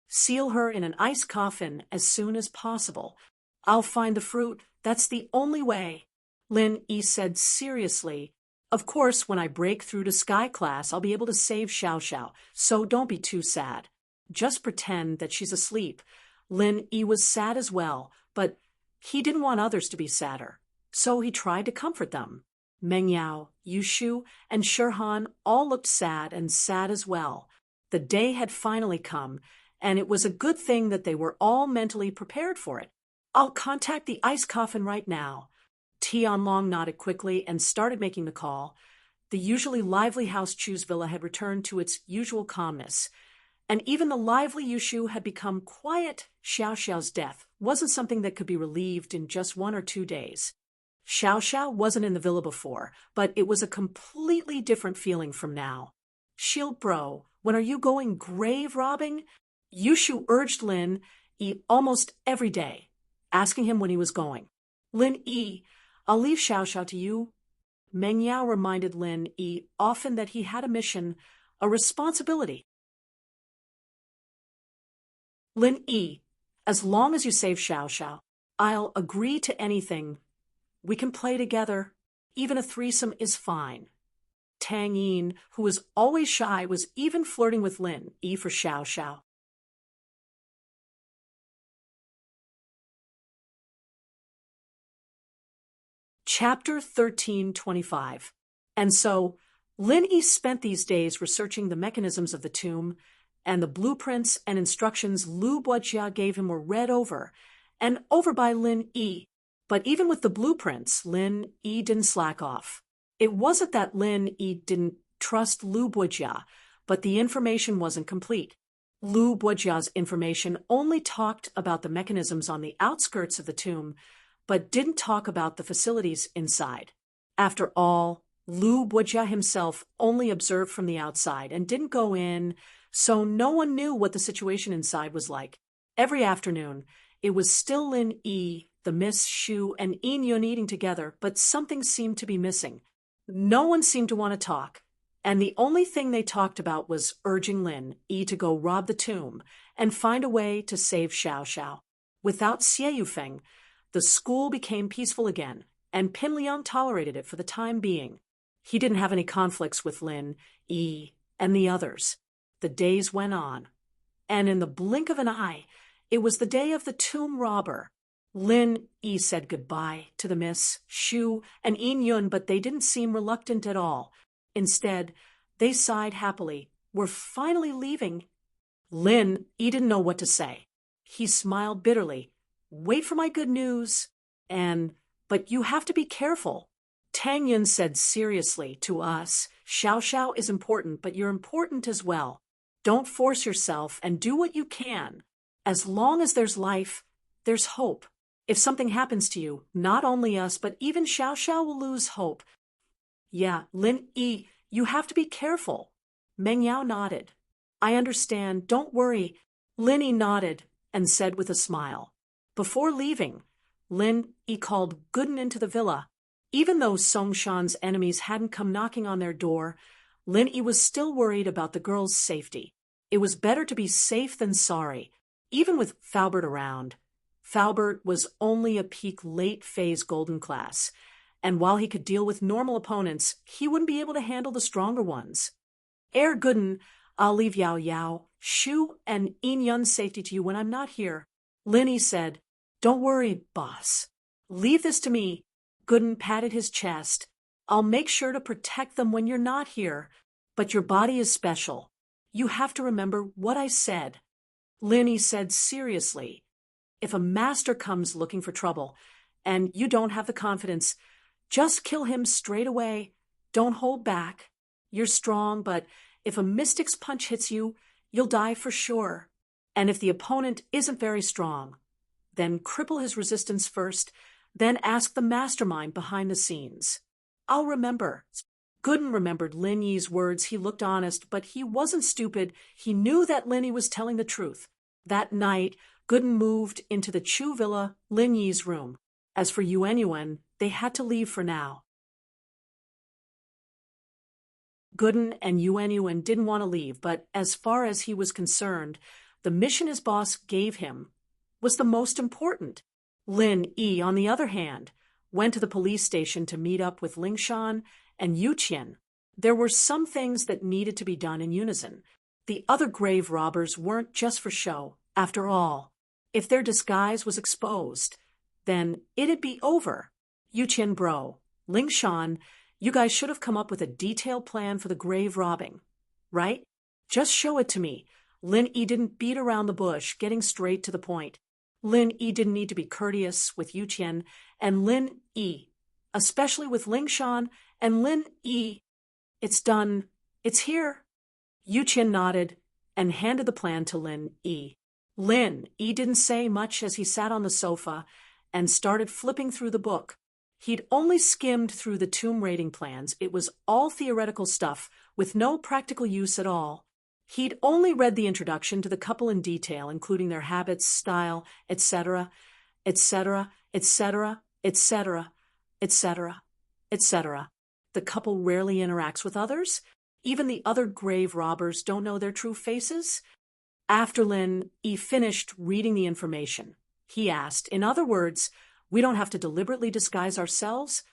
Seal her in an ice coffin as soon as possible. I'll find the fruit. That's the only way. Lin Yi said seriously. Of course, when I break through to Sky Class, I'll be able to save Xiao Xiao, so don't be too sad. Just pretend that she's asleep. Lin Yi was sad as well, but he didn't want others to be sadder, so he tried to comfort them. Meng Yao, Yushu, and Shirhan all looked sad and sad as well. The day had finally come, and it was a good thing that they were all mentally prepared for it. I'll contact the ice coffin right now. Tianlong nodded quickly and started making the call. The usually lively House Chu's villa had returned to its usual calmness, and even the lively Yushu had become quiet. Xiao Xiao's death wasn't something that could be relieved in just 1 or 2 days. Xiao Xiao wasn't in the villa before, but it was a completely different feeling from now. Shield bro, when are you going grave robbing? Yushu urged Lin Yi almost every day, asking him when he was going. Lin Yi, I'll leave Xiao Xiao to you. Meng Yao reminded Lin Yi often that he had a mission, a responsibility. Lin Yi, as long as you save Xiao Xiao, I'll agree to anything. We can play together. Even a threesome is fine. Tang Yin, who was always shy, was even flirting with Lin Yi for Xiao Xiao. Chapter 1325. And so, Lin Yi spent these days researching the mechanisms of the tomb, and the blueprints and instructions Lu Buojia gave him were read over, and over by Lin Yi. But even with the blueprints, Lin Yi didn't slack off. It wasn't that Lin Yi didn't trust Lu Buojia, but the information wasn't complete. Lu Buojia's information only talked about the mechanisms on the outskirts of the tomb, but didn't talk about the facilities inside. After all, Lu Buojia himself only observed from the outside and didn't go in, so no one knew what the situation inside was like. Every afternoon, it was still Lin Yi, the Miss Shu, and Yin Yun eating together, but something seemed to be missing. No one seemed to want to talk, and the only thing they talked about was urging Lin Yi to go rob the tomb and find a way to save Xiao Xiao. Without Xie Yufeng, the school became peaceful again, and Pin Liang tolerated it for the time being. He didn't have any conflicts with Lin Yi and the others. The days went on, and in the blink of an eye, it was the day of the tomb robber. Lin Yi said goodbye to the Miss Shu and Yin Yun, but they didn't seem reluctant at all. Instead, they sighed happily. We're finally leaving. Lin Yi didn't know what to say. He smiled bitterly. Wait for my good news. But you have to be careful. Tang Yun said seriously to us, Xiao Xiao is important, but you're important as well. Don't force yourself and do what you can. As long as there's life, there's hope. If something happens to you, not only us, but even Xiao Xiao will lose hope. Yeah, Lin Yi, you have to be careful. Meng Yao nodded. I understand, don't worry. Lin Yi nodded and said with a smile. Before leaving, Lin Yi called Gooden into the villa. Even though Song Shan's enemies hadn't come knocking on their door, Lin Yi was still worried about the girl's safety. It was better to be safe than sorry, even with Faubert around. Faubert was only a peak late-phase golden class, and while he could deal with normal opponents, he wouldn't be able to handle the stronger ones. Gooden, I'll leave Yao Yao, Shu, and Yin Yun's safety to you when I'm not here. Lin Yi said, Don't worry, boss. Leave this to me. Gooden patted his chest. I'll make sure to protect them when you're not here, but your body is special. You have to remember what I said. Lin Yi said seriously, if a master comes looking for trouble, and you don't have the confidence, just kill him straight away. Don't hold back. You're strong, but if a mystic's punch hits you, you'll die for sure. And if the opponent isn't very strong, then cripple his resistance first, then ask the mastermind behind the scenes. I'll remember. Gooden remembered Lin Yi's words. He looked honest, but he wasn't stupid. He knew that Lin Yi was telling the truth. That night, Gooden moved into the Chu Villa, Lin Yi's room. As for Yuan, they had to leave for now. Gooden and Yuan didn't want to leave, but as far as he was concerned, the mission his boss gave him was the most important. Lin Yi, on the other hand, went to the police station to meet up with Lingshan and Yuqian. There were some things that needed to be done in unison. The other grave robbers weren't just for show. After all, if their disguise was exposed, then it'd be over. Yuqian bro, Lingshan, you guys should have come up with a detailed plan for the grave robbing, right? Just show it to me. Lin Yi didn't beat around the bush, getting straight to the point. Lin Yi didn't need to be courteous with Yuqian, and Lin Yi, especially with Lingshan and Lin Yi. It's done. It's here. Yuqian nodded and handed the plan to Lin Yi. Lin Yi didn't say much as he sat on the sofa and started flipping through the book. He'd only skimmed through the tomb raiding plans. It was all theoretical stuff with no practical use at all. He'd only read the introduction to the couple in detail, including their habits, style, etc., etc., etc., etc., etc., etc. The couple rarely interacts with others. Even the other grave robbers don't know their true faces. After Lin Yi finished reading the information, he asked, in other words, we don't have to deliberately disguise ourselves?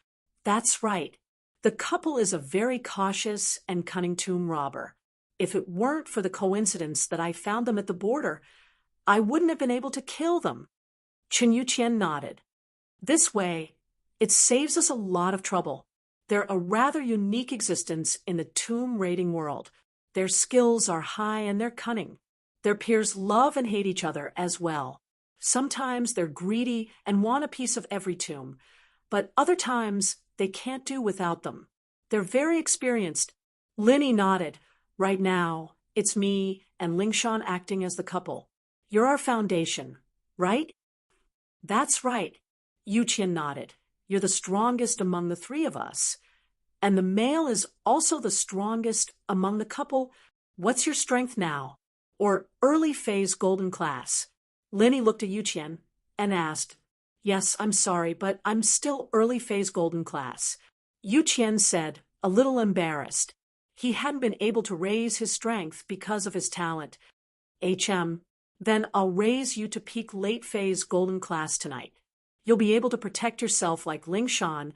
That's right. The couple is a very cautious and cunning tomb robber. If it weren't for the coincidence that I found them at the border, I wouldn't have been able to kill them. Chen Yuqian nodded. This way, It saves us a lot of trouble. They're a rather unique existence in the tomb raiding world. Their skills are high and they're cunning. Their peers love and hate each other as well. Sometimes they're greedy and want a piece of every tomb, but other times they can't do without them. They're very experienced. Linny nodded. Right now, it's me and Lingshan acting as the couple. You're our foundation, right? That's right. Yuqian nodded. You're the strongest among the three of us. And the male is also the strongest among the couple. What's your strength now? Or early phase golden class? Linny looked at Yuqian and asked, Yes, I'm sorry, but I'm still early phase golden class. Yuqian said, a little embarrassed. He hadn't been able to raise his strength because of his talent. Then I'll raise you to peak late phase golden class tonight. You'll be able to protect yourself like Lingshan,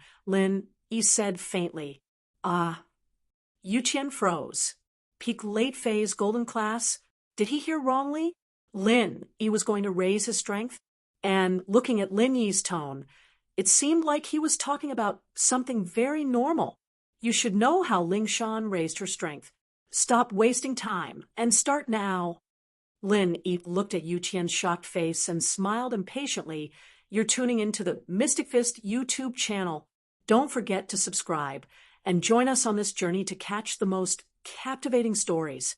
Yi said faintly. Yuqian froze. Peak late phase golden class? Did he hear wrongly? Yi was going to raise his strength? And looking at Yi's tone, it seemed like he was talking about something very normal. You should know how Lingshan raised her strength. Stop wasting time and start now. Yi looked at Yuqian's shocked face and smiled impatiently. You're tuning into the Mystic Fist YouTube channel. Don't forget to subscribe and join us on this journey to catch the most captivating stories.